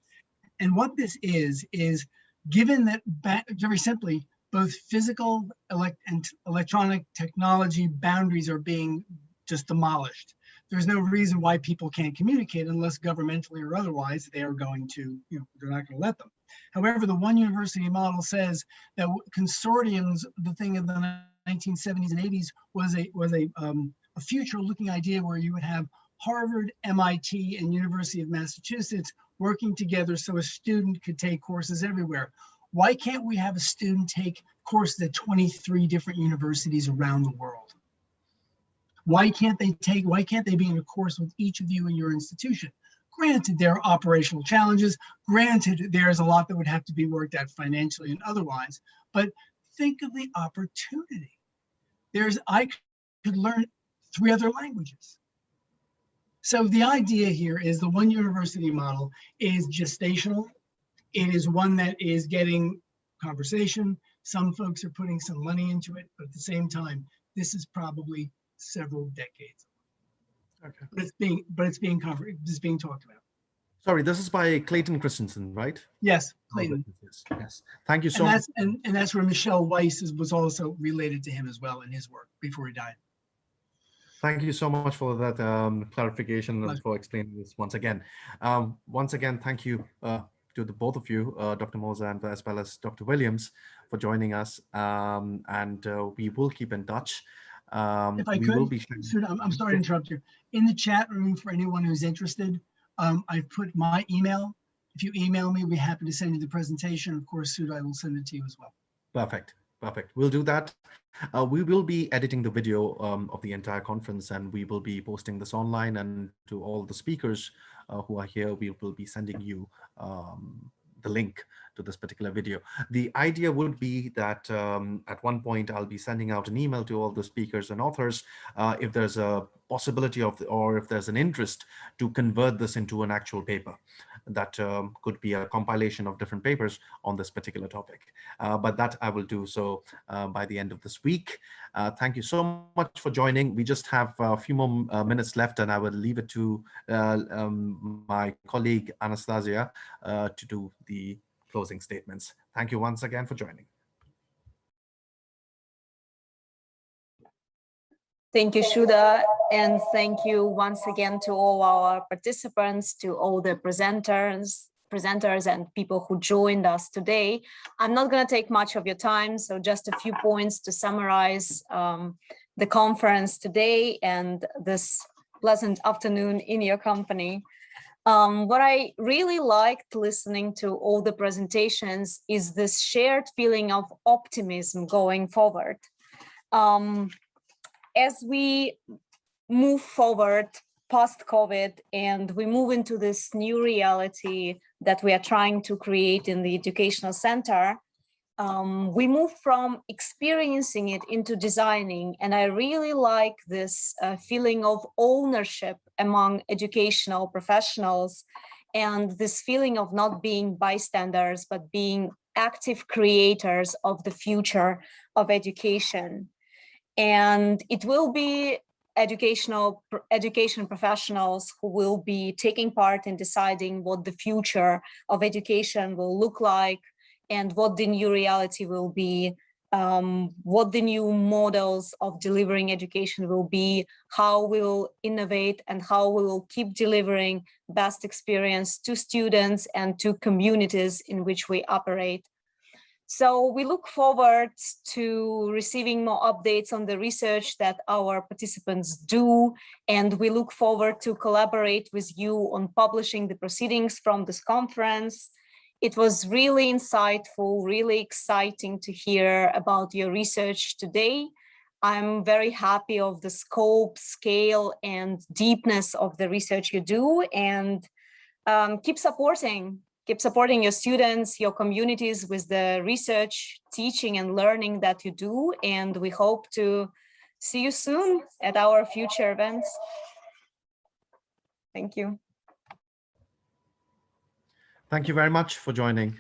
And what this is given that, very simply, both physical and electronic technology boundaries are being just demolished. There's no reason why people can't communicate unless governmentally or otherwise they are going to, they're not going to let them. However, the One University model says that consortiums, the thing of the 1970s and 80s was a future-looking idea where you would have Harvard, MIT, and University of Massachusetts working together so a student could take courses everywhere. Why can't we have a student take courses at 23 different universities around the world? Why can't they be in a course with each of you in your institution? Granted, there are operational challenges. Granted, there's a lot that would have to be worked out financially and otherwise, but think of the opportunity. I could learn 3 other languages. So the idea here is the one university model is gestational. It is one that is getting conversation. Some folks are putting some money into it, but at the same time, this is probably several decades. Okay. But it's being covered. It's being talked about. Sorry, this is by Clayton Christensen, right? Yes, Clayton. Yes. Thank you so much. And that's where Michelle Weiss was also related to him as well in his work before he died. Thank you so much for that clarification and for explaining this once again. Once again, thank you to the both of you, Dr. Moser and as well as Dr. Williams, for joining us. And we will keep in touch. If I could, I'm sorry to interrupt you. In the chat room for anyone who's interested, I've put my email. If you email me, we'll be happy to send you the presentation. Of course, Sudha, I will send it to you as well. Perfect. Perfect. We'll do that. We will be editing the video of the entire conference, and we will be posting this online, and to all the speakers who are here, we will be sending you the link to this particular video. The idea would be that at one point I'll be sending out an email to all the speakers and authors if there's a possibility of, or if there's an interest to convert this into an actual paper that could be a compilation of different papers on this particular topic. But that I will do so by the end of this week. Thank you so much for joining. We just have a few more minutes left, and I will leave it to my colleague Anastasia to do the closing statements. Thank you once again for joining. Thank you, Sudha, and thank you once again to all our participants, to all the presenters and people who joined us today. I'm not going to take much of your time, so just a few points to summarize the conference today and this pleasant afternoon in your company. What I really liked listening to all the presentations is this shared feeling of optimism going forward. As we move forward past COVID and we move into this new reality that we are trying to create in the educational center, we move from experiencing it into designing. And I really like this feeling of ownership among educational professionals and this feeling of not being bystanders, but being active creators of the future of education. And it will be education professionals who will be taking part in deciding what the future of education will look like and what the new reality will be, what the new models of delivering education will be, how we will innovate and how we will keep delivering best experience to students and to communities in which we operate. So we look forward to receiving more updates on the research that our participants do, and we look forward to collaborate with you on publishing the proceedings from this conference. It was really insightful, really exciting to hear about your research today. I'm very happy of the scope, scale, and deepness of the research you do, and keep supporting your students, your communities with the research, teaching, and learning that you do. And we hope to see you soon at our future events. Thank you. Thank you very much for joining.